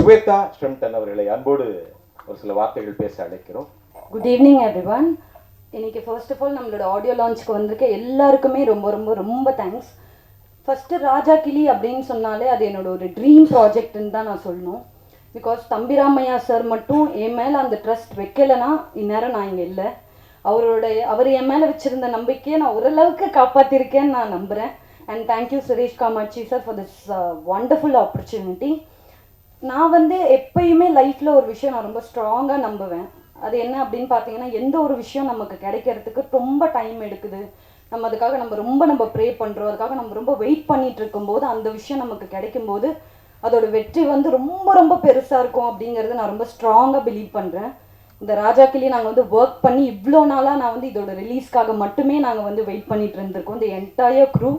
ஸ்வேதா ஷ்ரம்டன் அவர்களை அன்போடு ஒரு சில வார்த்தைகள் பேச அழைக்கிறோம். Good evening everyone. இன்னைக்கு ஃபர்ஸ்ட் ஆஃப் ஆல் நம்மளோட ஆடியோ லான்ச்சுக்கு வந்திருக்க எல்லாருக்குமே ரொம்ப ரொம்ப ரொம்ப தேங்க்ஸ். ஃபஸ்ட்டு ராஜா கிளி அப்படின்னு சொன்னாலே அது என்னோட ஒரு ட்ரீம் ப்ராஜெக்ட்னு தான் நான் சொல்லணும். பிகாஸ் தம்பிராமையா சார் மட்டும் என் மேலே அந்த ட்ரஸ்ட் வைக்கலைன்னா இந்நேரம் நான் இங்கே இல்லை. அவர் என் மேலே வச்சுருந்த நம்பிக்கையை நான் ஓரளவுக்கு காப்பாற்றிருக்கேன்னு நான் நம்புகிறேன். And thank you Suresh Kamatchi sir for this wonderful opportunity. நான் எப்பயுமே லைஃப்பில் ஒரு விஷயம் நான் ரொம்ப ஸ்ட்ராங்காக நம்புவேன். அது என்ன அப்படின்னு பார்த்தீங்கன்னா, எந்த ஒரு விஷயம் நமக்கு கிடைக்கிறதுக்கு ரொம்ப டைம் எடுக்குது, நம்ம அதுக்காக நம்ம ப்ரே பண்ணுறோம், அதுக்காக நம்ம ரொம்ப வெயிட் பண்ணிட்டு இருக்கும்போது அந்த விஷயம் நமக்கு கிடைக்கும்போது அதோட வெற்றி ரொம்ப ரொம்ப பெருசாக இருக்கும் அப்படிங்கிறது நான் ரொம்ப ஸ்ட்ராங்காக பிலீவ் பண்ணுறேன். இந்த ராஜா கிளி நாங்கள் ஒர்க் பண்ணி இவ்வளோ நாளாக நான் இதோட ரிலீஸ்க்காக மட்டுமே நாங்கள் வெயிட் பண்ணிட்டு இருந்திருக்கோம். இந்த என்டையர் க்ரூ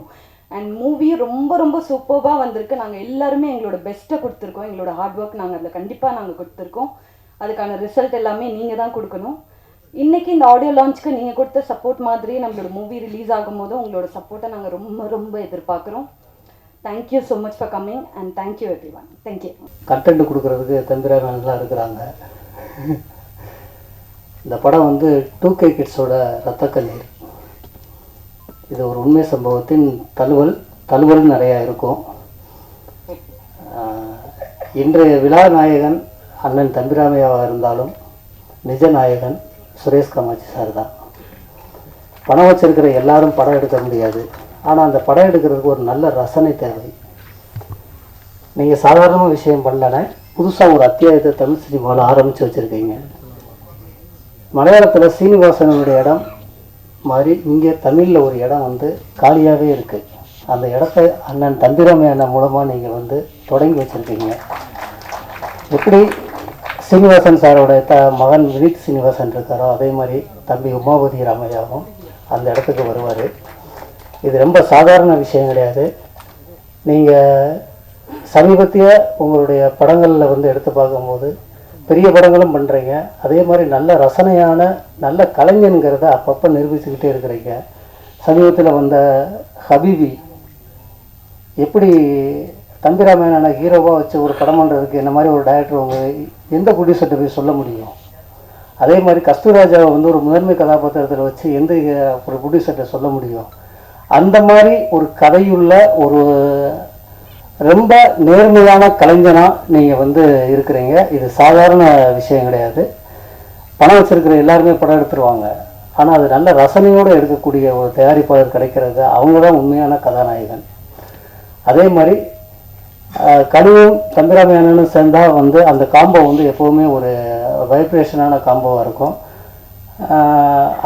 அண்ட் மூவி ரொம்ப ரொம்ப சூப்பராக வந்திருக்கு. நாங்கள் எல்லாருமே எங்களோட பெஸ்ட்டை கொடுத்துருக்கோம். எங்களோட ஹார்ட் ஒர்க் நாங்கள் அதில் கண்டிப்பாக நாங்கள் கொடுத்துருக்கோம். அதுக்கான ரிசல்ட் எல்லாமே நீங்கள் தான் கொடுக்கணும். இன்றைக்கி இந்த ஆடியோ லான்ச்சுக்கு நீங்கள் கொடுத்த சப்போர்ட் மாதிரி நம்மளோட மூவி ரிலீஸ் ஆகும்போது உங்களோட சப்போர்ட்டை நாங்கள் ரொம்ப ரொம்ப எதிர்பார்க்குறோம். Thank you so much for coming and thank you everyone. Thank you. Content கொடுக்குறதுக்கு தம்பிராமன்லாம் இருக்கிறாங்க. இந்த படம் 2K கிட்ஸோட ரத்த கண்ணீர். இது ஒரு உண்மை சம்பவத்தின் தழுவல் நிறையா இருக்கும். இன்றைய விழா நாயகன் அண்ணன் தம்பிராமையாவாக இருந்தாலும் நிஜ நாயகன் சுரேஷ் காமாட்சி சார் தான். பணம் வச்சிருக்கிற எல்லாரும் படம் எடுக்க முடியாது. ஆனால் அந்த படம் எடுக்கிறதுக்கு ஒரு நல்ல ரசனை தேவை. நீங்கள் சாதாரணமாக விஷயம் பண்ணலன்னா புதுசாக ஒரு அத்தியாயத்தை தமிழ் சினிமாவில் ஆரம்பித்து வச்சுருக்கீங்க. மலையாளத்தில் சீனிவாசனுடைய இடம் மாதிரி இங்கே தமிழில் ஒரு இடம் காலியாகவே இருக்குது. அந்த இடத்த அண்ணன் தம்பிராமையான மூலமாக நீங்கள் தொடங்கி வச்சுருக்கீங்க. எப்படி சீனிவாசன் சாரோட மகன் வினித் சீனிவாசன் இருக்காரோ அதே மாதிரி தம்பி உமாபதி ராமையாவும் அந்த இடத்துக்கு வருவார். இது ரொம்ப சாதாரண விஷயம் கிடையாது. நீங்கள் சமீபத்திய உங்களுடைய படங்களில் எடுத்து பார்க்கும்போது பெரிய படங்களும் பண்ணுறீங்க. அதே மாதிரி நல்ல ரசனையான நல்ல கலைஞனுங்கிறத அப்பப்போ நிரூபிச்சுக்கிட்டே இருக்கிறீங்க. சமீபத்தில் வந்த ஹபீபி எப்படி தம்பிராமையான ஹீரோவாக வச்சு ஒரு படம் பண்ணுறதுக்கு என்ன மாதிரி ஒரு டைரக்டர் உங்கள் எந்த ப்ரொடியூசர்கிட்ட போய் சொல்ல முடியும்? அதே மாதிரி கஸ்தூராஜாவை ஒரு முதன்மை கதாபாத்திரத்தில் வச்சு எந்த ஒரு ப்ரொடியூசர்கிட்ட சொல்ல முடியும்? அந்த மாதிரி ஒரு கதையுள்ள ஒரு ரொம்ப நேர்மையான கலைஞனாக நீங்கள் இருக்கிறீங்க. இது சாதாரண விஷயம் கிடையாது. பணம் வச்சுருக்கிற எல்லாருமே படம் எடுத்துருவாங்க. ஆனால் அது நல்ல ரசனையோடு எடுக்கக்கூடிய ஒரு தயாரிப்பாளர் கிடைக்கிறது, அவங்க தான் உண்மையான கதாநாயகன். அதே மாதிரி கனியும் தம்பிராமையானும் சேர்ந்தால் அந்த காம்போ எப்போவுமே ஒரு வைப்ரேஷனான காம்போவாக இருக்கும்.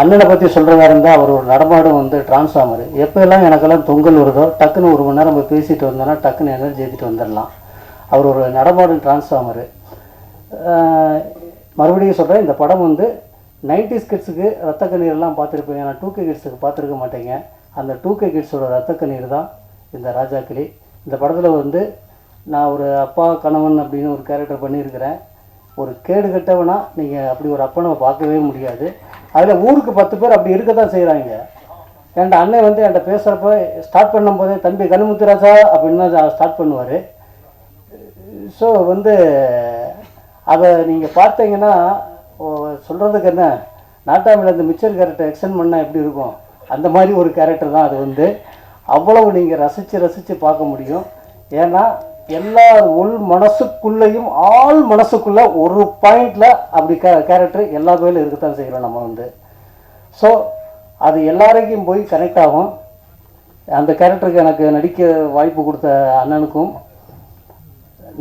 அண்ணனை பற்றி சொல்கிறதா இருந்தால் அவர் ஒரு நடமாடும் டிரான்ஸ்ஃபார்மர். எப்போல்லாம் எனக்கெல்லாம் தொங்கல் வருதோ டக்குன்னு 1 மணி நேரம் நம்ம பேசிட்டு வந்தோன்னா டக்குன்னு எனர்ஜி ஏற்றிட்டு வந்துடலாம். அவர் ஒரு நடமாடும் டிரான்ஸ்ஃபார்மரு. மறுபடியும் சொல்கிறேன், இந்த படம் 90s கிட்ஸுக்கு ரத்த கண்ணீரெல்லாம் பார்த்துருப்பீங்க. நான் 2K கிட்ஸுக்கு பார்த்துருக்க மாட்டேங்க. அந்த 2K கிட்ஸோட ரத்த கண்ணீர் தான் இந்த ராஜா கிளி. இந்த படத்தில் நான் ஒரு அப்பா கணவன் அப்படின்னு ஒரு கேரக்டர் பண்ணியிருக்கிறேன். ஒரு கேடு கட்டவனா நீங்கள் அப்படி ஒரு அப்பனை பார்க்கவே முடியாது. அதில் ஊருக்கு 10 பேர் அப்படி இருக்க தான் செய்கிறாங்க. என்கிட்ட அண்ணன் என்கிட்ட பேசுகிறப்ப ஸ்டார்ட் பண்ணும்போதே தம்பி கனிமுத்துராஜா அப்படின்னு தான் ஸ்டார்ட் பண்ணுவார். ஸோ அதை நீங்கள் பார்த்தீங்கன்னா சொல்கிறதுக்கு என்ன, நாட்டாமில் அந்த மிச்சர் கேரக்டர் எக்ஸ்டெண்ட் பண்ணால் எப்படி இருக்கும் அந்த மாதிரி ஒரு கேரக்டர் தான் அது. அவ்வளவு நீங்கள் ரசித்து பார்க்க முடியும். ஏன்னா எல்லா உள் மனசுக்குள்ளேயும் ஆள் மனசுக்குள்ளே ஒரு பாயிண்டில் அப்படி கேரக்டர் எல்லா பேரும் இருக்கத்தான் செய்கிறோம் நம்ம. ஸோ அது எல்லாருக்கும் போய் கனெக்ட் ஆகும். அந்த கேரக்டருக்கு எனக்கு நடிக்க வாய்ப்பு கொடுத்த அண்ணனுக்கும்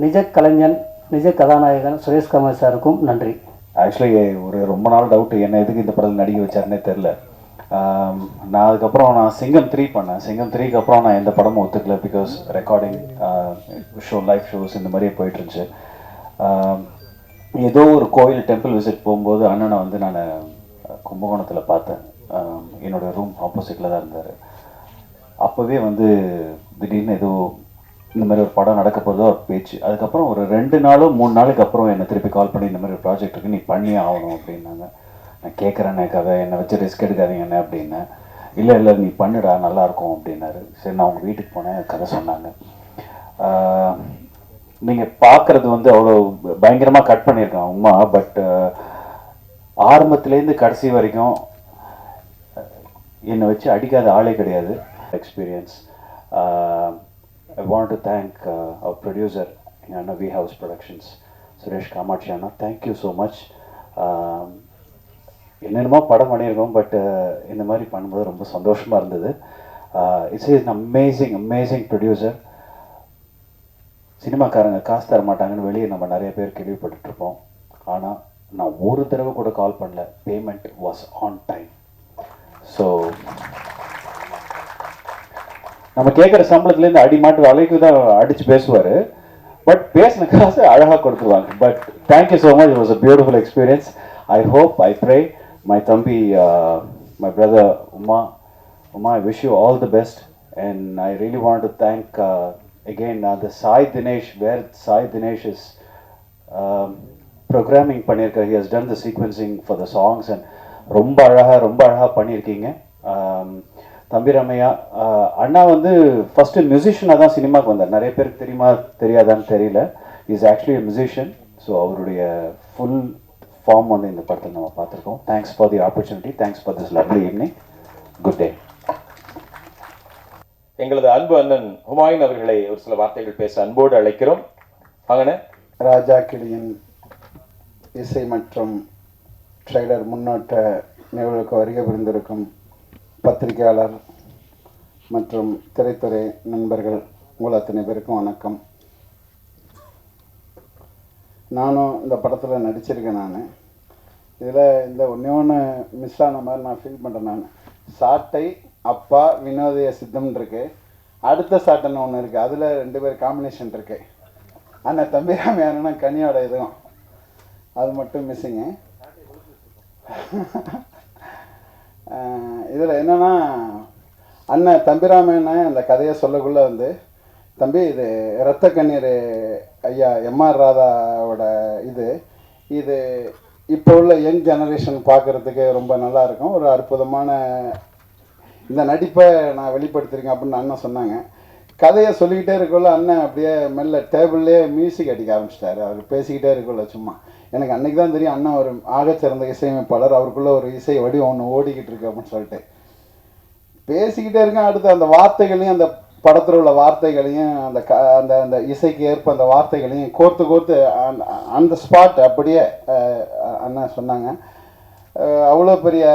நிஜ கலைஞன் நிஜ கதாநாயகன் சுரேஷ் காமாட்சி சாருக்கும் நன்றி. ஆக்சுவலி ஒரு ரொம்ப நாள் டவுட்டு, என்ன எதுக்கு இந்த படத்தில் நடிக்க வச்சாருன்னே தெரில. நான் அதுக்கப்புறம் நான் சிங்கம் 3 பண்ணேன். சிங்கம் 3க்கு அப்புறம் நான் எந்த படமும் ஒத்துக்கல. பிகாஸ் ரெக்கார்டிங் லைவ் ஷோஸ் இந்த மாதிரியே போயிட்டுருந்துச்சு. ஏதோ ஒரு கோயில் டெம்பிள் விசிட் போகும்போது அண்ணனை நான் கும்பகோணத்தில் பார்த்தேன். என்னோடய ரூம் ஆப்போசிட்டில் தான் இருந்தார். அப்போவே திடீர்னு ஏதோ இந்த மாதிரி ஒரு படம் நடக்க போகிறதோ ஒரு பேச்சு. அதுக்கப்புறம் ஒரு 2 நாளோ 3 நாளுக்கு அப்புறம் என்னை திருப்பி கால் பண்ணி இந்த மாதிரி ஒரு ப்ராஜெக்ட் இருக்குது, நீ பண்ணியே ஆகணும் அப்படின்னாங்க. நான் கேட்குறேன்னே கதை, என்னை வச்சு ரிஸ்க் எடுக்காதீங்கண்ணே அப்படின்னேன். இல்லை நீ பண்ணுடா நல்லாயிருக்கும் அப்படின்னாரு. சரி, நான் அவங்க வீட்டுக்கு போனேன், கதை சொன்னாங்க. நீங்கள் பார்க்குறது வந்து அவ்வளோ பயங்கரமாக கட் பண்ணியிருக்கான் உமா. பட் ஆரம்பத்துலேருந்து கடைசி வரைக்கும் என்னை வச்சு அடிக்காத ஆளே கிடையாது. Experience. I want to thank our producer எங்கள் அண்ணா V house productions Suresh Kamatchi அண்ணா. Thank you so much. என்னென்னமோ படம் பண்ணியிருக்கோம், பட் இந்த மாதிரி பண்ணும்போது ரொம்ப சந்தோஷமாக இருந்தது. It's is amazing producer. சினிமாக்காரங்க காசு தர மாட்டாங்கன்னு வெளியே நம்ம நிறைய பேர் கேள்விப்பட்டுருப்போம். ஆனால் நான் ஒரு தடவை கூட கால் பண்ணல. Payment was on time. So நம்ம கேட்குற சம்பளத்துலேருந்து அடி மாட்டு அலைக்கு தான் அடித்து பேசுவார். பட் பேசின காசு அழகாக கொடுத்துருவாங்க. But thank you so much. It was a beautiful experience. I hope, I pray my தம்பி, my brother Uma, I wish you all the best. And I really want to thank again the Sai Dinesh, where Sai Dinesh is programming பண்ணியிருக்க. He has done the sequencing for the songs and ரொம்ப அழகாக பண்ணியிருக்கீங்க. தம்பி ரமையா அண்ணா வந்து first மியூசிஷியனாக தான் சினிமாவுக்கு வந்தார். நிறைய பேருக்கு தெரியுமா தெரியாதான்னு தெரியல. Is actually a musician. So அவருடைய ஃபுல் ஃபார்ம் வந்து இந்த படத்தில் நம்ம பார்த்துருக்கோம். Thanks for the opportunity. Thanks for this lovely evening. Good day. எங்களது அன்பு அண்ணன் ஹுமாயூன் அவர்களை ஒரு சில வார்த்தைகள் பேச அன்போடு அழைக்கிறோம். வாங்கண்ணே. ராஜா கிளியின் இசை மற்றும் ட்ரெய்லர் முன்னோட்ட நிகழ்வுக்கு வருகை புரிந்திருக்கும் பத்திரிகையாளர் மற்றும் திரைத்துறை நண்பர்கள் உங்கள் அத்தனை பேருக்கும் வணக்கம். நானும் இந்த படத்தில் நடிச்சிருக்கேன். நான் இதில் இந்த ஒன்று மிஸ் ஆன மாதிரி நான் ஃபீல் பண்ணுறேன். நான் சாட்டை அப்பா வினோதய சித்தம்னு இருக்கு, அடுத்த சாட்டைன்னு ஒன்று இருக்குது, அதில் 2 பேர் காம்பினேஷன் இருக்கு. அண்ணன் தம்பிராமையானா கனியோட இதுவும் அது மட்டும் மிஸ்ஸிங்கு. இதில் என்னென்னா அண்ணன் தம்பிராமையான அந்த கதையை சொல்லக்குள்ளே வந்து, தம்பி இது இரத்த கண்ணீர் ஐயா எம்ஆர் ராதாவோட இது இப்போ உள்ள யங் ஜெனரேஷன் பார்க்குறதுக்கு ரொம்ப நல்லாயிருக்கும். ஒரு அற்புதமான இந்த நடிப்பை நான் வெளிப்படுத்திருக்கேன் அப்படின்னு அண்ணன் சொன்னாங்க. கதையை சொல்லிக்கிட்டே இருக்கக்குள்ள அண்ணன் அப்படியே மெல்ல டேபிள்லேயே மியூசிக் அடிக்க ஆரம்பிச்சிட்டாரு. அவர் பேசிக்கிட்டே இருக்கக்குள்ள சும்மா எனக்கு அன்றைக்கி தான் தெரியும் அண்ணன் ஒரு ஆகச்சிறந்த இசையமைப்பாளர், அவருக்குள்ளே ஒரு இசை வடிவம் ஒன்று ஓடிக்கிட்டு இருக்கு அப்படின்னு சொல்லிட்டு பேசிக்கிட்டே இருக்கேன். அடுத்து அந்த வார்த்தைகளையும், அந்த படத்தில் உள்ள வார்த்தைகளையும், அந்த அந்த இசைக்கு ஏற்ப அந்த வார்த்தைகளையும் கோர்த்து அந்த ஸ்பாட் அப்படியே அண்ணன் சொன்னாங்க. அவ்வளோ பெரிய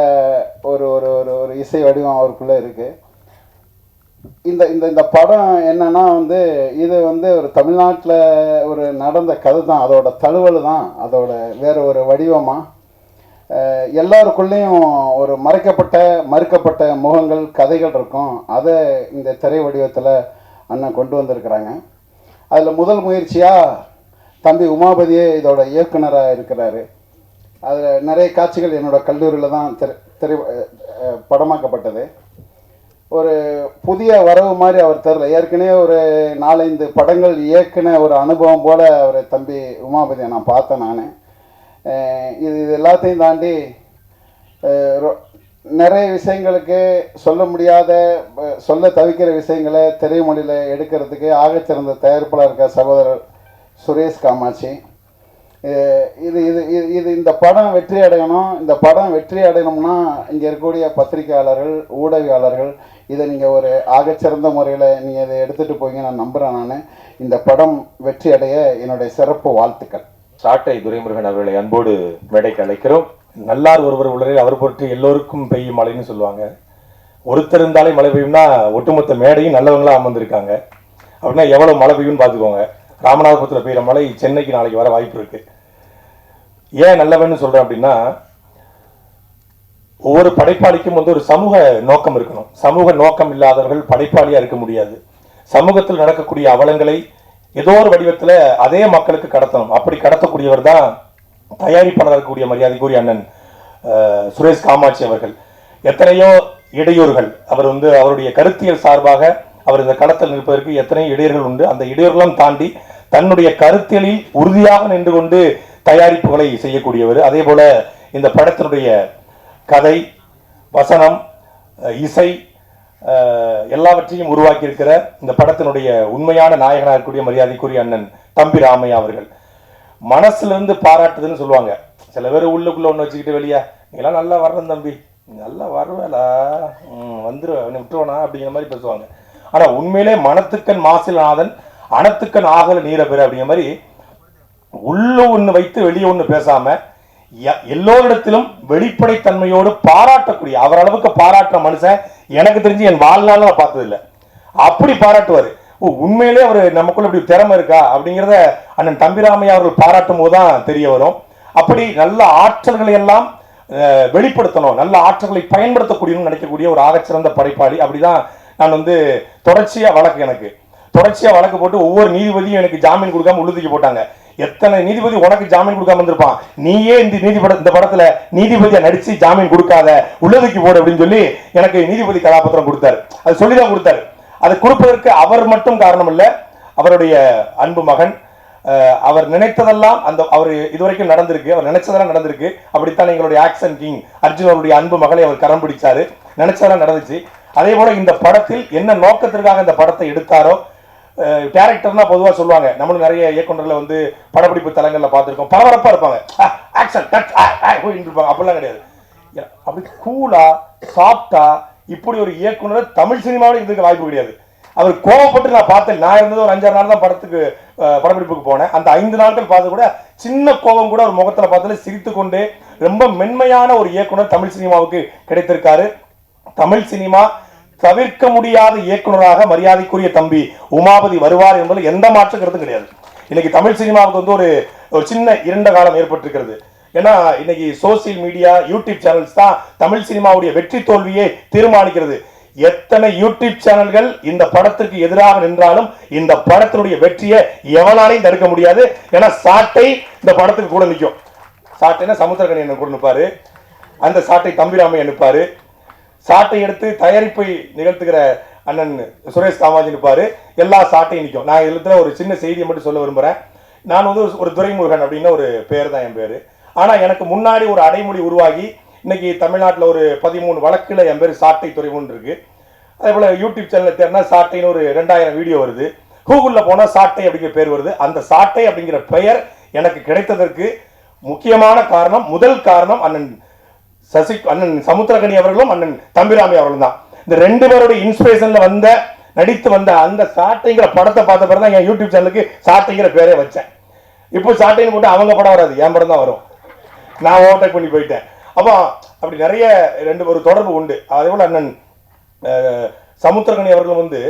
ஒரு ஒரு ஒரு ஒரு இசை வடிவம் அவருக்குள்ளே இருக்குது. இந்த இந்த இந்த படம் என்னன்னா வந்து, இது வந்து ஒரு தமிழ்நாட்டில் ஒரு நடந்த கதை தான், அதோட தழுவல் தான், அதோட வேறு ஒரு வடிவமாக எல்லாருக்குள்ளேயும் ஒரு மறுக்கப்பட்ட முகங்கள், கதைகள் இருக்கும். அதை இந்த திரை வடிவத்தில் அண்ணன் கொண்டு வந்திருக்கிறாங்க. அதில் முதல் முயற்சியாக தம்பி உமாபதியே இதோட இயக்குனராக இருக்கிறாரு. அதில் நிறைய காட்சிகள் என்னோடய கல்லூரியில் தான் படமாக்கப்பட்டது. ஒரு புதிய வரவு மாதிரி அவர் தரல. ஏற்கனவே ஒரு 4-5 படங்கள் இயக்குன ஒரு அனுபவம் போல் அவர் தம்பி உமாபதியை நான் பார்த்தேன். நான் இது எல்லாத்தையும் தாண்டி நிறைய விஷயங்களுக்கு சொல்ல தவிக்கிற விஷயங்களை திரைமொழியில் எடுக்கிறதுக்கு ஆகச்சிறந்த தயாரிப்பாளர் இருக்க சகோதரர் சுரேஷ் காமாட்சி. இந்த படம் வெற்றி அடையணும். இந்த படம் வெற்றி அடையணும்னா இங்கே இருக்கக்கூடிய பத்திரிகையாளர்கள், ஊடகவியாளர்கள் இதை நீங்கள் ஒரு ஆகச்சிறந்த முறையில் நீங்கள் இதை எடுத்துகிட்டு போய்ங்க நான் நம்புகிறேன். நான் இந்த படம் வெற்றி அடைய என்னுடைய சிறப்பு வாழ்த்துக்கள். சாட்டை துரைமுருகன் அவர்களை அன்போடு மேடைக்கு அழைக்கிறோம். நல்லார் ஒருவர் உள்ளரில் அவர் பொறுத்து எல்லோருக்கும் பெய்யும் மழைன்னு சொல்லுவாங்க. ஒருத்தர் இருந்தாலே மழை பெய்யும்னா ஒட்டுமொத்த மேடையும் நல்லவங்களா அமர்ந்திருக்காங்க. அப்படின்னா எவ்வளோ மழை பெய்யும்னு பார்த்துக்கோங்க. ராமநாதபுரத்தில் பெய்கிற மழை சென்னைக்கு நாளைக்கு வர வாய்ப்பு இருக்கு. ஏன் நல்லவன்னு சொல்றேன் அப்படின்னா, ஒவ்வொரு படைப்பாளிக்கும் வந்து ஒரு சமூக நோக்கம் இருக்கணும். சமூக நோக்கம் இல்லாதவர்கள் படைப்பாளியா இருக்க முடியாது. சமூகத்தில் நடக்கக்கூடிய அவலங்களை ஏதோ ஒரு வடிவத்தில் அதே மக்களுக்கு கடத்தணும். அப்படி கடத்தக்கூடியவர் தான் தயாரிப்பாளர் இருக்கக்கூடிய மரியாதைக்குரிய அண்ணன் சுரேஷ் காமாட்சி அவர்கள். எத்தனையோ இடையூறுகள், அவர் வந்து அவருடைய கருத்தியல் சார்பாக அவர் இந்த களத்தில் நிற்பதற்கு எத்தனையோ இடையூறுகள் உண்டு. அந்த இடையூறுகளும் தாண்டி தன்னுடைய கருத்தியலில் உறுதியாக நின்று கொண்டு தயாரிப்புகளை செய்யக்கூடியவர். அதே போல இந்த படத்தினுடைய கதை, வசனம், இசை எல்லாவற்றையும் உருவாக்கி இருக்கிற இந்த படத்தினுடைய உண்மையான நாயகனாக இருக்கக்கூடிய மரியாதைக்குரிய அண்ணன் தம்பி ராமையா அவர்கள். மனசுல இருந்து பாராட்டுதுன்னு சொல்லுவாங்க. சில பேர் உள்ளுக்குள்ள ஒன்று வச்சுக்கிட்டு வெளியே நீங்களாம் நல்லா வர்றேன் தம்பி, நல்லா வருவேலா, வந்துருவேன் விட்டுருவனா அப்படிங்கிற மாதிரி பேசுவாங்க. ஆனா உண்மையிலே மனத்துக்கண் மாசில்நாதன் அனத்துக்கண் ஆகல நீர பெற அப்படிங்கிற மாதிரி உள்ள ஒன்று வைத்து வெளியே ஒன்று பேசாம எல்லோரிடத்திலும் வெளிப்படைத்தன்மையோடு பாராட்டக்கூடிய அவர் அளவுக்கு பாராட்டுற மனுஷன் எனக்கு தெரிஞ்சு என் வாழ்நாள் நான் பார்த்தது இல்லை. அப்படி பாராட்டுவார். உண்மையிலே அவர் நமக்குள்ள இப்படி திறமை இருக்கா அப்படிங்கிறத அண்ணன் தம்பிராமையா அவர்கள் பாராட்டும் போது தான் தெரிய வரும். அப்படி நல்ல ஆற்றல்களை எல்லாம் வெளிப்படுத்தணும், நல்ல ஆற்றல்களை பயன்படுத்தக்கூடியன்னு நினைக்கக்கூடிய ஒரு ஆகச்சிறந்த படைப்பாளி. அப்படிதான் நான் வந்து தொடர்ச்சியா வழக்கு போட்டு ஒவ்வொரு நீதிபதியும் எனக்கு ஜாமீன் கொடுக்காம உள்ளுதிக்கு போட்டாங்க. எத்தனை நீதிபதி உனக்கு ஜாமீன் கொடுக்காம வந்திருப்பான், நீயே இந்த படத்துல நீதிபதியா நடிச்சு ஜாமீன் கொடுக்காத உள்ளதுக்கு போடு அப்படின்னு சொல்லி எனக்கு நீதிபதி கதாபாத்திரம் கொடுத்தாரு. அது சொல்லிதான் கொடுத்தாரு. அது கொடுப்பதற்கு அவர் மட்டும் காரணம் இல்ல, அவருடைய அன்பு மகன். அவர் நினைத்ததெல்லாம் அவர் இதுவரைக்கும் நடந்திருக்கு, அவர் நினைச்சதெல்லாம் நடந்திருக்கு. அப்படித்தான் எங்களுடைய ஆக்ஷன் கிங் அர்ஜுன் அவருடைய அன்பு மகளை அவர் கரம் பிடிச்சாரு, நினைச்சதெல்லாம் நடந்துச்சு. அதே போல இந்த படத்தில் என்ன நோக்கத்திற்காக இந்த படத்தை எடுத்தாரோ, கேரக்டர்னா பொதுவாக சொல்லுவாங்க, நம்மளும் நிறைய இயக்குநர்களை வந்து படப்பிடிப்பு தலங்கள்ல பார்த்துருக்கோம், பரபரப்பா இருப்பாங்க, ஆக்ஷன் இருப்பாங்க. அப்படிலாம் கிடையாது. அப்படி கூலா சாஃப்டா இப்படி ஒரு இயக்குனர் தமிழ் சினிமாவில் இருந்துக்க வாய்ப்பு கிடையாது. அவர் கோவப்பட்டு நான் பார்த்தேன். நான் இருந்தது ஒரு 5-6 நாள் தான் படப்பிடிப்புக்கு போனேன். அந்த 5 நாட்கள் பார்த்து கூட சின்ன கோபம் கூட ஒரு முகத்துல பார்த்தாலே சிரித்து கொண்டு ரொம்ப மென்மையான ஒரு இயக்குனர் தமிழ் சினிமாவுக்கு கிடைத்திருக்காரு. தமிழ் சினிமா தவிர்க்க முடியாத இயக்குனராக மரியாதைக்குரிய தம்பி உமாபதி வருவார் என்பது எந்த மாற்று கருத்தும் கிடையாது. இன்னைக்கு தமிழ் சினிமாவுக்கு வந்து ஒரு சின்ன இருண்ட காலம் ஏற்பட்டிருக்கிறது. ஏன்னா இன்னைக்கு சோசியல் மீடியா, யூடியூப் சேனல்ஸ் தான் தமிழ் சினிமாவுடைய வெற்றி தோல்வியை தீர்மானிக்கிறது. எத்தனை யூடியூப் சேனல்கள் இந்த படத்திற்கு எதிராக நின்றாலும் இந்த படத்தினுடைய வெற்றியை எவனாலையும் தடுக்க முடியாது. ஏன்னா சாட்டை இந்த படத்துக்கு கூட நிற்கும். சாட்டைனா சமுத்திரக்கணி என்ன கூட நிற்பாரு, அந்த சாட்டை தம்பிராமையா நிற்பாரு. சாட்டை எடுத்து தயாரிப்பை நிகழ்த்துகிற அண்ணன் சுரேஷ் காமாஜி நிற்பாரு. எல்லா சாட்டையும் நிற்கும். நான் இதுல ஒரு சின்ன செய்தியை மட்டும் சொல்ல விரும்புறேன். நான் வந்து ஒரு துரைமுருகன் அப்படின்னு ஒரு பேர் தான் என் பேரு. ஆனா எனக்கு முன்னாடி ஒரு அடைமொழி உருவாகி இன்னைக்கு தமிழ்நாட்டில் ஒரு 13 வழக்குல என் பேர் சாட்டை துறைமுன் இருக்கு. அதே போல யூடியூப் சேனல் தேர்னா சாட்டைன்னு ஒரு 2000 வீடியோ வருது. கூகுளில் போனா சாட்டை அப்படிங்கிற பேர் வருது. அந்த சாட்டை அப்படிங்கிற பெயர் எனக்கு கிடைத்ததற்கு முக்கியமான காரணம், முதல் காரணம் அண்ணன் சமுத்திரகனி அவர்களும் அண்ணன் தம்பிராமி அவர்களும் தான். இந்த 2 பேருடைய இன்ஸ்பிரேஷன்ல நடித்து வந்த அந்த சாட்டைங்கிற படத்தை பார்த்த பிறகு தான் என் யூடியூப் சேனலுக்கு சாட்டைங்கிற பேரே வச்சேன். இப்போ சாட்டைன்னு போட்டு அவங்க படம் வராது, என் படம் தான் வரும். நான் ஓவர்டேக் பண்ணி போயிட்டேன். அப்போ அப்படி நிறைய ஒரு தொடர்பு உண்டு. அதே போல அண்ணன் சமுத்திரகனி அவர்களும் வந்து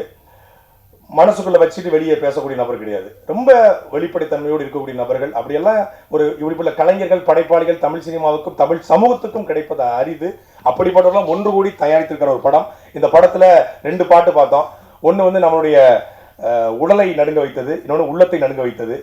மனசுக்குள்ள வச்சுட்டு வெளியே பேசக்கூடிய நபர் கிடையாது. ரொம்ப வெளிப்படைத்தன்மையோடு இருக்கக்கூடிய நபர்கள். அப்படியெல்லாம் இப்படிப்பட்ட கலைஞர்கள், படைப்பாளிகள் தமிழ் சினிமாவுக்கும் தமிழ் சமூகத்துக்கும் கிடைப்பது அரிது. அப்படிப்பட்டவெல்லாம் ஒன்று கூடி தயாரித்திருக்கிற ஒரு படம். இந்த படத்துல 2 பாட்டு பார்த்தோம். ஒன்று வந்து நம்மளுடைய உடலை நடுங்க வைத்தது, இன்னொன்று உள்ளத்தை நடுங்க வைத்தது.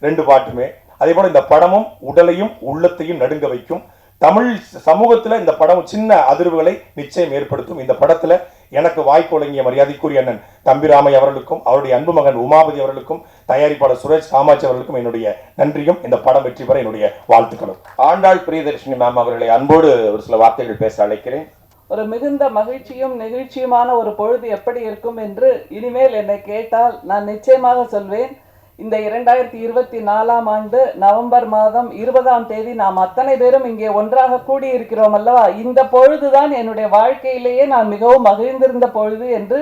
2 பாட்டுமே. அதே போல இந்த படமும் உடலையும் உள்ளத்தையும் நடுங்க வைக்கும். தமிழ் சமூகத்துல இந்த படம் சின்ன அதிர்வுகளை நிச்சயம் ஏற்படுத்தும். இந்த படத்துல எனக்கு வாய்ப்பு வழங்கிய மரியாதைக்குரிய அண்ணன் தம்பிராமை அவர்களுக்கும் அவருடைய அன்பு மகன் உமாபதி அவர்களுக்கும் தயாரிப்பாளர் சுரேஷ் காமாட்சி அவர்களுக்கும் என்னுடைய நன்றியும், இந்த படம் வெற்றி பெற என்னுடைய வாழ்த்துக்களும். ஆண்டாள் பிரியதர்ஷினி மேம் அவர்களை அன்போடு ஒரு சில வார்த்தைகள் பேச அழைக்கிறேன். ஒரு மிகுந்த மகிழ்ச்சியும் நெகிழ்ச்சியுமான ஒரு பொழுது எப்படி இருக்கும் என்று இனிமேல் என்னை கேட்டால் நான் நிச்சயமாக சொல்வேன். இந்த 2024ஆம் ஆண்டு நவம்பர் மாதம் 20ஆம் தேதி நாம் அத்தனை பேரும் இங்கே ஒன்றாக கூடியிருக்கிறோம் அல்லவா? இந்த பொழுதுதான் என்னுடைய வாழ்க்கையிலேயே நான் மிகவும் மகிழ்ந்திருந்த பொழுது என்று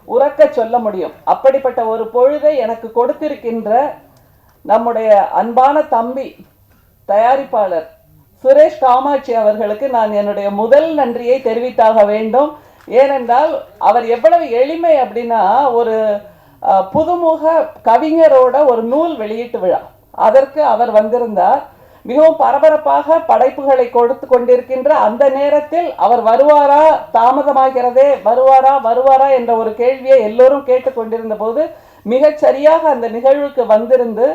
உறக்க சொல்ல முடியும். அப்படிப்பட்ட ஒரு பொழுதை எனக்கு கொடுத்திருக்கின்ற நம்முடைய அன்பான தம்பி தயாரிப்பாளர் சுரேஷ் காமாட்சி அவர்களுக்கு நான் என்னுடைய முதல் நன்றியை தெரிவித்தாக வேண்டும். ஏனென்றால் அவர் எவ்வளவு எளிமை அப்படின்னா, ஒரு புதுமுக கவிஞரோட ஒரு நூல் வெளியீட்டு விழா, அதற்கு அவர் வந்திருந்தார். மிகவும் பரபரப்பாக படைப்புகளை கொடுத்து கொண்டிருக்கின்ற அந்த நேரத்தில் அவர் வருவாரா, தாமதமாகிறதே, வருவாரா என்ற ஒரு கேள்வியை எல்லோரும் கேட்டுக்கொண்டிருந்த போது மிகச் சரியாக அந்த நிகழ்வுக்கு வந்திருந்து,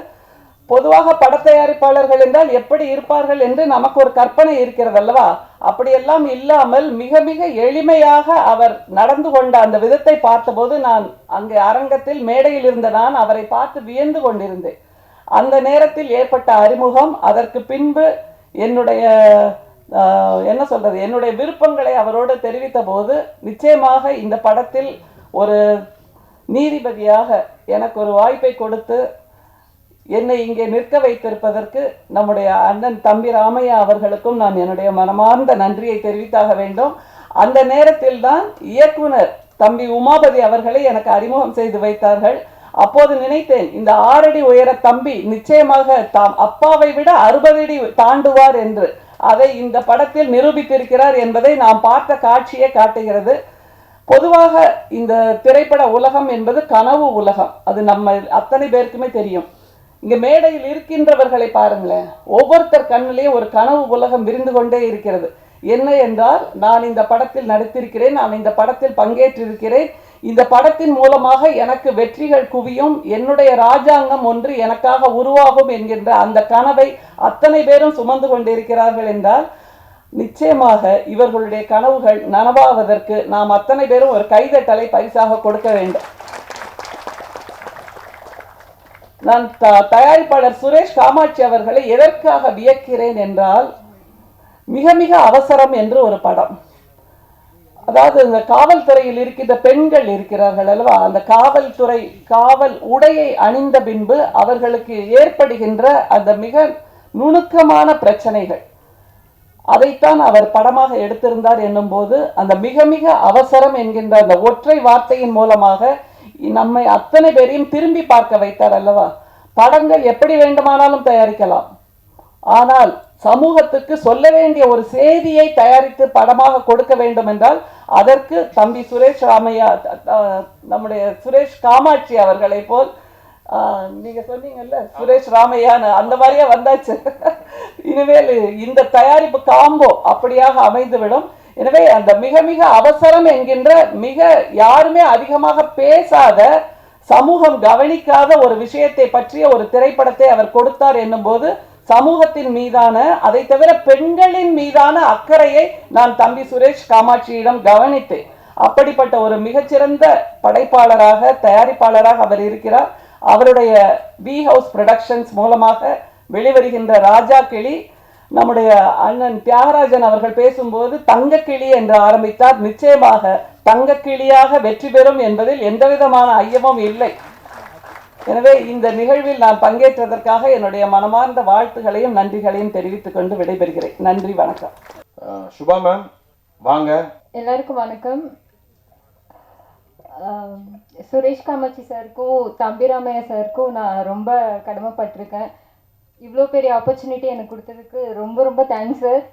பொதுவாக படத்தயாரிப்பாளர்கள் என்றால் எப்படி இருப்பார்கள் என்று நமக்கு ஒரு கற்பனை இருக்கிறது அல்லவா? அப்படியெல்லாம் இல்லாமல் மிக மிக எளிமையாக அவர் நடந்து கொண்ட அந்த விதத்தை பார்த்தபோது நான் அங்கே அரங்கத்தில் மேடையில் இருந்த நான் அவரை பார்த்து வியந்து கொண்டிருந்தேன். அந்த நேரத்தில் ஏற்பட்ட அறிமுகம், அதற்கு பின்பு என்னுடைய என்னுடைய விருப்பங்களை அவரோடு தெரிவித்த போது நிச்சயமாக இந்த படத்தில் ஒரு நீதிபதியாக எனக்கு ஒரு வாய்ப்பை கொடுத்து என்னை இங்கே நிற்க வைத்திருப்பதற்கு நம்முடைய அண்ணன் தம்பி ராமையா அவர்களுக்கும் நான் என்னுடைய மனமார்ந்த நன்றியை தெரிவித்தாக வேண்டும். அந்த நேரத்தில் தான் இயக்குனர் தம்பி உமாபதி அவர்களை எனக்கு அறிமுகம் செய்து வைத்தார்கள். அப்போது நினைத்தேன், இந்த 6 அடி உயர தம்பி நிச்சயமாக தாம் அப்பாவை விட 60 அடி தாண்டுவார் என்று. அதை இந்த படத்தில் நிரூபித்திருக்கிறார் என்பதை நாம் பார்த்த காட்சியே காட்டுகிறது. பொதுவாக இந்த திரைப்பட உலகம் என்பது கனவு உலகம். அது நம்ம அத்தனை பேருக்குமே தெரியும். இங்க மேடையில் இருக்கின்றவர்களை பாருங்களேன், ஒவ்வொருத்தர் கண்ணிலேயும் ஒரு கனவு உலகம் விரிந்து கொண்டே இருக்கிறது. என்ன என்றால், நான் இந்த படத்தில் நடித்திருக்கிறேன், நான் இந்த படத்தில் பங்கேற்றிருக்கிறேன், இந்த படத்தின் மூலமாக எனக்கு வெற்றிகள் குவியும், என்னுடைய ராஜாங்கம் ஒன்று எனக்காக உருவாகும் என்கின்ற அந்த கனவை அத்தனை பேரும் சுமந்து கொண்டிருக்கிறார்கள் என்றால், நிச்சயமாக இவர்களுடைய கனவுகள் நனவாவதற்கு நாம் அத்தனை பேரும் ஒரு கைதட்டலை பரிசாக கொடுக்க வேண்டும். நான் தயாரிப்பாளர் சுரேஷ் காமாட்சி அவர்களை எதற்காக வியக்கிறேன் என்றால், மிக மிக அவசரம் என்று ஒரு படம். அதாவது இந்த காவல்துறையில் இருக்கின்ற பெண்கள் இருக்கிறார்கள் அல்லவா, அந்த காவல் உடையை அணிந்த பின்பு அவர்களுக்கு ஏற்படுகின்ற அந்த மிக நுணுக்கமான பிரச்சனைகள், அதைத்தான் அவர் படமாக எடுத்திருந்தார் என்னும் போது, அந்த மிக மிக அவசரம் என்கின்ற அந்த ஒற்றை வார்த்தையின் மூலமாக நம்மை அத்தனை பேரையும் திரும்பி பார்க்க வைத்தார் அல்லவா. படங்கள் எப்படி வேண்டுமானாலும் தயாரிக்கலாம், ஆனால் சமூகத்துக்கு சொல்ல வேண்டிய ஒரு செய்தியை தயாரித்து படமாக கொடுக்க வேண்டும் என்றால் அதற்கு தம்பி சுரேஷ் ராமையா, நம்முடைய சுரேஷ் காமாட்சி அவர்களை போல், நீங்க சொன்னீங்கல்ல சுரேஷ் ராமையான்னு, அந்த மாதிரியே வந்தாச்சு. இனிமேல் இந்த தயாரிப்பு காம்போ அப்படியாக அமைந்துவிடும். எனவே அந்த மிக மிக அவசரம் என்கின்ற மிக யாருமே அதிகமாக பேசாத, சமூகம் கவனிக்காத ஒரு விஷயத்தை பற்றிய ஒரு திரைப்படத்தை அவர் கொடுத்தார் என்னும் போது, சமூகத்தின் மீதான, அதை தவிர பெண்களின் மீதான அக்கறையை நான் தம்பி சுரேஷ் காமாட்சியிடம் கவனித்தேன். அப்படிப்பட்ட ஒரு மிகச்சிறந்த படைப்பாளராக, தயாரிப்பாளராக அவர் இருக்கிறார். அவருடைய வி ஹவுஸ் ப்ரொடக்ஷன்ஸ் மூலமாக வெளிவருகின்ற ராஜா கிளி, நம்முடைய அண்ணன் தியாகராஜன் அவர்கள் பேசும்போது தங்கக்கிளி என்று ஆரம்பித்தார். நிச்சயமாக தங்கக்கிளியாக வெற்றி பெறும் என்பதில் எந்தவிதமான ஐயமும் இல்லை. எனவே இந்த நிகழ்வில் நான் பங்கேற்றதற்காக என்னுடைய மனமார்ந்த வாழ்த்துகளையும் நன்றிகளையும் தெரிவித்துக் கொண்டு விடைபெறுகிறேன். நன்றி, வணக்கம். சுபா மேம் வாங்க. எல்லாருக்கும் வணக்கம். சுரேஷ் காமாட்சி சாருக்கும் தம்பி ராமையா சாருக்கும் நான் ரொம்ப கடமைப்பட்டிருக்கேன். இவ்வளோ பெரிய ஆப்பர்ச்சுனிட்டி எனக்கு கொடுத்ததுக்கு ரொம்ப ரொம்ப தேங்க்ஸ் சார்.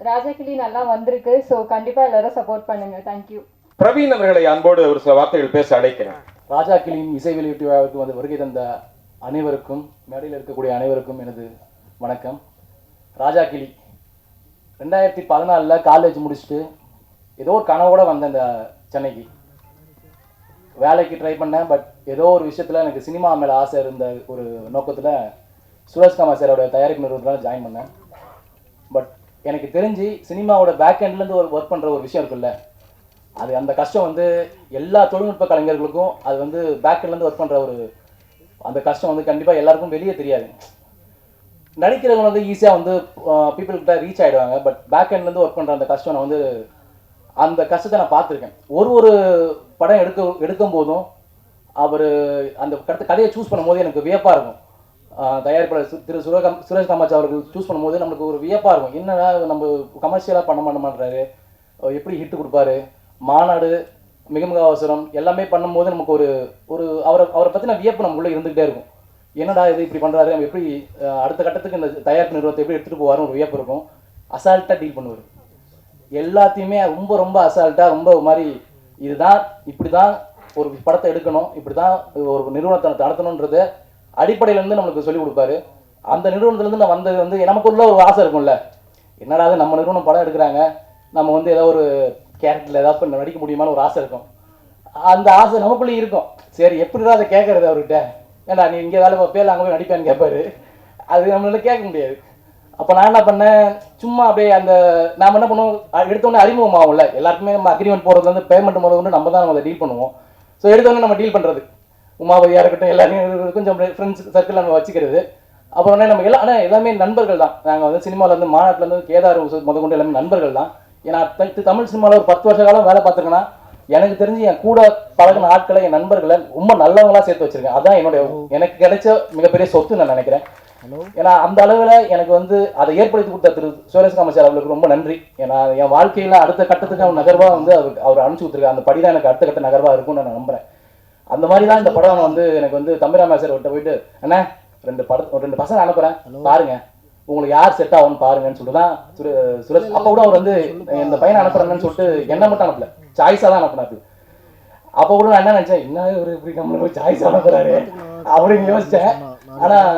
ராஜாக்கிளி நல்லா வந்திருக்கு, ஸோ கண்டிப்பாக எல்லாரும் சப்போர்ட் பண்ணுங்க. தேங்க்யூ. பிரவீன் அவர்களை அன்போடு ஒரு சில வார்த்தைகள் பேச அழைக்கிறேன். ராஜாக்கிளியின் இசை வெளியீட்டு விழாவுக்கு வந்து வருகை தந்த அனைவருக்கும், மேடையில் இருக்கக்கூடிய அனைவருக்கும் எனது வணக்கம். ராஜாக்கிளி 2014 காலேஜ் முடிச்சுட்டு ஏதோ ஒரு கனவோடு வந்தேன் இந்த சென்னைக்கு. வேலைக்கு ட்ரை பண்ணேன், பட் ஏதோ ஒரு விஷயத்தில் எனக்கு சினிமா மேலே ஆசை இருந்த ஒரு நோக்கத்தில் சுரேஷ் காமா சாரோட தயாரிப்பு நிறுவனத்தில் ஜாயின் பண்ணேன். பட் எனக்கு தெரிஞ்சு சினிமாவோட பேக் எண்ட்லேருந்து ஒரு ஒர்க் பண்ணுற ஒரு விஷயம் இருக்குல்ல, அது அந்த கஷ்டம் வந்து எல்லா தொழில்நுட்ப கலைஞர்களுக்கும், அது வந்து பேக் எண்ட்லேருந்து ஒர்க் பண்ணுற ஒரு அந்த கஷ்டம் வந்து கண்டிப்பாக எல்லாருக்கும் வெளியே தெரியாது. நடிக்கிறவங்க வந்து ஈஸியாக வந்து பீப்புள்கிட்ட ரீச் ஆகிடுவாங்க, பட் பேக் எண்ட்லேருந்து ஒர்க் பண்ணுற அந்த கஷ்டம் நான் வந்து அந்த கஷ்டத்தை நான் பார்த்துருக்கேன். ஒரு படம் எடுக்கும் போதும் அவர் அந்த கதையை சூஸ் பண்ணும்போது எனக்கு வியப்பாக இருக்கும். தயாரிப்பாளர் திரு சுரேஷ் காமாட்சி அவர்கள் சூஸ் பண்ணும்போது நம்மளுக்கு ஒரு வியப்பாக இருக்கும். என்னன்னா நம்ம கமர்ஷியலாக பண்ண மாட்டேறாரு, எப்படி ஹிட்டு கொடுப்பாரு, மாநாடு, மிக மிக அவசரம் எல்லாமே பண்ணும்போது நமக்கு ஒரு அவரை பற்றின வியப்பு நமக்குள்ளே இருந்துகிட்டே இருக்கும். என்னடா இது இப்படி பண்ணுறாரு, நம்ம எப்படி அடுத்த கட்டத்துக்கு இந்த தயாரிப்பு நிறுவனத்தை எப்படி எடுத்துகிட்டு போவாருன்னு ஒரு வியப்பு இருக்கும். அசால்ட்டாக டீல் பண்ணுவார். எல்லாத்தையுமே ரொம்ப ரொம்ப அசால்ட்டாக, ரொம்ப ஒரு மாதிரி இதுதான் இப்படி தான் ஒரு படத்தை எடுக்கணும், இப்படி தான் ஒரு நிறுவனத்தை நடத்தணுன்றது அடிப்படையிலேருந்து நம்மளுக்கு சொல்லிக் கொடுப்பாரு. அந்த நிறுவனத்துலேருந்து நான் வந்தது வந்து நமக்குள்ள ஒரு ஆசை இருக்கும்ல, என்னடா நம்ம நிறுவனம் படம் எடுக்கிறாங்க, நம்ம வந்து ஏதோ ஒரு கேரக்டரில் ஏதாவது நடிக்க முடியுமான்னு ஒரு ஆசை இருக்கும். அந்த ஆசை நமக்குள்ளேயும் இருக்கும். சரி எப்படிதான் அதை கேட்கறது அவர்கிட்ட, ஏன்டா நீ இங்கே வேலை பார்ப்பே அங்கே போய் நடிப்பேன்னு கேட்பாரு. அது நம்மளால கேட்க முடியாது. அப்போ நான் என்ன பண்ணேன், சும்மா அப்படியே அந்த நாம் என்ன பண்ணுவோம், எடுத்தோடனே அறிமுகம் ஆகும்ல எல்லாருக்குமே, நம்ம அக்ரிமெண்ட் போடுறதுலேருந்து பேமெண்ட் முதல்ல நம்ம தான் நம்ம அதை டீல் பண்ணுவோம். ஸோ எடுத்தோடனே நம்ம டீல் பண்ணுறது, உமாவதியாக இருக்கட்டும், எல்லாரையும் கொஞ்சம் ஃப்ரெண்ட்ஸ் சர்க்கிள் நம்ம வச்சுக்கிறது. அப்புறம் நம்ம எல்லாமே நண்பர்கள் தான். நாங்கள் வந்து சினிமாவிலேருந்து மாநாட்டிலேருந்து கேதார் முதற்கொண்டு எல்லாமே நண்பர்கள் தான். ஏன்னா தமிழ் சினிமாவில் ஒரு 10 வருஷ காலம் வேலை பார்த்துருக்கேன்னா எனக்கு தெரிஞ்சு என் கூட பழகின ஆட்களை, என் நண்பர்களை ரொம்ப நல்லவங்களா சேர்த்து வச்சிருக்கேன். அதான் எனக்கு கிடைச்ச மிகப்பெரிய சொத்து நான் நினைக்கிறேன். ஏன்னா அந்த அளவில் எனக்கு வந்து அதை ஏற்படுத்தி கொடுத்த திரு சுரேஷ்காம சார் அவர்களுக்கு ரொம்ப நன்றி. ஏன்னா என் வாழ்க்கையில் அடுத்த கட்டத்துக்கு நகர்வாக வந்து அவர் அனுப்பிச்சு கொடுத்துருக்காரு. அந்த படி தான் எனக்கு அடுத்த கட்ட நகர்வாக இருக்கும்னு நான் நம்புறேன். அந்த மாதிரி தான் இந்த படம் வந்து எனக்கு வந்து தம்பிராமையா சார் விட்ட போயிட்டு, அண்ணா 2 பசங்க அனுப்புகிறேன் பாருங்க, உங்களுக்கு யார் செட் ஆகும்னு பாருங்கன்னு சொல்லிட்டு தான் சுரேஷ் அப்போ கூட அவர் வந்து இந்த பையனை அனுப்புறேன்னு சொல்லிட்டு என்ன மட்டும் அனுப்பல, சாய்ஸாக தான் அனுப்புனாரு. அப்போ கூட நான் என்ன நினச்சேன், என்ன ஒரு இப்படி நம்மளுக்கு சாய்ஸ் அனுப்புறாரு அப்படின்னு யோசித்தேன். ஆனால்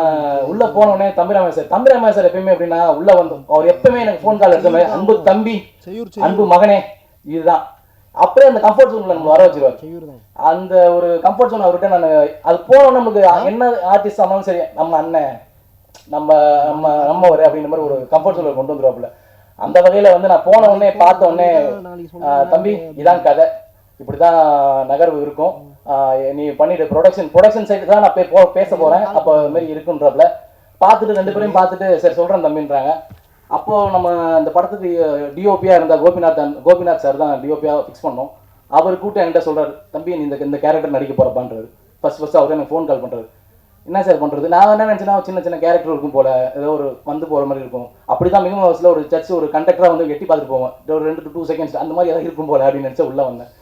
உள்ளே போனோடனே தம்பிராமையா சார் எப்பயுமே எப்படின்னா உள்ளே வந்து அவர் எப்பவுமே எனக்கு ஃபோன் கால் எடுத்த மாதிரி, அன்பு தம்பி, அன்பு மகனே, இதுதான் அப்படியே அந்த கம்ஃபர்ட் ஜோனில் நம்ம வர வச்சிருவார். அந்த ஒரு கம்ஃபர்ட் ஜோன் அவர்கிட்ட நான் அது போனோன்னு நமக்கு என்ன ஆர்டிஸ்ட் ஆனாலும் சரி, நம்ம அண்ணன் நம்ம ஒரு அப்படின்ற மாதிரி ஒரு கம்ஃபர்ட் ஜோனில் கொண்டு வந்துருவாப்புல. அந்த வகையில் வந்து நான் போன உடனே பார்த்த உடனே, தம்பி இதான் கதை, இப்படி தான் நகர்வு இருக்கும், நீ பண்ணிட்டு ப்ரொடக்ஷன் சைடு தான் நான் பேச போகிறேன், அப்போ இது மாதிரி இருக்குன்றப்பல பார்த்துட்டு 2 பேரையும் பார்த்துட்டு சரி சொல்கிறேன் தம்பின்றாங்க. அப்போது நம்ம அந்த படத்துக்கு டிஓபியாக இருந்தால் கோபிநாத் சார் தான் டிஓபியாக ஃபிக்ஸ் பண்ணோம். அவர் கூட்டம் என்கிட்ட சொல்கிறார், தம்பி நீ இந்த கேரக்டர் நடிக்க போகிறப்பான்றாரு. ஃபர்ஸ்ட் அவர் எனக்கு ஃபோன் கால் பண்ணுறாரு, என்ன சார் பண்ணுறது, நான் என்ன நினச்சேன்னா சின்ன கேரக்டர் இருக்கும் போல், ஏதோ ஒரு வந்து போகிற மாதிரி இருக்கும், அப்படி தான் மிகவும் வயசில் ஒரு சர்ச் ஒரு கண்டக்டராக வந்து எட்டி பார்த்துட்டு போவேன், ஒரு 2 to 2 seconds அந்த மாதிரி ஏதாவது இருக்கும் போல் அப்படின்னு நினச்சா உள்ளே வந்தேன்.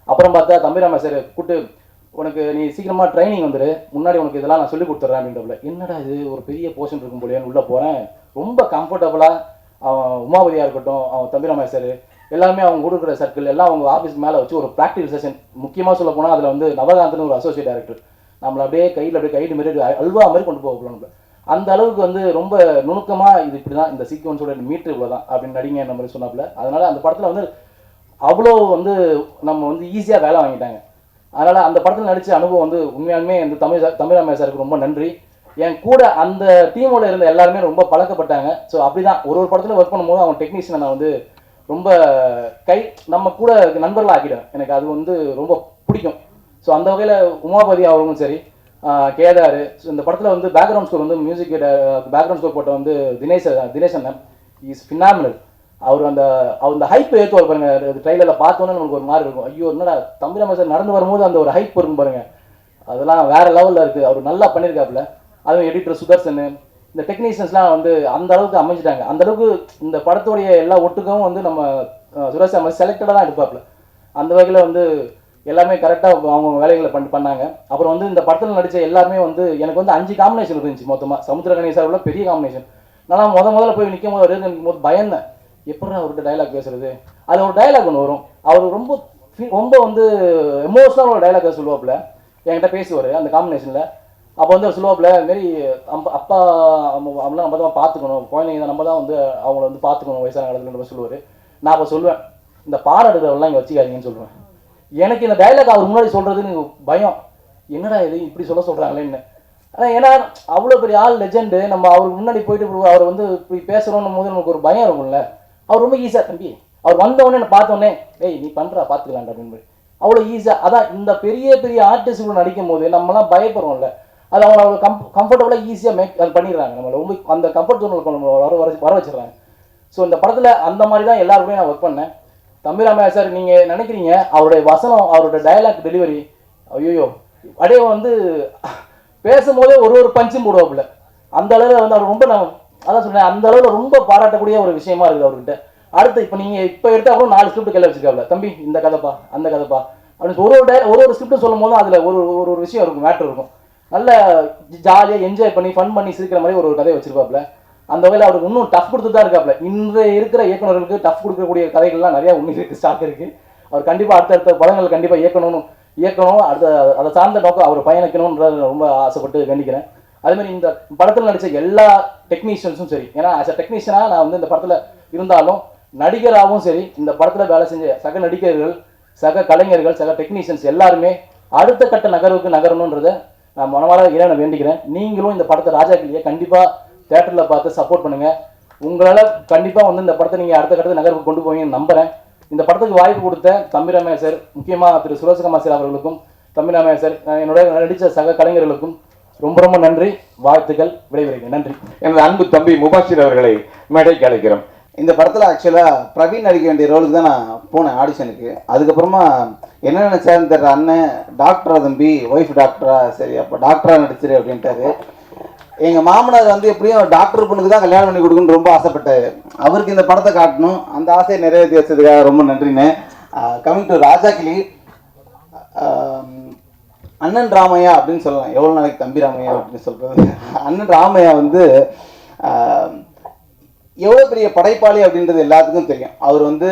அப்புறம் பார்த்தா தம்பிராமையா சார் கூப்பிட்டு, உனக்கு நீ சீக்கிரமாக ட்ரைனிங் வந்துடு, முன்னாடி உனக்கு இதெல்லாம் நான் சொல்லி கொடுத்துட்றேன் அப்படின்றப்பல, என்னடா இது ஒரு பெரிய போர்ஷன் இருக்கும் போலேன்னு உள்ளே போகிறேன். ரொம்ப கம்ஃபர்டபுளாக அவன் உமாபதியாக இருக்கட்டும், அவன் தம்பிராமையா சார் எல்லாமே அவங்க கொடுக்குற சர்க்கிள் எல்லாம் அவங்க ஆஃபீஸ் மேலே வச்சு ஒரு ப்ராக்டிகல் செஷன். முக்கியமாக சொல்ல போனால் அதில் வந்து நவகாந்தன் ஒரு அசோசியேட் டைரக்டர் நம்மளை அப்படியே கைடு மாரி அல்வா மாதிரி கொண்டு போகலாம். நம்ம அந்த அளவுக்கு வந்து ரொம்ப நுணுக்கமாக இது இப்படி தான், இந்த சீக்வன்ஸோட மீட்ரு இவ்வளோ தான் அப்படின்னு நடிங்க நம்ம மாதிரி சொன்னாப்புல. அதனால் அந்த படத்தில் வந்து அவ்வளோ வந்து நம்ம வந்து ஈஸியாக வேலை வாங்கிட்டாங்க. அதனால் அந்த படத்தில் நடித்த அனுபவம் வந்து உண்மையாலுமே இந்த தம்பிராமையா சாருக்கு ரொம்ப நன்றி. என் கூட அந்த டீமோட இருந்த எல்லாருமே ரொம்ப பழக்கப்பட்டாங்க. ஸோ அப்படி தான் ஒரு படத்தில் ஒர்க் பண்ணும்போது அவங்க டெக்னீஷியனை நான் வந்து ரொம்ப நம்ம கூட நண்பர்களாக ஆக்கிடுவேன். எனக்கு அது வந்து ரொம்ப பிடிக்கும். ஸோ அந்த வகையில் உமாபதி அவர்களும் சரி, கேதார், இந்த படத்தில் வந்து பேக்ரவுண்ட் ஸ்கோர் வந்து மியூசிக் பேக்ரவுண்ட் ஸ்கோர் போட்ட வந்து தினேஷ் அண்ணன் இஸ் ஃபினாமினல். அவர் அந்த ஹைப் ஏற்றுவார் பாருங்க. ட்ரைலரில் பார்த்தோன்னே நமக்கு ஒரு மாதிரி இருக்கும், ஐயோ என்னடா தம்பிராமையா சார் நடந்து வரும்போது அந்த ஒரு ஹைப் இருக்கும் பாருங்க, அதெல்லாம் வேற லெவலில் இருக்குது. அவர் நல்லா பண்ணியிருக்காப்புல. அதுவும் எடிட்டர் சுதர்சன், இந்த டெக்னீஷியன்ஸ்லாம் வந்து அந்த அளவுக்கு அமைஞ்சிட்டாங்க. அந்த அளவுக்கு இந்த படத்துடைய எல்லா ஒட்டுக்கும் வந்து நம்ம சுரேஷ் செலக்டடாக தான் எடுப்பாப்புல. அந்த வகையில் வந்து எல்லாமே கரெக்டாக அவங்க வேலைகளை பண்ணாங்க. அப்புறம் வந்து இந்த படத்தில் நடித்த எல்லாருமே வந்து எனக்கு வந்து 5 காம்பினேஷன் இருந்துச்சு மொத்தமாக. சமுத்திரகனி சார் உள்ள பெரிய காம்பினேஷன். நான் முதல்ல போய் நிற்கும் போது பயந்தேன், எப்படி அவர்கிட்ட டைலாக் பேசுறது. அது ஒரு டைலாக் ஒன்று வரும், அவர் ரொம்ப வந்து எமோஷனலாக ஒரு டைலாக் சொல்லுவாப்புல, என்கிட்ட பேசுவார் அந்த காம்பினேஷனில். அப்போ வந்து அவர் சொல்லுவாப்புல, இதுமாரி அப்பா அவங்களாம் நம்ம தான் பார்த்துக்கணும், குழந்தைங்க தான் நம்ம தான் வந்து அவங்கள வந்து பார்த்துக்கணும் வயசான காலத்துலன்ற சொல்லுவார். நான் அப்போ சொல்லுவேன், இந்த பாடம் எடுக்கிறவெல்லாம் இங்கே வச்சுக்காதீங்கன்னு சொல்லுவேன். எனக்கு இந்த டைலாக் அவர் முன்னாடி சொல்கிறதுன்னு பயம், என்னடா இது இப்படி சொல்கிறாங்களேன்னு. ஆனால் ஏன்னா அவ்வளோ பெரிய ஆள் லெஜெண்டு, நம்ம அவருக்கு முன்னாடி போயிட்டு அவர் வந்து இப்படி பேசுகிறோன்னும் போது நமக்கு ஒரு பயம் இருக்கும்ல. அவர் ரொம்ப ஈஸியாக, தம்பி அவர் வந்தவொடனே என்னை பார்த்தோன்னே, ஏய் நீ பண்ணுறா பார்த்துக்கலான்டா அப்படின்னு அவ்வளோ ஈஸியாக. அதான் இந்த பெரிய ஆர்டிஸ்ட்கள் நடிக்கும் போது நம்மலாம் பயப்படுறோம்ல, அது அவங்க அவ்வளோ கம்ஃபர்டபுளாக ஈஸியாக அது பண்ணிடுறாங்க. நம்மளை ரொம்ப அந்த கம்ஃபர்ட் ஜோனில் வர வச்சிடுறாங்க. ஸோ இந்த படத்தில் அந்த மாதிரி தான் எல்லாருமே நான் ஒர்க் பண்ணேன். தம்பிராமையா சார் நீங்கள் நினைக்கிறீங்க அவருடைய வசனம், அவருடைய டைலாக் டெலிவரி, ஐயோ அப்படியே வந்து பேசும்போதே ஒரு பஞ்சும் போடுவாப்புல. அந்த அளவில் வந்து அவர் ரொம்ப, நான் அதான் சொன்னேன், அந்த அளவில் ரொம்ப பாராட்டக்கூடிய ஒரு விஷயமா இருக்குது அவர்கிட்ட. அடுத்து இப்போ நீங்கள் இப்போ எடுத்தால் கூட 4 ஸ்கிரிப்ட் கையில் வச்சுருக்காப்ல, தம்பி இந்த கதைப்பா அந்த கதைப்பா அப்படின்னு ஒரு ஸ்கிரிப்ட் சொல்லும் போது அதில் ஒரு விஷயம் இருக்கும், மேட்ரு இருக்கும். நல்ல ஜாலியாக என்ஜாய் பண்ணி ஃபன் பண்ணி சிரிக்கிற மாதிரி ஒரு கதையை வச்சிருப்பாப்புல. அந்த வகையில் அவருக்கு இன்னும் டஃப் கொடுத்து தான் இருக்காப்புல. இன்றைய இருக்கிற இயக்குநர்களுக்கு டஃப் கொடுக்கக்கூடிய கதைகள்லாம் நிறையா உண்மையிற்கு ஸ்டாக் இருக்குது. அவர் கண்டிப்பாக அடுத்தடுத்த படங்கள் கண்டிப்பாக இயக்கணும், அதை சார்ந்த நோக்கம் அவர் பயணிக்கணும்ன்றத ரொம்ப ஆசைப்பட்டு வேண்டிக்கிறேன். அதேமாதிரி இந்த படத்தில் நடித்த எல்லா டெக்னீஷியன்ஸும் சரி, ஏன்னா ஆஸ் அ டெக்னீஷியனாக நான் வந்து இந்த படத்தில் இருந்தாலும் நடிகராகவும் சரி, இந்த படத்தில் வேலை செஞ்ச சக நடிகர்கள், சக கலைஞர்கள், சக டெக்னீஷியன்ஸ் எல்லாருமே அடுத்த கட்ட நகர்வுக்கு நகரணுன்றதை நான் மனமார இறைவனை வேண்டிக்கிறேன். நீங்களும் இந்த படத்தை ராஜாக்கிளியை கண்டிப்பாக தேட்டரில் பார்த்து சப்போர்ட் பண்ணுங்கள். உங்களால் கண்டிப்பாக வந்து இந்த படத்தை நீங்கள் அடுத்த கட்டத்தை நகர்வுக்கு கொண்டு போவீங்கன்னு நம்புகிறேன். இந்த படத்துக்கு வாய்ப்பு கொடுத்த தம்பிராமையா சார், முக்கியமாக திரு சுரேஷ்குமார் சார் அவர்களுக்கும், தம்பிராமையா சார் என்னுடைய நடித்த சக கலைஞர்களுக்கும் ரொம்ப நன்றி, வாழ்த்துக்கள், விடைபெறுகிறேன். நன்றி. எனது அன்பு தம்பி முபாஷிர் அவர்களை மேடைக்கு அழைக்கிறோம். இந்த படத்தில் ஆக்சுவலாக பிரவீன் நடிக்க வேண்டிய ரோலுக்கு தான் நான் போனேன் ஆடிஷனுக்கு. அதுக்கப்புறமா என்ன நினச்சாருன்னு தெரியல, அண்ணன் டாக்டரா தம்பி, ஒய்ஃப் டாக்டரா, சரி அப்போ டாக்டராக நடிச்சிரு அப்படின்ட்டாரு. எங்கள் மாமனார் வந்து எப்படியும் டாக்டர் பொண்ணுக்கு தான் கல்யாணம் பண்ணி கொடுக்கணும்னு ரொம்ப ஆசைப்பட்டார். அவருக்கு இந்த படத்தை காட்டணும், அந்த ஆசையை நிறைவேற்றி வச்சதுக்காக ரொம்ப நன்றிண்ணே. கமிங் டு ராஜா கிளி, அண்ணன் ராமையா அப்படின்னு சொல்லலாம். எவ்வளோ நாளைக்கு தம்பி ராமையா அப்படின்னு சொல்கிறது. அண்ணன் ராமையா வந்து எவ்வளோ பெரிய படைப்பாளி அப்படின்றது எல்லாத்துக்கும் தெரியும். அவர் வந்து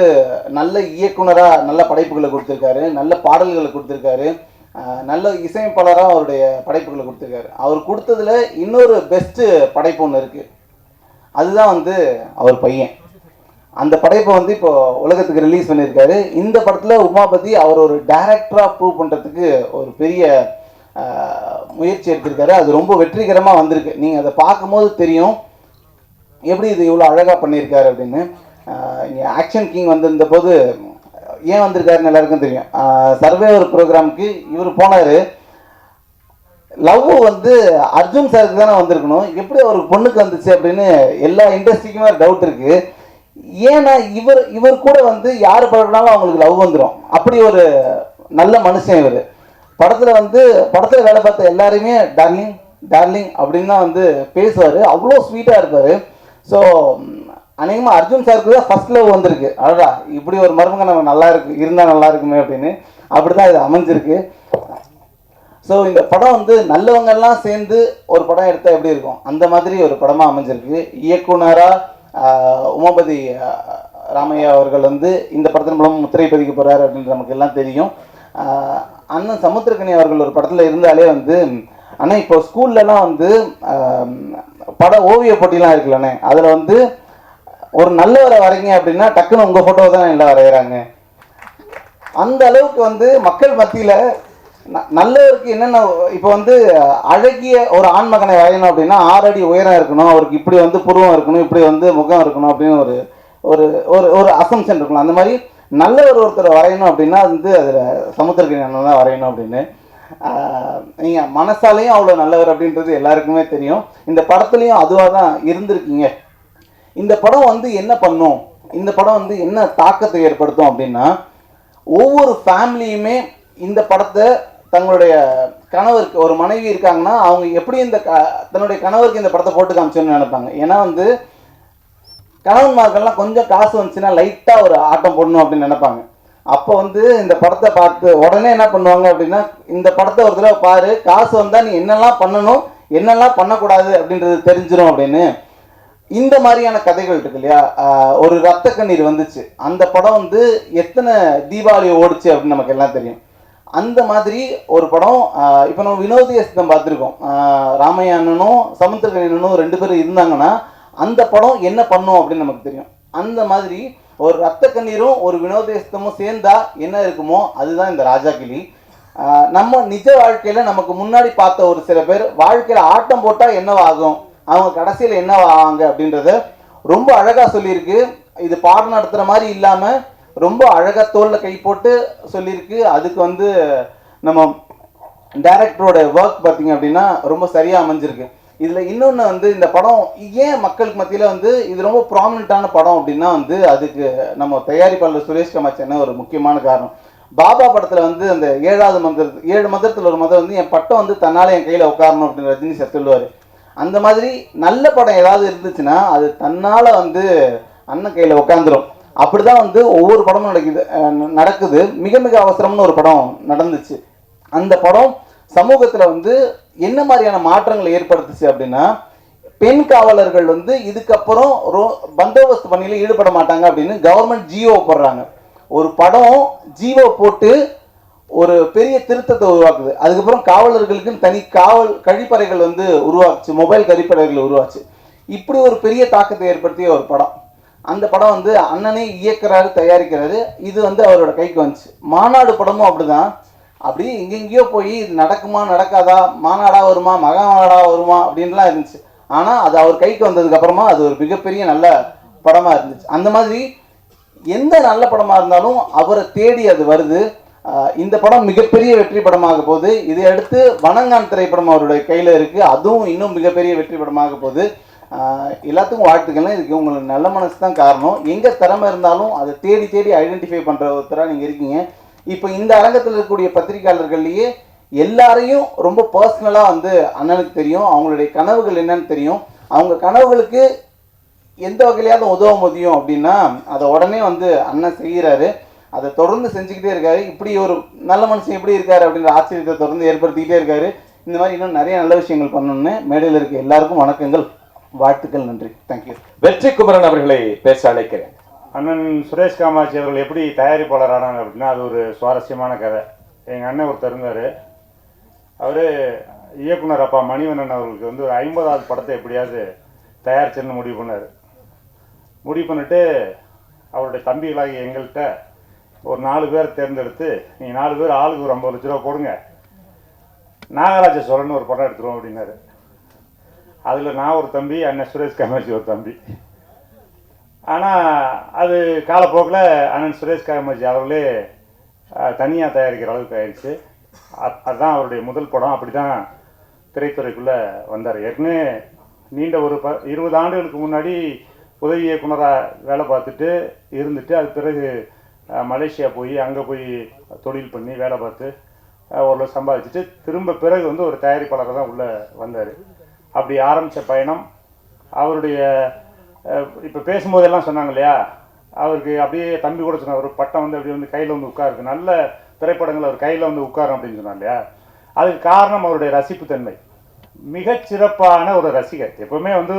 நல்ல இயக்குனராக நல்ல படைப்புகளை கொடுத்துருக்காரு, நல்ல பாடல்களை கொடுத்துருக்காரு, நல்ல இசையமைப்பாளராக அவருடைய படைப்புகளை கொடுத்துருக்காரு. அவர் கொடுத்ததுல இன்னொரு பெஸ்ட்டு படைப்பு ஒன்று இருக்குது, அதுதான் வந்து அவர் பையன். அந்த படைப்பை வந்து இப்போ உலகத்துக்கு ரிலீஸ் பண்ணியிருக்காரு. இந்த படத்தில் உமாபதி அவர் ஒரு டைரக்டராக ப்ரூவ் பண்ணுறதுக்கு ஒரு பெரிய முயற்சி எடுத்திருக்காரு. அது ரொம்ப வெற்றிகரமாக வந்திருக்கு. நீங்கள் அதை பார்க்கும்போது தெரியும் எப்படி இது இவ்வளோ அழகாக பண்ணியிருக்காரு அப்படின்னு. இங்கே ஆக்ஷன் கிங் வந்திருந்த போது ஏன் வந்திருக்காருன்னு எல்லாருக்கும் தெரியும். சர்வேவர் ப்ரோக்ராமுக்கு இவர் போனார். லவ் வந்து அர்ஜுன் சாருக்கு தானே வந்திருக்கணும், எப்படி அவருக்கு பொண்ணுக்கு வந்துச்சு அப்படின்னு எல்லா இண்டஸ்ட்ரிக்குமே டவுட் இருக்குது. ஏன்னா இவர் கூட வந்து யார் பழகினாலும் அவங்களுக்கு லவ் வந்துடும். அப்படி ஒரு நல்ல மனுஷன் இவர். படத்தில் வேலை பார்த்த எல்லாருமே டார்லிங் டார்லிங் அப்படின்னு தான் வந்து பேசுவார். அவ்வளோ ஸ்வீட்டாக இருப்பார். ஸோ அநேகமாக அர்ஜுன் சாருக்கு தான் ஃபர்ஸ்ட் லவ் வந்திருக்கு. அழகா இப்படி ஒரு மருமக நமக்கு நல்லா இருக்கு, இருந்தால் நல்லா இருக்குமே அப்படின்னு. அப்படி தான் இது அமைஞ்சிருக்கு. ஸோ இந்த படம் வந்து நல்லவங்கெல்லாம் சேர்ந்து ஒரு படம் எடுத்தால் எப்படி இருக்கும், அந்த மாதிரி ஒரு படமாக அமைஞ்சிருக்கு. இயக்குனராக உமாபதி ராமையா அவர்கள் வந்து இந்த படத்தின் மூலம் முத்திரை பதிக்க போகிறார் அப்படின்ற நமக்கு எல்லாம் தெரியும். அண்ணன் சமுத்திரக்கனி அவர்கள் ஒரு படத்தில் இருந்தாலே வந்து, அண்ணா இப்போ ஸ்கூல்லலாம் வந்து பட ஓவிய போட்டிலாம் இருக்குல்லண்ணே, அதில் வந்து ஒரு நல்லவரை வரைங்க அப்படின்னா டக்குன்னு உங்கள் ஃபோட்டோ தான் எல்லாம் வரைகிறாங்க. அந்த அளவுக்கு வந்து மக்கள் மத்தியில் நல்லவருக்கு என்னென்ன, இப்போ வந்து அழகிய ஒரு ஆண்மகனை வரையணும் அப்படின்னா 6 அடி உயரம் இருக்கணும், அவருக்கு இப்படி வந்து புருவம் இருக்கணும், இப்படி வந்து முகம் இருக்கணும் அப்படின்னு ஒரு ஒரு ஒரு அசம்ஷன் இருக்கணும். அந்த மாதிரி நல்லவர் ஒருத்தரை வரையணும் அப்படின்னா வந்து அதில் சமுத்திரக்கனி அண்ணன் தான் வரையணும் அப்படின்னு. நீங்கள் மனசாலையும் அவ்வளோ நல்லவர் அப்படின்றது எல்லாருக்குமே தெரியும். இந்த படத்துலையும் அதுவாக தான் இருந்திருக்கீங்க. இந்த படம் வந்து என்ன பண்ணும், இந்த படம் வந்து என்ன தாக்கத்தை ஏற்படுத்தும் அப்படின்னா, ஒவ்வொரு ஃபேமிலியுமே இந்த படத்தை தங்களுடைய கணவருக்கு, ஒரு மனைவி இருக்காங்கன்னா அவங்க எப்படி இந்த தன்னுடைய கணவருக்கு இந்த படத்தை போட்டு காமிச்சோன்னு நினைப்பாங்க. ஏன்னா வந்து கணவன்மார்கள்லாம் கொஞ்சம் காசு வந்துச்சுன்னா லைட்டாக ஒரு ஆட்டம் போடணும் அப்படின்னு நினைப்பாங்க. அப்போ வந்து இந்த படத்தை பார்த்து உடனே என்ன பண்ணுவாங்க அப்படின்னா, இந்த படத்தை ஒரு தடவை பாரு, காசு வந்தால் நீ என்னெல்லாம் பண்ணணும் என்னெல்லாம் பண்ணக்கூடாது அப்படின்றது தெரிஞ்சிடும் அப்படின்னு. இந்த மாதிரியான கதைகள் இருக்கு இல்லையா. ஒரு ரத்த கண்ணீர் வந்துச்சு, அந்த படம் வந்து எத்தனை தீபாவளி ஓடிச்சு அப்படின்னு நமக்கு எல்லாம் தெரியும். அந்த மாதிரி ஒரு படம் இப்போ நம்ம வினோதியஸ்தம் பார்த்துருக்கோம். ராமையா அண்ணனும் சமுத்திரக்கனி அண்ணனும் 2 பேரும் இருந்தாங்கன்னா அந்த படம் என்ன பண்ணும் அப்படின்னு நமக்கு தெரியும். அந்த மாதிரி ஒரு ரத்த கண்ணீரும் ஒரு வினோதியஸ்தமும் சேர்ந்தா என்ன இருக்குமோ அதுதான் இந்த ராஜா கிளி. நம்ம நிஜ வாழ்க்கையில் நமக்கு முன்னாடி பார்த்த ஒரு சில பேர் வாழ்க்கையில் ஆட்டம் போட்டால் என்னவாகும், அவங்க கடைசியில் என்னவாங்க அப்படின்றத ரொம்ப அழகாக சொல்லியிருக்கு. இது பாடம் நடத்துகிற மாதிரி இல்லாமல் ரொம்ப அழகாக தோளில் கை போட்டு சொல்லியிருக்கு. அதுக்கு வந்து நம்ம டைரக்டரோட ஒர்க் பார்த்தீங்க அப்படின்னா ரொம்ப சரியாக அமைஞ்சிருக்கு. இதில் இன்னொன்று வந்து இந்த படம் ஏன் மக்களுக்கு மத்தியில் வந்து இது ரொம்ப ப்ராமினெண்ட்டான படம் அப்படின்னா வந்து அதுக்கு நம்ம தயாரிப்பாளர் சுரேஷ் கமாச்சேன்னு ஒரு முக்கியமான காரணம். பாபா படத்தில் வந்து அந்த 7வது மந்திரம், 7 மந்திரத்தில் ஒரு மந்திரம் வந்து என் பட்டம் வந்து தன்னால் என் கையில் உட்காரணும் அப்படின்னு ரஜினி சார் சொல்லுவார். அந்த மாதிரி நல்ல படம் ஏதாவது இருந்துச்சுன்னா அது தன்னால் வந்து அண்ணன் கையில் உட்காந்துரும். அப்படி தான் வந்து ஒவ்வொரு படமும் நடக்குது. மிக மிக அவசரம்னு ஒரு படம் நடந்துச்சு. அந்த படம் சமூகத்தில் வந்து என்ன மாதிரியான மாற்றங்களை ஏற்படுத்துச்சு அப்படின்னா, பெண் காவலர்கள் வந்து இதுக்கப்புறம் பந்தோபஸ்து பணியில் ஈடுபட மாட்டாங்க அப்படின்னு கவர்மெண்ட் ஜிஓ போடுறாங்க. ஒரு படம் ஜிஓ போட்டு ஒரு பெரிய திருத்தத்தை உருவாக்குது. அதுக்கப்புறம் காவலர்களுக்குன்னு தனி காவல் கழிப்பறைகள் வந்து உருவாக்குச்சு, மொபைல் கழிப்பறைகள் உருவாச்சு. இப்படி ஒரு பெரிய தாக்கத்தை ஏற்படுத்திய ஒரு படம். அந்த படம் வந்து அண்ணனே இயக்குறாரு, தயாரிக்கிறாரு. இது வந்து அவரோட கைக்கு வந்துச்சு. மாநாடு படமும் அப்படிதான். அப்படி எங்கெங்கேயோ போய் இது நடக்குமா நடக்காதா, மாநாடா வருமா மகா மாநாடா வருமா அப்படின்லாம் இருந்துச்சு. ஆனால் அது அவர் கைக்கு வந்ததுக்கு அப்புறமா அது ஒரு மிகப்பெரிய நல்ல படமா இருந்துச்சு. அந்த மாதிரி எந்த நல்ல படமா இருந்தாலும் அவரை தேடி அது வருது. இந்த படம் மிகப்பெரிய வெற்றி படமாக போகுது. இதை அடுத்து வணங்கான் திரைப்படம் அவருடைய கையில் இருக்கு, அதுவும் இன்னும் மிகப்பெரிய வெற்றி படமாக போகுது. எல்லாத்துக்கும் வாழ்த்துக்கள்னா இதுக்கு உங்களுக்கு நல்ல மனசு தான் காரணம். எங்கே திறமை இருந்தாலும் அதை தேடி தேடி ஐடென்டிஃபை பண்ணுற ஒருத்தராக நீங்கள் இருக்கீங்க. இப்போ இந்த அரங்கத்தில் இருக்கக்கூடிய பத்திரிகையாளர்கள்லேயே எல்லாரையும் ரொம்ப பர்சனலாக வந்து அண்ணனுக்கு தெரியும், அவங்களுடைய கனவுகள் என்னன்னு தெரியும். அவங்க கனவுகளுக்கு எந்த வகையிலையாவது உதவ முடியும் அப்படின்னா அதை உடனே வந்து அண்ணன் செய்கிறாரு, அதை தொடர்ந்து செஞ்சுக்கிட்டே இருக்காரு. இப்படி ஒரு நல்ல மனுஷன் எப்படி இருக்காரு அப்படின்ற ஆச்சரியத்தை தொடர்ந்து ஏற்படுத்திக்கிட்டே இருக்காரு. இந்த மாதிரி இன்னும் நிறைய நல்ல விஷயங்கள் பண்ணணும்னு மேடையில் இருக்க எல்லாருக்கும் வணக்கங்கள், வாழ்த்துக்கள், நன்றி, தேங்க்யூ. வெற்றி குமரன் அவர்களை பேச அழைக்கிறேன். அண்ணன் சுரேஷ் காமாட்சி அவர்கள் எப்படி தயாரிப்பாளர் ஆனாங்க அப்படின்னா அது ஒரு சுவாரஸ்யமான கதை. எங்கள் அண்ணன் ஒருத்தர் இருந்தார், அவர் இயக்குனர் அப்பா மணிவண்ணன் அவர்களுக்கு வந்து ஒரு 50வது படத்தை எப்படியாவது தயாரிச்சுன்னு முடிவு பண்ணார். முடிவு பண்ணிட்டு அவருடைய தம்பிகளாகி எங்கள்கிட்ட ஒரு 4 பேர் தேர்ந்தெடுத்து, நீங்கள் 4 பேர் ஆளுக்கு ஒரு 50 லட்ச ரூபா போடுங்க, நாகராஜ சோழன் ஒரு படம் எடுத்துருவோம் அப்படின்னாரு. அதில் நான் ஒரு தம்பி, அண்ணன் சுரேஷ் காமாட்சி ஒரு தம்பி. ஆனால் அது காலப்போக்கில் அண்ணன் சுரேஷ் காமாட்சி அவர்களே தனியாக தயாரிக்கிற அளவுக்கு ஆயிடுச்சு. அதுதான் அவருடைய முதல் படம். அப்படி தான் திரைத்துறைக்குள்ளே வந்தார். ஏற்கனவே நீண்ட ஒரு 20 ஆண்டுகளுக்கு முன்னாடி உதவி இயக்குனராக வேலை பார்த்துட்டு இருந்துட்டு அது பிறகு மலேசியா போய் அங்கே போய் தொழில் பண்ணி வேலை பார்த்து ஓரளவு சம்பாதிச்சுட்டு திரும்ப பிறகு வந்து ஒரு தயாரிப்பாளராக தான் உள்ளே வந்தார். அப்படி ஆரம்பித்த பயணம் அவருடைய இப்போ பேசும்போதெல்லாம் சொன்னாங்க இல்லையா, அவருக்கு அப்படியே தம்பி கூட சொன்னார், ஒரு பட்டம் வந்து அப்படி வந்து கையில் வந்து உட்காருக்கு, நல்ல திரைப்படங்கள் அவர் கையில் வந்து உட்காரும் அப்படின்னு சொன்னாங்க இல்லையா. அதுக்கு காரணம் அவருடைய ரசிப்புத்தன்மை. மிகச்சிறப்பான ஒரு ரசிகர். எப்பவுமே வந்து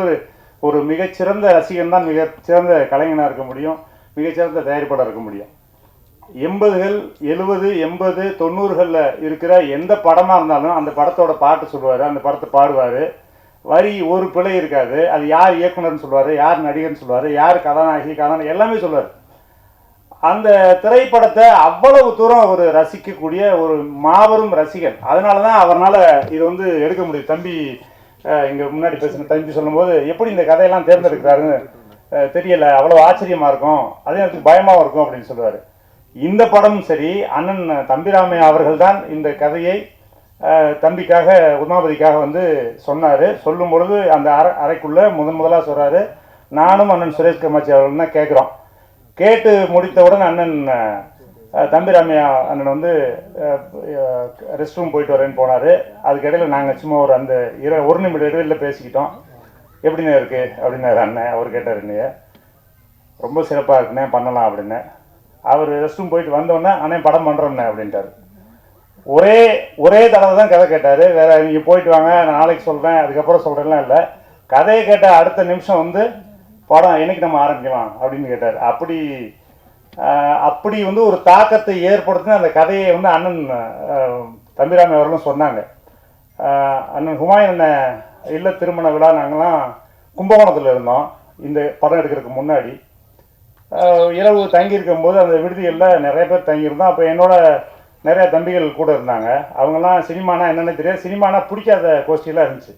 ஒரு மிகச்சிறந்த ரசிகன் தான் மிகச்சிறந்த கலைஞனாக இருக்க முடியும், மிகச்சிறந்த தயாரிப்பாளர் இருக்க முடியும். 80கள் 70 80 90களில் இருக்கிற எந்த படமாக இருந்தாலும் அந்த படத்தோட பாட்டு சொல்லுவார், அந்த படத்தை பாடுவார், வரி ஒரு பிழை இருக்காது. அது யார் இயக்குனர்னு சொல்லுவார், யார் நடிகர்னு சொல்லுவார், யார் கதாநாயகி கதாநாயகி எல்லாமே சொல்லுவார். அந்த திரைப்படத்தை அவ்வளவு தூரம் ஒரு ரசிக்கக்கூடிய ஒரு மாபெரும் ரசிகர். அதனால தான் அவரால் இது வந்து எடுக்க முடியும். தம்பி இங்கே முன்னாடி பேசுன தம்பி சொல்லும்போது எப்படி இந்த கதையெல்லாம் தேர்ந்தெடுக்கிறாருன்னு தெரியலை, அவ்வளோ ஆச்சரியமாக இருக்கும், அதே நேரத்துக்கு பயமாகவும் இருக்கும் அப்படின்னு சொல்லுவார். இந்த படமும் சரி, அண்ணன் தம்பிராமையா அவர்கள் தான் இந்த கதையை தம்பிக்காக உமாபதிக்காக வந்து சொன்னார். சொல்லும் பொழுது அந்த அறைக்குள்ளே முதலாக சொல்கிறாரு, நானும் அண்ணன் சுரேஷ் காமாட்சி அவர்கள் தான் கேட்குறோம். கேட்டு முடித்தவுடன் அண்ணன் தம்பிராமையா அண்ணன் வந்து ரெஸ்ட் ரூம் போயிட்டு வரேன்னு போனார். அதுக்கிடையில் நாங்கள் சும்மா ஒரு அந்த 1 நிமிட இடைவெளியில் பேசிக்கிட்டோம். எப்படிண்ணே இருக்குது அப்படின்னாரு அண்ணன். அவர் கேட்டார், என்னைய ரொம்ப சிறப்பாக இருக்குண்ணே, பண்ணலாம் அப்படின்னு. அவர் ரெஸ்ட் ரூம் போயிட்டு வந்தோடனே அண்ணன் படம் பண்ணுறோம்ண்ணே அப்படின்ட்டார். ஒரே தடவை தான் கதை கேட்டார். வேறு நீங்கள் போயிட்டு வாங்க, நான் நாளைக்கு சொல்கிறேன், அதுக்கப்புறம் சொல்கிறேன்லாம் இல்லை. கதையை கேட்ட அடுத்த நிமிஷம் வந்து படம் என்னைக்கு நம்ம ஆரம்பிக்கலாம் அப்படின்னு கேட்டார். அப்படி வந்து ஒரு தாக்கத்தை ஏற்படுத்தின அந்த கதையை வந்து அண்ணன் தம்பிராமை அவர்களும் சொன்னாங்க. அண்ணன் ஹுமாயூன் அண்ணன் இல்ல திருமண விழா நாங்கள்லாம் கும்பகோணத்தில் இருந்தோம் இந்த படம் எடுக்கிறதுக்கு முன்னாடி. இரவு தங்கியிருக்கும் போது அந்த விடுதிகளில் நிறைய பேர் தங்கியிருந்தோம். அப்போ என்னோட நிறைய தம்பிகள் கூட இருந்தாங்க. அவங்கெல்லாம் சினிமானா என்னென்னு தெரியாது, சினிமானா பிடிக்காத கோஷ்டியெல்லாம் இருந்துச்சு.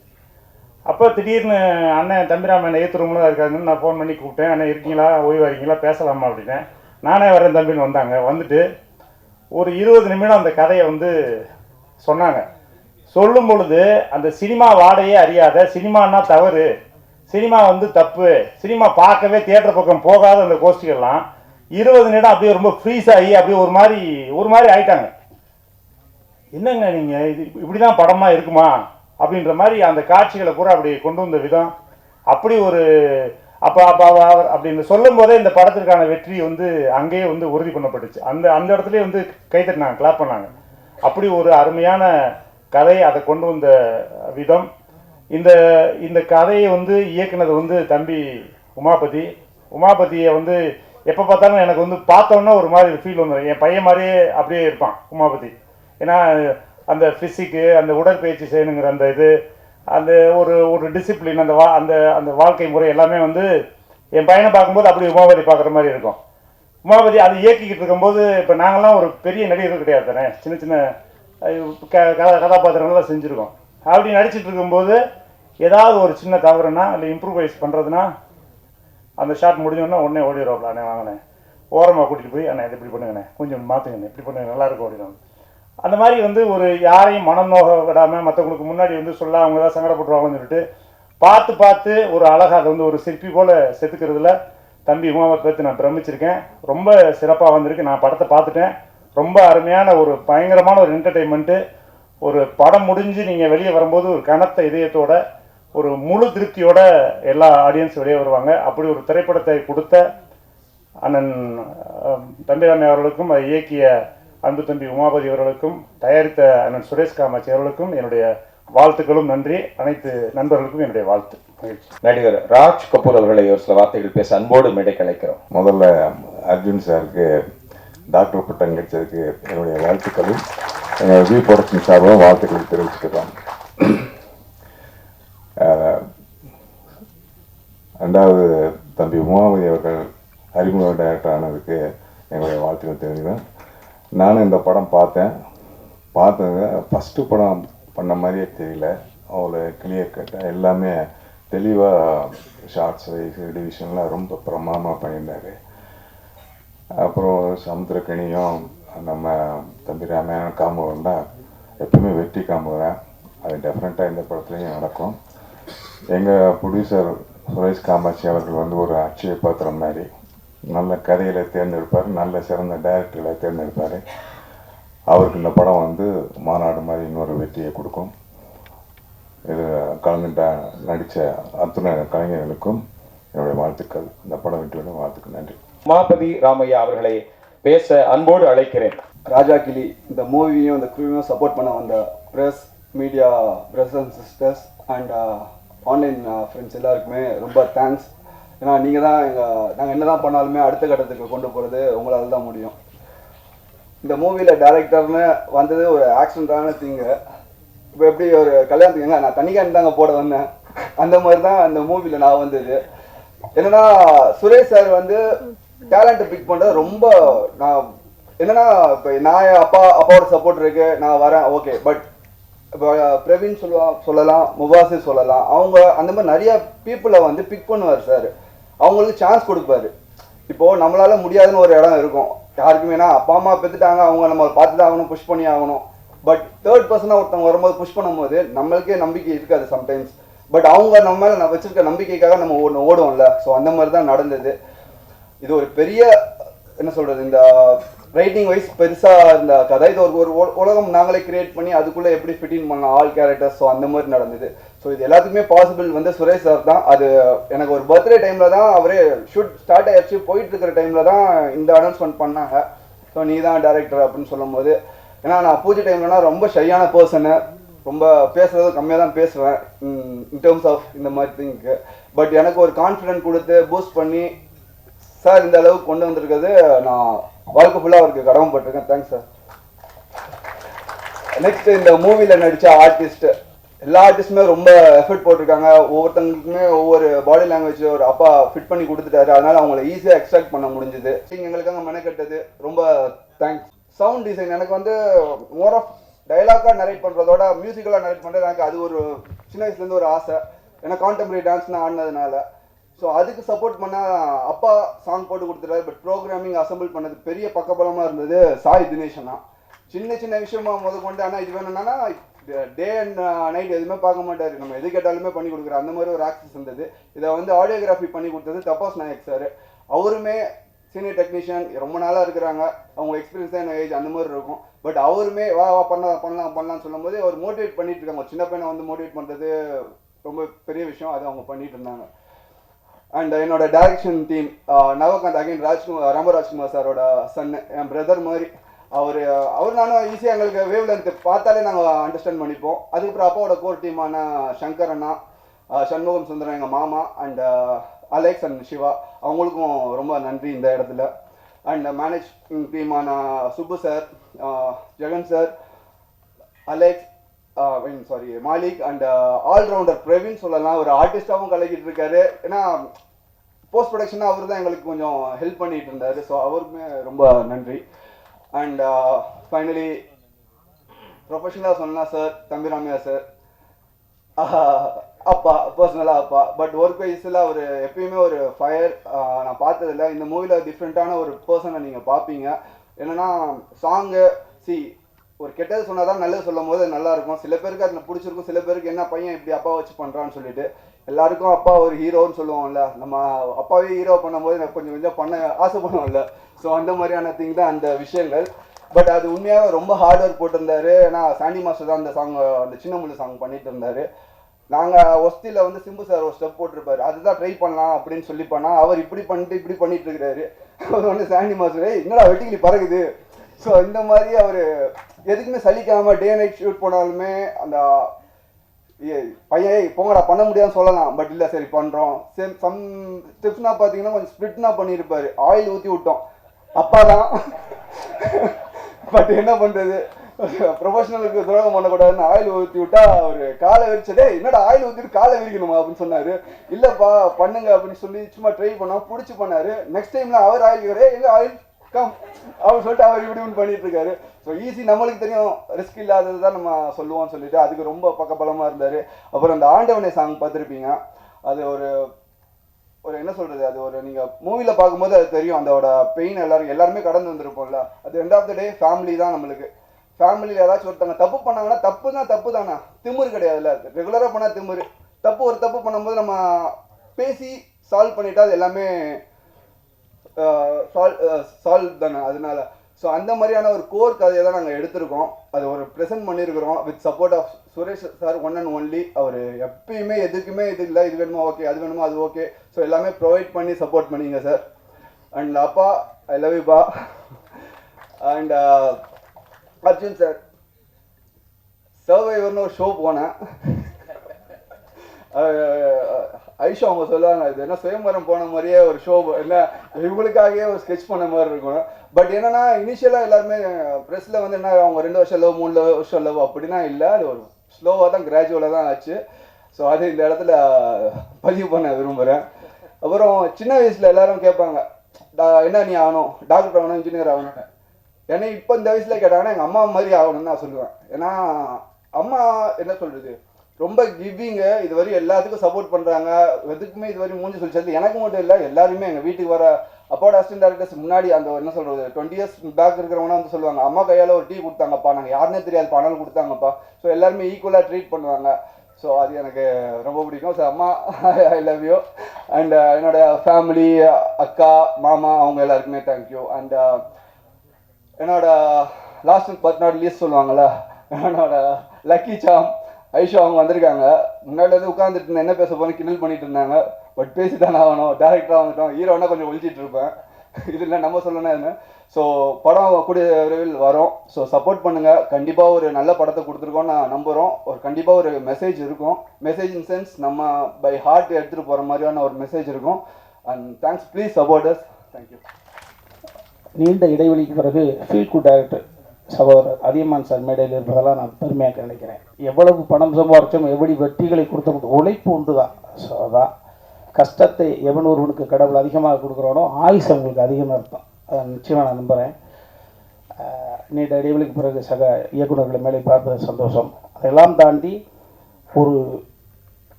அப்போ திடீர்னு அண்ணன் தம்பிராமன் என்ன ஏற்று ரூமில் தான் இருக்காருன்னு நான் ஃபோன் பண்ணி கூப்பிட்டேன். அண்ணன் இருக்கீங்களா, ஓய்வு வரீங்களா, பேசலாமா அப்படின்னேன். நானே வரேன் தம்பின்னு வந்தாங்க. வந்துட்டு ஒரு 20 நிமிடம் அந்த கதையை வந்து சொன்னாங்க. சொல்லும் பொழுது அந்த சினிமா வாடையே அறியாத, சினிமானா தவறு, சினிமா வந்து தப்பு, சினிமா பார்க்கவே தியேட்டர் பக்கம் போகாத அந்த கோஷ்டிகள்லாம் 20 நிமிடம் அப்படியே ரொம்ப ஃப்ரீஸ் ஆகி அப்படியே ஒரு மாதிரி ஆயிட்டாங்க. என்னங்க நீங்கள் இது இப்படி தான் படமாக இருக்குமா அப்படின்ற மாதிரி அந்த காட்சிகளை பூரா அப்படி கொண்டு வந்த விதம் அப்படி ஒரு அப்போ அப்படின்னு சொல்லும் போதே இந்த படத்திற்கான வெற்றி வந்து அங்கேயே வந்து உறுதி பண்ணப்பட்டுச்சு. அந்த இடத்துலேயே வந்து கைத்தட்டினாங்க, கிளாப் பண்ணாங்க. அப்படி ஒரு அருமையான கதை, அதை கொண்டு வந்த விதம். இந்த கதையை வந்து இயக்குனது வந்து தம்பி உமாபதியை வந்து எப்போ பார்த்தாலும் எனக்கு வந்து பார்த்தோன்னா ஒரு மாதிரி ஃபீல் வந்துடும். என் பையன் மாதிரியே அப்படியே இருப்பான் உமாபதி. ஏன்னா அந்த ஃபிசிக்கு, அந்த உடற்பயிற்சி செய்யணுங்கிற அந்த இது, அந்த ஒரு டிசிப்ளின், அந்த வாழ்க்கை முறை எல்லாமே வந்து என் பையனை பார்க்கும்போது அப்படி உமாபதி பார்க்குற மாதிரி இருக்கும். உமாபதி அது இயக்கிக்கிட்டு இருக்கும்போது இப்போ நாங்கள்லாம் ஒரு பெரிய நடிகர்கள் கிடையாது தானே, சின்ன சின்ன கதாபாத்திரங்கள்லாம் செஞ்சுருக்கோம். அப்படி நடிச்சிட்டு இருக்கும்போது ஏதாவது ஒரு சின்ன தவறுனா இல்லை இம்ப்ரூவைஸ் பண்ணுறதுனா அந்த ஷாட் முடிஞ்சோன்னா உடனே ஓடிடுவாப்ல, அண்ணே வாங்கினேன் ஓரமாக கூட்டிகிட்டு போய் அண்ணே இது இப்படி பண்ணுங்கண்ணே, கொஞ்சம் மாற்றுங்கண்ணே, இப்படி பண்ணுங்க, நல்லாயிருக்கும் ஓடிடுவாங்க. அந்த மாதிரி வந்து ஒரு யாரையும் மனம் நோக விடாமல் மற்றவங்களுக்கு முன்னாடி வந்து சொல்ல அவங்க தான் சங்கடப்பட்டுருவாங்கன்னு சொல்லிட்டு பார்த்து பார்த்து ஒரு அழகாக அது வந்து ஒரு சிற்பி போல் செதுக்கிறதுல தம்பி உமாவை பற்றி நான் பிரமிச்சிருக்கேன். ரொம்ப சிறப்பாக வந்திருக்கு. நான் படத்தை பார்த்துட்டேன். ரொம்ப அருமையான ஒரு பயங்கரமான ஒரு என்டர்டெயின்மெண்ட்டு. ஒரு படம் முடிஞ்சு நீங்கள் வெளியே வரும்போது ஒரு கனத்த இதயத்தோட ஒரு முழு திருப்தியோட எல்லா ஆடியன்ஸ் வெளியே வருவாங்க. அப்படி ஒரு திரைப்படத்தை கொடுத்த அண்ணன் தம்பிராமை அவர்களுக்கும், அதை இயக்கிய அன்பு தம்பி உமாபதி அவர்களுக்கும், தயாரித்த அண்ணன் சுரேஷ் காமாட்சி அவர்களுக்கும் என்னுடைய வாழ்த்துக்களும் நன்றி. அனைத்து நண்பர்களுக்கும் என்னுடைய வாழ்த்து. நடிகர் ராஜ் கபூர் அவர்களை ஒரு சில வார்த்தைகள் பேச அன்போடு மேடைக்கு அழைக்கிறோம். முதல்ல அர்ஜுன் சாருக்கு டாக்டர் பட்டம் கிடைச்சதுக்கு என்னுடைய வாழ்த்துக்களும் எங்கள் வி ப்ரொடக்ஷன் சார்பாக வாழ்த்துக்கள் தெரிவிச்சுக்கிறோம். ரெண்டாவது தம்பி உமாவதி அவர்கள் அறிமுக டைரக்டர் ஆனதுக்கு எங்களுடைய வாழ்த்துக்கள் தெரிவிக்கிறேன். நானும் இந்த படம் பார்த்தேங்க. ஃபஸ்ட்டு படம் பண்ண மாதிரியே தெரியல. அவ்வளோ கிளியர் கட்டாக எல்லாமே தெளிவாக ஷார்ட்ஸ் வைஸ் டிவிஷன்லாம் ரொம்ப பிரமாதமாக பண்ணியிருந்தார். அப்புறம் சமுத்திரக்கனியும் நம்ம தம்பி ராமாயண காம்பவுண்ட் தான் எப்பவுமே வெற்றி காம்புகிறேன். அது டெஃபினட்டாக இந்த படத்துலையும் நடக்கும். எங்கள் ப்ரொடியூசர் சுரேஷ் காமாட்சி அவர்கள் வந்து ஒரு அட்சய பாத்திரம் மாதிரி நல்ல கதைகளை தேர்ந்தெடுப்பார், நல்ல சிறந்த டைரக்டர்களை தேர்ந்தெடுப்பார். அவருக்கு இந்த படம் வந்து மாநாடு மாதிரி இன்னொரு வெற்றியை கொடுக்கும். இது கலைஞர்கிட்ட நடித்த அத்தனை கலைஞர்களுக்கும் என்னுடைய வாழ்த்துக்கள். இந்த படம் வெற்றியோட வாழ்த்துக்கள். நன்றி. உமாபதி ராமையா அவர்களை பேச அன்போடு அழைக்கிறேன். ராஜா கிளி இந்த மூவியும் இந்த க்ரூவையும் சப்போர்ட் பண்ண வந்த press, media, brothers and sisters and online friends எல்லாருக்குமே ரொம்ப தேங்க்ஸ். ஏன்னா நீங்கள் தான் நாங்கள் என்ன தான் பண்ணாலுமே அடுத்த கட்டத்துக்கு கொண்டு போகிறது உங்களால் தான் முடியும். இந்த மூவியில் டைரக்டர்னு வந்தது ஒரு ஆக்சிடென்டான திங்கு. இப்போ எப்படி ஒரு கல்யாணத்துக்கு நான் தனிக்கான் தாங்க போட வந்தேன், அந்த மாதிரி தான் அந்த மூவியில் நான் வந்தது. என்னன்னா சுரேஷ் சார் வந்து டேலண்ட்டை பிக் பண்ணுறது ரொம்ப நான் என்னன்னா இப்போ நான் அப்பாவோட சப்போர்ட் இருக்கு, நான் வரேன் ஓகே. பட் இப்போ பிரவீன் சொல்லலாம், முபாசிர் சொல்லலாம், அவங்க அந்த மாதிரி நிறைய பீப்புளை வந்து பிக் பண்ணுவார் சார். அவங்களுக்கு சான்ஸ் கொடுப்பாரு. இப்போது நம்மளால் முடியாதுன்னு ஒரு இடம் இருக்கும் யாருக்குமேனா, அப்பா அம்மா பெற்றுட்டாங்க, அவங்க நம்ம பார்த்து தான் ஆகணும், புஷ் பண்ணி ஆகணும். பட் தேர்ட் பர்சனாக ஒருத்தவங்க வரும்போது புஷ் பண்ணும்போது நம்மளுக்கே நம்பிக்கை இருக்காது சம்டைம்ஸ். பட் அவங்க நம்ம மேலே நான் வச்சிருக்க நம்பிக்கைக்காக நம்ம ஓடுவோம்ல. ஸோ அந்த மாதிரி தான் நடந்தது. இது ஒரு பெரிய என்ன சொல்கிறது, இந்த ரைட்டிங் வைஸ் பெருசாக இந்த கதை இது ஒரு உலகம் நாங்களே கிரியேட் பண்ணி அதுக்குள்ளே எப்படி ஃபிட்டின் பண்ணலாம் ஆல் கேரக்டர்ஸ். ஸோ அந்த மாதிரி நடந்தது. ஸோ இது எல்லாத்துக்குமே பாசிபிள் வந்து சுரேஷ் சார் தான். அது எனக்கு ஒரு பர்த்டே டைமில் தான் அவரே ஷூட் ஸ்டார்ட் ஆகிடுச்சு, போயிட்டு இருக்கிற டைமில் தான் இந்த அனௌன்ஸ்மெண்ட் பண்ணாங்க. ஸோ நீ தான் டேரக்டர் அப்படின்னு சொல்லும் போது, ஏன்னா நான் பூஜை டைம்லனா ரொம்ப ஷையான பர்சனு, ரொம்ப பேசுகிறது கம்மியாக தான் பேசுவேன் இன் டேர்ம்ஸ் ஆஃப் இந்த மாதிரி திங்க்கு. பட் எனக்கு ஒரு கான்ஃபிடென்ட் கொடுத்து பூஸ்ட் பண்ணி சார் இந்த அளவுக்கு கொண்டு வந்திருக்கிறது நான் வாழ்க்கை ஃபுல்லாக அவருக்கு கடமைப்பட்டிருக்கேன். Thanks sir. நெக்ஸ்ட் இந்த மூவியில் நடித்த ஆர்டிஸ்ட் எல்லா ஆர்டிஸ்ட்டுமே ரொம்ப எஃபர்ட் போட்டிருக்காங்க. ஒவ்வொருத்தங்களுக்குமே ஒவ்வொரு பாடி லாங்குவேஜ் ஒரு அப்பா ஃபிட் பண்ணி கொடுத்துட்டாரு. அதனால அவங்கள ஈஸியாக எக்ஸ்ட்ராக்ட் பண்ண முடிஞ்சுது. எங்களுக்காக மெனக்கெட்டது ரொம்ப தேங்க்ஸ். சவுண்ட் டிசைன் எனக்கு வந்து மோர் ஆஃப் டைலாக்காக நரேட் பண்ணுறதோட மியூசிக்கலாக நரேட் பண்ணுறது எனக்கு அது ஒரு சின்ன வயசுலேருந்து ஒரு ஆசை. ஏன்னா கான்டெம்பரரி டான்ஸ் நான் ஆடினதுனால. ஸோ அதுக்கு சப்போர்ட் பண்ண அப்பா சாங் போட்டு கொடுத்துட்டாரு. பட் ப்ரோக்ராமிங் அசம்பிள் பண்ணது பெரிய பக்கபலமாக இருந்தது சாய் தினேஷனா. சின்ன சின்ன விஷயமா கொண்டு ஆனால் இது வேணும்னா டே அண்ட் நைட் எதுவுமே பார்க்க மாட்டார், நம்ம எது கேட்டாலுமே பண்ணி கொடுக்குறாரு. அந்த மாதிரி ஒரு ஆக்சஸ் இருந்தது. இதை வந்து ஆடியோகிராஃபி பண்ணி கொடுத்தது தபாஸ் நாயக் சார். அவருமே சீனியர் டெக்னீஷியன், ரொம்ப நாளாக இருக்கிறாங்க, அவங்க எக்ஸ்பீரியன்ஸ் தான் ஏஜ் அந்த மாதிரி இருக்கும். பட் அவருமே வா பண்ணலாம்னு சொல்லும் போது அவர் மோட்டிவேட் பண்ணிட்டு இருக்காங்க. சின்ன பையனை வந்து மோட்டிவேட் பண்ணுறது ரொம்ப பெரிய விஷயம். அது அவங்க பண்ணிட்டு இருந்தாங்க. அண்ட் என்னோட டைரக்ஷன் டீம் நவகாந்த் அகைன் ராமராஜ்குமார் சாரோட சன், என் பிரதர் மாதிரி. அவர் நானும் ஈஸியாக எங்களுக்கு வேவ் லென்த் பார்த்தாலே நாங்கள் அண்டர்ஸ்டாண்ட் பண்ணிப்போம். அதுக்கப்புறம் அப்பாவோட கோர் டீமான சங்கர் அண்ணா, சண்முகம் சுந்தரம் எங்கள் மாமா, அண்ட் அலெக்ஸ் அண்ட் சிவா, அவங்களுக்கும் ரொம்ப நன்றி இந்த இடத்துல. அண்ட் மேனேஜிங் டீமான Subbu sir, Jagan sir, Alex Malik, and allrounder Praveen சொல்லலாம். ஒரு ஆர்டிஸ்டாகவும் கலக்கிட்டு இருக்காரு. ஏன்னா போஸ்ட் ப்ரொடக்ஷனாக அவர் தான் எங்களுக்கு கொஞ்சம் ஹெல்ப் பண்ணிட்டு இருந்தார். ஸோ அவருக்குமே ரொம்ப நன்றி. அண்ட் ஃபைனலி ப்ரொஃபஷனலாக சொன்னால் சார் தம்பி ராமையா சார் அப்பா, பர்சனலாக அப்பா. பட் ஒர்க் வைஸில் அவர் எப்பயுமே ஒரு ஃபயர் நான் பார்த்ததில்ல. இந்த மூவியில் டிஃப்ரெண்ட்டான ஒரு பர்சனை நீங்கள் பார்ப்பீங்க. என்னென்னா சாங்கு ஒரு கெட்டது சொன்னால் தான் நல்லது சொல்லும் போது நல்லா இருக்கும். சில பேருக்கு அதில் பிடிச்சிருக்கும், சில பேருக்கு என்ன பையன் இப்படி அப்பா வச்சு பண்ணுறான்னு சொல்லிட்டு. எல்லாருக்கும் அப்பா ஒரு ஹீரோன்னு சொல்லுவோம்ல, நம்ம அப்பாவே ஹீரோ பண்ணும்போது கொஞ்சம் கொஞ்சம் பண்ண ஆசைப்படுவோம்ல. ஸோ அந்த மாதிரியான திங் தான் அந்த விஷயங்கள். பட் அது உண்மையாக ரொம்ப ஹார்ட் ஒர்க் போட்டிருந்தாரு. ஏன்னா சாண்டி மாஸ்டர் தான் அந்த சாங், அந்த சின்ன முள்ளு சாங் பண்ணிட்டு இருந்தாரு. நாங்கள் ஒஸ்தியில் வந்து சிம்பு சார் ஒரு ஸ்டெப் போட்டிருப்பாரு, அதுதான் ட்ரை பண்ணலாம் அப்படின்னு சொல்லி பண்ணால் அவர் இப்படி பண்ணிட்டு இருக்கிறாரு. அவர் வந்து சாண்டி மாஸ்டர் என்னடா வெட்டிக்கிளி பறகுது. ஸோ இந்த மாதிரி அவர் எதுக்குமே சலிக்காமல் டே நைட் ஷூட் போனாலுமே அந்த பையன் போங்கடா பண்ண முடியாதுன்னு சொல்லலாம், பட் இல்லை சரி பண்ணுறோம். சம் ஸ்டெப்ஸ்னா பார்த்தீங்கன்னா கொஞ்சம் ஸ்ப்ளிட்னா பண்ணியிருப்பார். ஆயில் ஊற்றி விட்டோம் அப்பா தான். பட் என்ன பண்ணுறது, ப்ரொஃபஷனலுக்கு துரோகம் பண்ணக்கூடாதுன்னு ஆயில் ஊற்றி விட்டா அவர் காலை விரிச்சதே என்னடா ஆயில் ஊற்றிட்டு காலை விரிக்கணுமா அப்படின்னு சொன்னார். இல்லைப்பா பண்ணுங்க அப்படின்னு சொல்லி சும்மா ட்ரை பண்ணோம், பிடிச்சி பண்ணார். நெக்ஸ்ட் டைமில் அவர் ஆயில் கேட்குறாரு, எங்கே ஆயில் கம் அவர் சொல்லிட்டு அவர் இப்படி பண்ணிட்டு இருக்காரு. ஸோ ஈஸி, நம்மளுக்கு தெரியும் ரிஸ்க் இல்லாதது தான் நம்ம சொல்லுவோம்னு சொல்லிட்டு அதுக்கு ரொம்ப பக்கபலமாக இருந்தார். அப்புறம் அந்த ஆண்டவனே சாங் பார்த்துருப்பீங்க, அது ஒரு என்ன சொல்கிறது, அது ஒரு நீங்கள் மூவியில் பார்க்கும்போது அது தெரியும் அதோட பெயின். எல்லாருமே கடந்து வந்திருப்போம்ல. அது end of the day family தான் நம்மளுக்கு. ஃபேமிலியில் ஏதாச்சும் ஒருத்தவங்க தப்பு பண்ணாங்கன்னா தப்பு தானே, திமிரு கிடையாதுல்ல. ரெகுலராக பண்ணால் திமிரு. ஒரு தப்பு பண்ணும்போது நம்ம பேசி சால்வ் பண்ணிட்டா அது எல்லாமே சால்வ் தானே. அதனால ஸோ அந்த மாதிரியான ஒரு கோர் கதையை தான் நாங்கள் எடுத்திருக்கோம். அது ஒரு ப்ரெசென்ட் பண்ணியிருக்கிறோம் with support of Suresh sir, one and only. அவர் எப்பயுமே எதுக்குமே இது இல்லை, இது வேணுமா ஓகே, அது வேணுமா அது ஓகே. ஸோ எல்லாமே ப்ரொவைட் பண்ணி சப்போர்ட் பண்ணிங்க சார். அண்ட் அப்பா ஐ லவ் யூ பா. அண்ட் அர்ஜுன் சார், சர்வைவர்னு ஒரு ஷோ போனேன். ஐஷா அவங்க சொல்லுவாங்க, இது என்ன சுயம்பரம் போன மாதிரியே ஒரு ஷோ, என்ன இவங்களுக்காகவே ஒரு ஸ்கெட்ச் பண்ண மாதிரி இருக்கும். பட் என்னன்னா இனிஷியலாக எல்லாருமே ப்ரெஸ்ஸில் வந்து என்ன அவங்க 2 வருஷம் லவ் 3 வருஷம் லவ் அப்படின்னா இல்லை, அது ஒரு ஸ்லோவாக தான் கிராஜுவலாக தான் ஆச்சு. ஸோ அது இந்த இடத்துல பதிவு பண்ண விரும்புகிறேன். அப்புறம் சின்ன வயசில் எல்லாரும் கேட்பாங்க, என்ன நீ ஆகணும், டாக்டர் ஆகணும், இன்ஜினியர் ஆகணும். ஏன்னா இப்போ இந்த வயசில் கேட்டாங்கன்னா எங்கள் அம்மா மாதிரி ஆகணும்னு நான் சொல்லுவேன். ஏன்னா அம்மா என்ன சொல்கிறது, ரொம்ப கிவிங்கு, இதுவரை எல்லாத்துக்கும் சப்போர்ட் பண்ணுறாங்க. எதுக்குமே இதுவரை மூஞ்சி சொல்லிச்சது எனக்கு மட்டும் இல்லை, எல்லாருமே எங்கள் வீட்டுக்கு வர அப்பாவோட அசிஸ்டன்ட் டேரக்டர்ஸ் முன்னாடி அந்த என்ன சொல்கிறது 20 இயர்ஸ் பேக் இருக்கிறவங்க வந்து சொல்லுவாங்க, அம்மா கையால் ஒரு டீ கொடுத்தாங்கப்பா, நாங்கள் யாருன்னே தெரியாது பணம் கொடுத்தாங்கப்பா. ஸோ எல்லாருமே ஈக்குவலாக ட்ரீட் பண்ணுவாங்க. ஸோ அது எனக்கு ரொம்ப பிடிக்கும். ஸோ அம்மா ஐ லவ் யூ. அண்ட் என்னோட ஃபேமிலி, அக்கா மாமா அவங்க எல்லாருக்குமே தேங்க்யூ. அண்ட் என்னோட லாஸ்ட் பட் நாட் லீஸ்ட் சொல்லுவாங்கள்ல, என்னோட லக்கி சாம் ஐஷா அவங்க வந்திருக்காங்க. முன்னாடி வந்து உட்காந்துட்டு என்ன பேச போன்னு கிண்டல் பண்ணிட்டு இருந்தாங்க. பட் பேசி தானே ஆகணும், டேரக்டராக வந்துட்டோம், ஹீரோனா கொஞ்சம் ஒழிச்சிட்டு இருப்பேன். இதில் நம்ம சொல்லணும் என்ன. ஸோ படம் கூடிய விரைவில் வரும். ஸோ சப்போர்ட் பண்ணுங்கள். கண்டிப்பாக ஒரு நல்ல படத்தை கொடுத்துருக்கோன்னு நான் நம்புகிறோம். கண்டிப்பாக ஒரு மெசேஜ் இருக்கும். மெசேஜ் இன் சென்ஸ் நம்ம பை ஹார்ட் எடுத்துகிட்டு போகிற மாதிரியான ஒரு மெசேஜ் இருக்கும். And thanks, please support us. Thank you. நீண்ட இடைவெளிக்கு பிறகு ஃபீல் குட் டைரக்டர் சகோதரர் அதியமான் சார் மேடையில் இருப்பதெல்லாம் நான் பெருமையாக நினைக்கிறேன். எவ்வளவு பணம் சம்பாரிச்சோம், எப்படி வெற்றிகளை கொடுத்த உழைப்பு உண்டு தான். ஸோ அதான் கஷ்டத்தை எவன் ஒருவனுக்கு கடவுள் அதிகமாக கொடுக்குறானோ ஆயுஷ் அவங்களுக்கு அதிகமாக இருக்கும். அதை நிச்சயமாக நான் நம்புகிறேன். நீண்ட இடைவெளிக்கு பிறகு சக இயக்குநர்களை மேலே பார்ப்பது சந்தோஷம். அதெல்லாம் தாண்டி ஒரு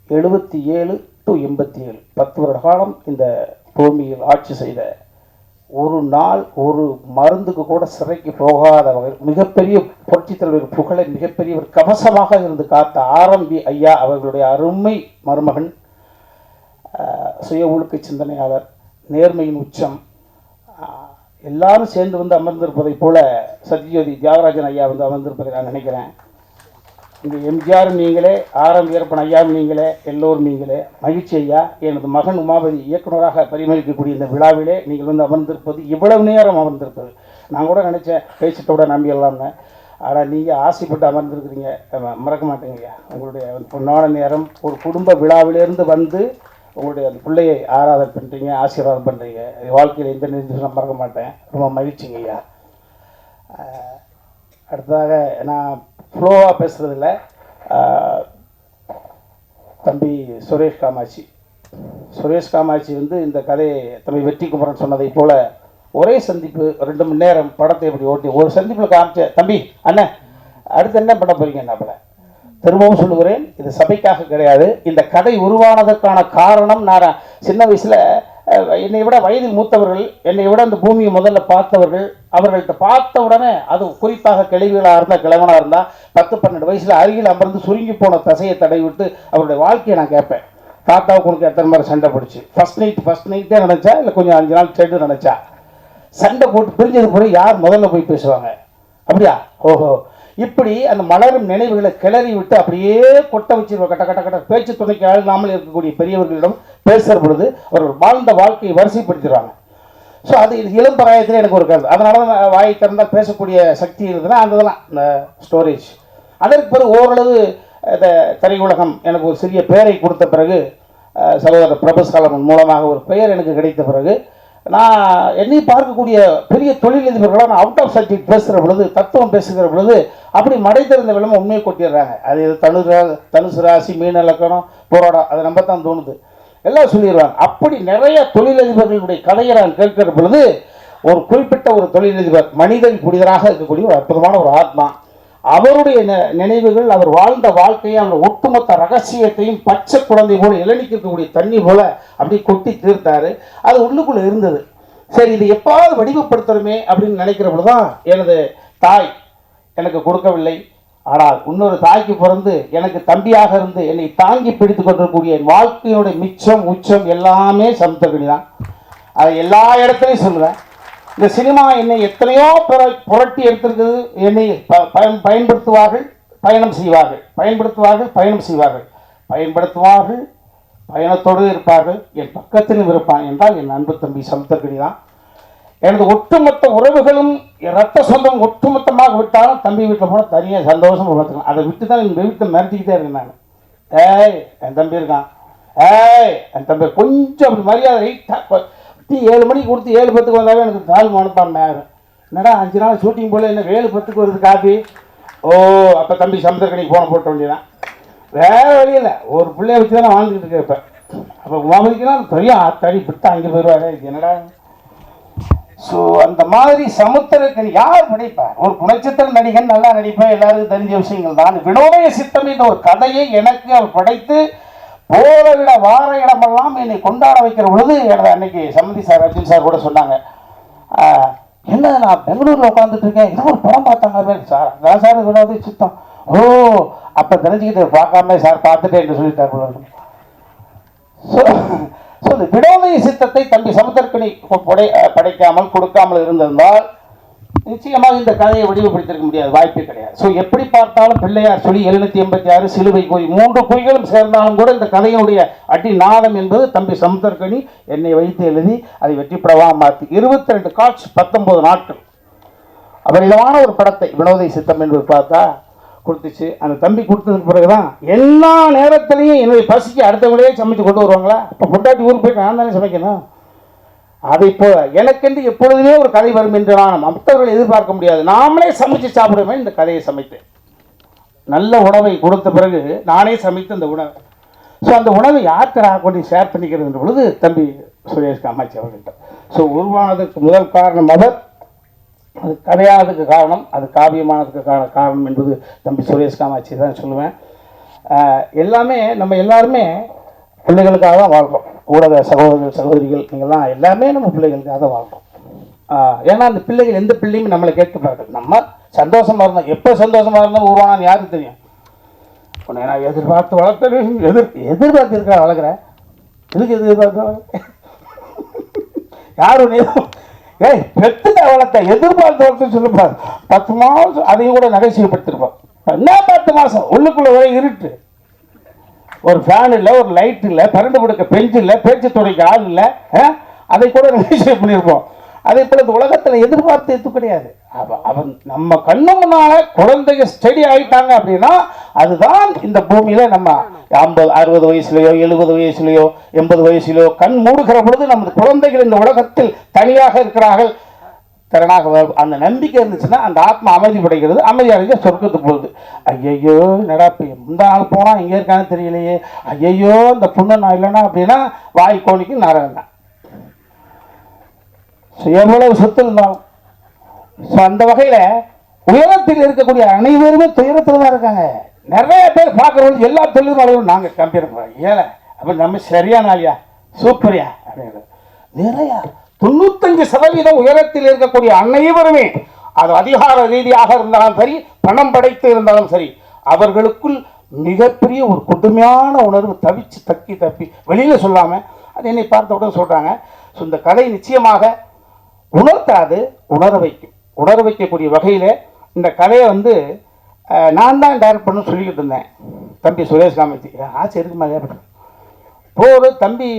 77 to 87 10 வருட காலம் இந்த பூமியில் ஆட்சி செய்த ஒரு நாள் ஒரு மருந்துக்கு கூட சிறைக்கு போகாத வகையில் மிகப்பெரிய புரட்சித் தலைவர் புகழை மிகப்பெரிய ஒரு கவசமாக இருந்து காத்த ஆரம்பி ஐயா அவர்களுடைய அருமை மருமகன், சுய ஒழுக்க சிந்தனையாளர், நேர்மையின் உச்சம், எல்லாரும் சேர்ந்து வந்து அமர்ந்திருப்பதைப் போல சத்யஜோதி தியாகராஜன் ஐயா வந்து அமர்ந்திருப்பதை நான் நினைக்கிறேன். இங்கே எம்ஜிஆரும் நீங்களே, ஆரம் வீரப்பன் ஐயாவும் நீங்களே, எல்லோரும் நீங்களே. மகிழ்ச்சி ஐயா. எனது மகன் உமாபதி இயக்குநராக பரிமளிக்கக்கூடிய இந்த விழாவிலே நீங்கள் வந்து அமர்ந்திருப்பது, இவ்வளவு நேரம் அமர்ந்திருப்பது, நான் கூட நினச்சேன் பேசிட்டோட நம்பிடலாம்னு. ஆனால் நீங்கள் ஆசைப்பட்டு அமர்ந்திருக்கிறீங்க, மறக்க மாட்டேங்க ஐயா. உங்களுடைய பொன்னான நேரம், ஒரு குடும்ப விழாவிலேருந்து வந்து உங்களுடைய அந்த பிள்ளையை ஆராதனை பண்ணுறீங்க, ஆசீர்வாதம் பண்ணுறீங்க. வாழ்க்கையில் எந்த நிர்ணயம் மறக்க மாட்டேன். ரொம்ப மகிழ்ச்சிங்க ஐயா. அடுத்ததாக நான் ஃப்ளோவாக பேசுகிறதில்ல, தம்பி சுரேஷ் காமாட்சி வந்து இந்த கதையை தம்பி வெற்றி குமரன் சொன்னதை போல் ஒரே சந்திப்பு 2 மணி நேரம் படத்தை இப்படி ஓட்டி ஒரு சந்திப்பில் காமிச்ச தம்பி அண்ணன் அடுத்து என்ன பண்ண போகிறீங்க என்ன. திரும்பவும் சொல்லுகிறேன், இது சபைக்காக கிடையாது. இந்த கதை உருவானதற்கான காரணம், நான் சின்ன வயசில் என்னை விட வயதில் மூத்தவர்கள், என்னை விட அந்த பூமியை முதல்ல பார்த்தவர்கள், அவர்கள்ட்ட பார்த்த உடனே, அது குறிப்பாக கிழவிகளாக இருந்தால், கிழவனாக இருந்தால் 10-12 வயசில் அருகில் அமர்ந்து சுருங்கி போன தசையை தடவி விட்டு அவருடைய வாழ்க்கையை நான் கேட்பேன். தாத்தாவுக்கு உனக்கு எத்தனை மாதிரி சண்டை போடுச்சு, ஃபர்ஸ்ட் நைட்டே நினச்சா இல்லை கொஞ்சம் 5 நாள் சென்று நினச்சா, சண்டை போட்டு பிரிஞ்சது பிறகு யார் முதல்ல போய் பேசுவாங்க? அப்படியா? ஓஹோ. இப்படி அந்த மலரும் நினைவுகளை கிளறி விட்டு அப்படியே கொட்ட வச்சிருவோம். கட்ட கட்ட கட்ட பேச்சு துணைக்கு ஆளாமல் இருக்கக்கூடிய பெரியவர்களிடம் பேசுகிற பொழுது அவர்கள் வாழ்ந்த வாழ்க்கையை வரிசைப்படுத்திடுவாங்க. ஸோ அது இளம் பிராயத்தில் எனக்கு ஒரு கருத்து. அதனால தான் வாயை திறந்தால் பேசக்கூடிய சக்தி இருந்ததுன்னா அந்த இதெல்லாம் இந்த ஸ்டோரேஜ். அதற்கு பிறகு ஓரளவு இந்த திரையுலகம் எனக்கு ஒரு சிறிய பெயரை கொடுத்த பிறகு, சகோதரர் பிரபுஸ்காலமன் மூலமாக ஒரு பெயர் எனக்கு கிடைத்த பிறகு, நான் என்னை பார்க்கக்கூடிய பெரிய தொழிலதிபர்களாக நான் அவுட் ஆஃப் சப்ஜெக்ட் பேசுகிற பொழுது, தத்துவம் பேசுகிற பொழுது அப்படி மடை திறந்த விளம்பரம் உண்மையை கொட்டிடுறாங்க. அது தனுசு ராசி, மீன இலக்கணம், போராடம், அதை நம்ப தான் தோணுது, எல்லாம் சொல்லிடுவாங்க. அப்படி நிறைய தொழிலதிபர்களுடைய கதையை நான் கேட்கிற பொழுது, ஒரு குறிப்பிட்ட ஒரு தொழிலதிபர் மனிதன் புனிதராக இருக்கக்கூடிய ஒரு அற்புதமான ஒரு ஆத்மா, அவருடைய நினைவுகள், அவர் வாழ்ந்த வாழ்க்கையை, அவர் ஒட்டுமொத்த ரகசியத்தையும் பச்சை குழந்தை போல இளநிக்கக்கூடிய தண்ணி போல அப்படி கொட்டி தீர்த்தாரு. அது உள்ளுக்குள்ளே இருந்தது. சரி, இது எப்பாவது வடிவப்படுத்தணுமே அப்படின்னு நினைக்கிற பொழுதுதான் எனது தாய் எனக்கு கொடுக்கவில்லை. ஆனால் இன்னொரு தாய்க்கு பிறந்து எனக்கு தம்பியாக இருந்து என்னை தாங்கி பிடித்து கொண்டிருக்கக்கூடிய என் வாழ்க்கையினுடைய மிச்சம் உச்சம் எல்லாமே சமுத்திரக்கனி தான். அதை எல்லா இடத்துலையும் சொல்லுவேன். இந்த சினிமா என்னை எத்தனையோ புரட்டி எடுத்திருக்குது. என்னை பயன்படுத்துவார்கள், பயணம் செய்வார்கள், பயன்படுத்துவார்கள், பயணம் செய்வார்கள், பயன்படுத்துவார்கள், பயணத்தோடு இருப்பார்கள், என் பக்கத்திலும் இருப்பான் என்றால் என் அன்பு தம்பி சமுத்திரக்கனி தான். எனது ஒட்டுமொத்த உறவுகளும் ரத்த சொந்தம் ஒட்டுமொத்தமாக விட்டாலும் தம்பி வீட்டில் போனால் தனியாக சந்தோஷமாக பார்த்துக்கலாம். அதை விட்டு தான் எங்கள் வீட்டை மிரட்டிக்கிட்டே இருக்கேன் நான். ஏய் என் தம்பி இருக்கான், ஏய் என் தம்பி கொஞ்சம் அப்படி மரியாதை 7 மணிக்கு கொடுத்து 7:10 வந்தாவே எனக்கு தாழ்வு மனப்பான்மை ஆகும். என்னடா 5 நாள் ஷூட்டிங் போல என்ன 7:10 வருது காப்பி? ஓ, அப்போ தம்பி சமுத்திரக்கனிக்கு போன போட்ட வேண்டியதான். வேறு வழியில் ஒரு பிள்ளைய வச்சு தான் நான் வாழ்ந்துக்கிட்டு இருக்கேன். இப்போ அப்போ மாமதிக்குன்னா பெரிய ஆத்தாடி விட்டு அங்கே போயிடுவாரு. இது என்னடா? ஸோ அந்த மாதிரி சமுத்திரக்கனி யார் நடிப்பார்? ஒரு குணச்சித்திர நடிகன் நல்லா நடிப்பேன், எல்லாருக்கும் தெரிஞ்ச விஷயங்கள் தான். வினோதய சித்தம் என்ற ஒரு கதையை எனக்கு அவர் படைத்து போற விட வார இடமெல்லாம் என்னை கொண்டாட வைக்கிற பொழுது எனது அன்னைக்கு சம்மதி சார், அர்ஜுன் சார் கூட சொன்னாங்க, என்ன நான் பெங்களூரில் உட்காந்துட்டு இருக்கேன், இது ஒரு படம் பார்த்தாங்க சார், அதான் சார் வினோதய சித்தம். ஓ, அப்போ தெரிஞ்சுக்கிட்டு பார்க்காம சார் பார்த்துட்டேன் என்று சொல்லிட்டார். ஸோ இந்த வினோதய சித்தத்தை தம்பி சமுத்திரக்கனி படைக்காமல் கொடுக்காமல் இருந்திருந்தால் நிச்சயமாக இந்த கதையை வடிவப்படுத்திருக்க முடியாது, வாய்ப்பே கிடையாது. ஸோ எப்படி பார்த்தாலும் பிள்ளையார் சொல்லி 786 சிலுவை கோய் 3 கோய்களும் சேர்ந்தாலும் கூட இந்த கதையினுடைய அடி நாதம் என்பது தம்பி சமுத்திரக்கனி என்னை வைத்து எழுதி அதை வெற்றிப்படமாக மாற்றி 22 காட்சி 19 நாட்கள் அபரிதமான ஒரு படத்தை வினோதய சித்தம் என்பது பார்த்தா கொடுத்துச்சு. அந்த தம்பி கொடுத்ததுக்கு பிறகுதான் எல்லா நேரத்திலையும் என்னுடைய பசிக்கு அடுத்தவங்களே சமைச்சு கொண்டு வருவாங்களா? இப்போ பொண்டாட்டி ஊருக்கு போய் நான் தானே சமைக்கணும். அதை இப்போ எனக்கென்று எப்பொழுதுமே ஒரு கதை வரும் என்று நான் மற்றவர்கள் எதிர்பார்க்க முடியாது. நாமளே சமைச்சு சாப்பிடுவேன். இந்த கதையை சமைத்தேன். நல்ல உணவை கொடுத்த பிறகு நானே சமைத்து அந்த உணவை, ஸோ அந்த உணவை யார்கிட்ட கொண்டு ஷேர் பண்ணிக்கிறது பொழுது தம்பி சுரேஷ் காமாட்சி அவர்கிட்ட. ஸோ உருவானதுக்கு முதல் காரணம் அவர், அது கதையானதுக்கு காரணம், அது காவியமானதுக்கு காரணம் என்பது தம்பி சுரேஷ் காமாட்சி தான் சொல்லுவேன். எல்லாமே நம்ம எல்லாருமே பிள்ளைகளுக்காக தான் வாழ்கிறோம். ஊடக சகோதரர்கள் சகோதரிகள் நீங்கள்லாம் எல்லாமே நம்ம பிள்ளைகளுக்காக தான் வாழ்கிறோம். ஏன்னா அந்த பிள்ளைகள் எந்த பிள்ளையும் நம்மளை கேட்கப்பாங்க. நம்ம சந்தோஷமாக இருந்தோம், எப்போ சந்தோஷமாக இருந்தால் உருவானான்னு யாருக்கு தெரியும்? உன்னை நான் எதிர்பார்த்து வளர்த்து எதிர்பார்த்து இருக்கா வளர்க்குறேன், எதுக்கு எதிர்பார்த்து யாரும் ஏய் பெத்துட்ட வளர்த்த எதிர்பார்த்து வளர்த்துன்னு சொல்லுப்பாரு. 10 மாதம் அதையும் கூட நகைச்சுவைப்படுத்திருப்பான். என்ன 10 மாதம் உள்ளுக்குள்ள ஒரே இருட்டு, ஒரு ஃபேன் இல்லை, ஒரு லைட் இல்லை, பரண்டு கொடுக்க பெஞ்சு இல்லை, பேச்சு துறைக்கு ஆள் இல்லை, அதை கூட நகைச்சுவை பண்ணியிருப்போம். அதே போல் இந்த உலகத்தில் எதிர்பார்த்து எது கிடையாது. அவன் நம்ம கண்ணு முன்னால குழந்தைங்க ஸ்டடி ஆகிட்டாங்க அப்படின்னா அதுதான் இந்த பூமியில் நம்ம 50 60 வயசுலையோ 70 வயசுலையோ 80 வயசுலையோ கண் மூடுகிற பொழுது நமது குழந்தைகள் இந்த உலகத்தில் தனியாக இருக்கிறார்கள், திறனாக அந்த நம்பிக்கை இருந்துச்சுன்னா அந்த ஆத்மா அமைதி படைக்கிறது. அமைதி அடைஞ்ச சொர்க்கத்துக்கு போகுது. ஐயையோ என்னடா இப்போ இந்த ஆள் போனால் எங்கே இருக்கான்னு தெரியலையே, ஐயையோ இந்த புண்ணு நான் இல்லைன்னா அப்படின்னா வாய் கோணிக்கு நரகம் தான். ஸோ எவ்வளவு சொத்து இருந்தாலும் ஸோ அந்த வகையில் உயரத்தில் இருக்கக்கூடிய அனைவருமே துயரத்தில் தான் இருக்காங்க. நிறைய பேர் பார்க்குறவங்க எல்லா தொழிலும் நாங்கள் கம்பேர் பண்ணுறோம். ஏழை அப்போ நம்ம சரியான ஆளியா சூப்பரியா அப்படின்னு நிறைய 95% உயரத்தில் இருக்கக்கூடிய அனைவருமே, அது அதிகார ரீதியாக இருந்தாலும் சரி, பணம் படைத்து இருந்தாலும் சரி, அவர்களுக்குள் மிகப்பெரிய ஒரு கொடுமையான உணர்வு தவிச்சு தப்பி வெளியில் சொல்லாமல் அது என்னை பார்த்தவுடன் சொல்கிறாங்க. ஸோ இந்த கதை நிச்சயமாக உணர்த்தாது, உணர வைக்கக்கூடிய வகையில் இந்த கதையை வந்து நான் தான் டைரக்ட் பண்ணு சொல்லிக்கிட்டு இருந்தேன். தம்பி சுரேஷ் காமத்தி ஆசை இருக்குமா இல்லையா போது தம்பி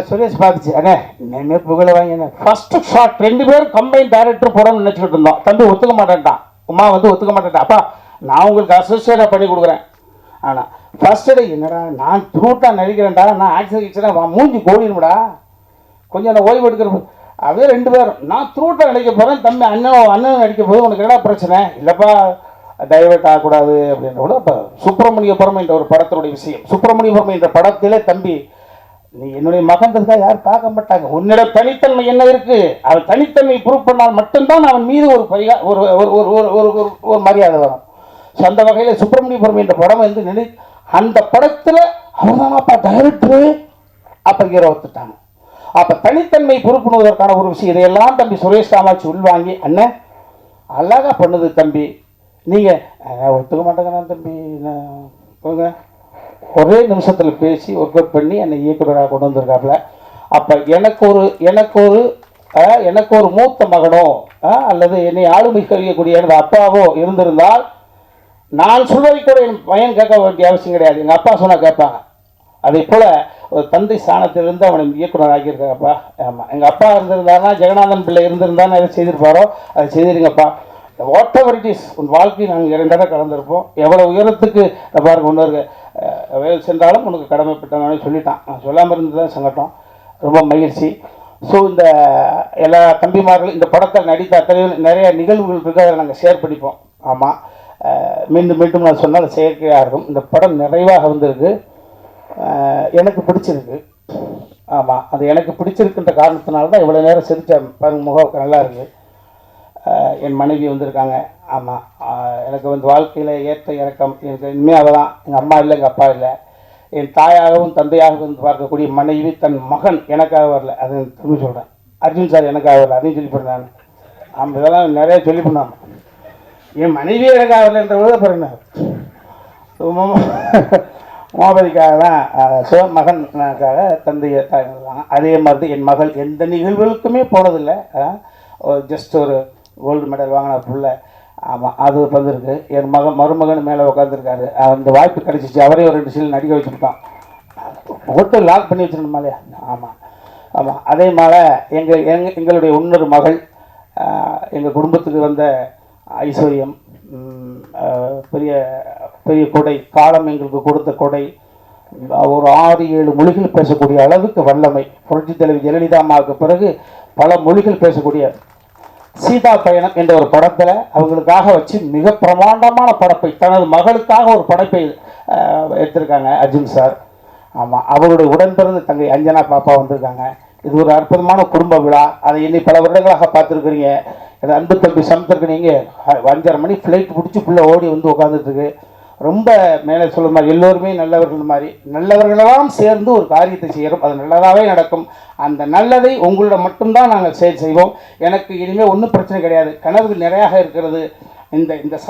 சுரேஷ் பார்த்துச்சு, அண்ணே இனிமே புகழ வாங்கினேன். ஃபஸ்ட்டு ஷாட் 2 பேரும் கம்பைன் டைரக்டர் போடணும்னு நினச்சிக்கிட்டு இருந்தோம். தம்பி ஒத்துக்க மாட்டேன்ட்டான், உமா வந்து ஒத்துக்க மாட்டேன்ட்டான். அப்பா நான் உங்களுக்கு அசோசியேட்டாக பண்ணி கொடுக்குறேன். ஆனால் ஃபஸ்ட்டு டே என்னடா நான் த்ரூட்டாக நடிக்கிறேன்டா, நான் ஆக்சிடென்ட் மூஞ்சி கோடிடும்டா, கொஞ்சம் நான் ஓய்வு எடுக்கிற அப்படியே 2 பேரும் நான் த்ரூட்டாக நடிக்க போகிறேன், தம்பி அண்ணன் நடிக்க போது உனக்கு என்ன பிரச்சனை இல்லைப்பா, டைவர்ட் ஆகக்கூடாது அப்படின்ற கூட. இப்போ சுப்பிரமணியபுரம் என்ற ஒரு படத்தினுடைய விஷயம், சுப்பிரமணியபுரம் என்ற படத்திலே தம்பி நீ என்னுடைய மகன்றதுக்காக யாரும் பார்க்க மாட்டாங்க, உன்னிட தனித்தன்மை என்ன இருக்கு, அவன் தனித்தன்மை ப்ரூவ் பண்ணால் மட்டும்தான் அவன் மீது ஒரு மரியாதை வரும். ஸோ அந்த வகையில் சுப்பிரமணியபுரம் என்ற படம் வந்து அந்த படத்தில் அவர் தானப்பா டைரக்டரு, அப்போ ஹீரோ ஒத்துட்டாங்க. அப்போ தனித்தன்மை பொறுப்புணுவதற்கான ஒரு விஷயம் இதையெல்லாம் தம்பி சுரேஷ் காமாட்சி உள்வாங்கி, அண்ணன் அழகா பண்ணுது தம்பி, நீங்கள் ஒத்துக்க மாட்டேங்கிறா தம்பி ஒரே நிமிஷத்தில் பேசி ஒர்க் அவுட் பண்ணி என்னை இயக்குநராக கொண்டு வந்திருக்காப்புல. அப்போ எனக்கு ஒரு மூத்த மகனோ அல்லது என்னை ஆளுமை கழியக்கூடிய எனது அப்பாவோ இருந்திருந்தால் நான் சொல்வதை கூட என் பையன் கேட்க வேண்டிய அவசியம் கிடையாது, எங்கள் அப்பா சொன்னால் கேட்பாங்க. அதே போல் ஒரு தந்தை ஸ்தானத்திலிருந்து அவனை இயக்குனர் ஆக்கியிருக்காப்பா. ஆமாம், எங்கள் அப்பா இருந்திருந்தாருன்னா, ஜெகநாதன் பிள்ளை இருந்திருந்தான்னு எதை செய்திருப்பாரோ அதை செய்திருங்கப்பா. வாட் எவர் இட் இஸ், உன் வாழ்க்கை நாங்கள் 2 தடவை கலந்துருப்போம். எவ்வளோ உயரத்துக்கு பாருங்க ஒன்று வேல் சென்றாலும் உனக்கு கடமைப்பட்டவனே சொல்லிட்டான். நான் சொல்லாமல் இருந்தது தான் சங்கட்டம், ரொம்ப மகிழ்ச்சி. ஸோ இந்த எல்லா தம்பிமார்களும் இந்த படத்தில் நடித்த அத்தனையும் நிறைய நிகழ்வுகள் இருக்குது, அதை நாங்கள் ஷேர் பண்ணிப்போம். ஆமாம், மீண்டும் நான் சொன்னால் செயற்கையாக இருக்கும். இந்த படம் நிறைவாக வந்திருக்கு, எனக்கு பிடிச்சிருக்கு. ஆமாம், அது எனக்கு பிடிச்சிருக்குன்ற காரணத்தினால தான் இவ்வளோ நேரம் சிரித்த பாருங்க, முகம் நல்லா இருக்குது. என் மனைவி வந்திருக்காங்க. ஆமாம், எனக்கு வந்து வாழ்க்கையில் ஏற்ற இறக்கம் எனக்கு இனிமேல் அவதான். எங்கள் அம்மா இல்லை, எங்கள் அப்பா இல்லை. என் தாயாகவும் தந்தையாகவும் வந்து பார்க்கக்கூடிய மனைவி தன் மகன் எனக்காக வரல, அது திரும்பி சொல்கிறேன். அர்ஜுன் சார் எனக்காக வரல, அதையும் சொல்லி பண்ணேன் நான். ஆமாம், இதெல்லாம் நிறைய சொல்லி பண்ணாங்க. என் மனைவி எனக்காக வரலன்ற விட பாருங்க, மோபதிக்காக தான் மகனுக்காக தந்தையை தாங்க. அதே மாதிரி என் மகள் எந்த நிகழ்வுகளுக்குமே போனதில்லை, ஜஸ்ட் ஒரு கோல்டு மெடல் வாங்கின புள்ள. ஆமாம், அது வந்திருக்கு. என் மருமகன் மேலே உட்காந்துருக்காரு, அந்த வாய்ப்பு கிடச்சிச்சு, அவரே ஒரு 2 சீல் நடிக்க வச்சுருக்கான். ஓட்டு லாக் பண்ணி வச்சிருந்தோம் இல்லையா. ஆமாம் ஆமாம், அதே மாதிரி எங்களுடைய இன்னொரு மகள், எங்கள் குடும்பத்துக்கு வந்த ஐஸ்வர்யம், பெரிய பெரிய கொடை, காலம் எங்களுக்கு கொடுத்த கொடை, ஒரு 6-7 மொழிகள் பேசக்கூடிய அளவுக்கு வல்லமை. புரட்சி தலைவி ஜெயலலிதா அம்மாவுக்கு பிறகு பல மொழிகள் பேசக்கூடிய சீதா பயணம் என்ற ஒரு படத்தில் அவங்களுக்காக வச்சு மிக பிரமாண்டமான படைப்பை, தனது மகளுக்காக ஒரு படைப்பை எடுத்திருக்காங்க அர்ஜுன் சார். ஆமாம், அவருடைய உடன்பிறந்த தங்கை அஞ்சனா பாப்பா வந்திருக்காங்க. இது ஒரு அற்புதமான குடும்ப விழா. அதை இன்னை பல வருடங்களாக பார்த்துருக்குறீங்க. எனக்கு அன்பு தம்பி சமத்திற்கு நீங்கள் 5:30 மணி ஃப்ளைட் பிடிச்சி பிள்ளை ஓடி வந்து உட்காந்துட்டுருக்கு. ரொம்ப மேலே சொல்ல மாதிரி எல்லோருமே நல்லவர்கள் மாதிரி, நல்லவர்களெல்லாம் சேர்ந்து ஒரு காரியத்தை செய்கிறோம், அது நல்லதாகவே நடக்கும். அந்த நல்லதை உங்களோட மட்டும்தான் நாங்கள் செய்வோம். எனக்கு இனிமேல் ஒன்றும் பிரச்சனை கிடையாது. கனவுகள் நிறையாக இருக்கிறது. இந்த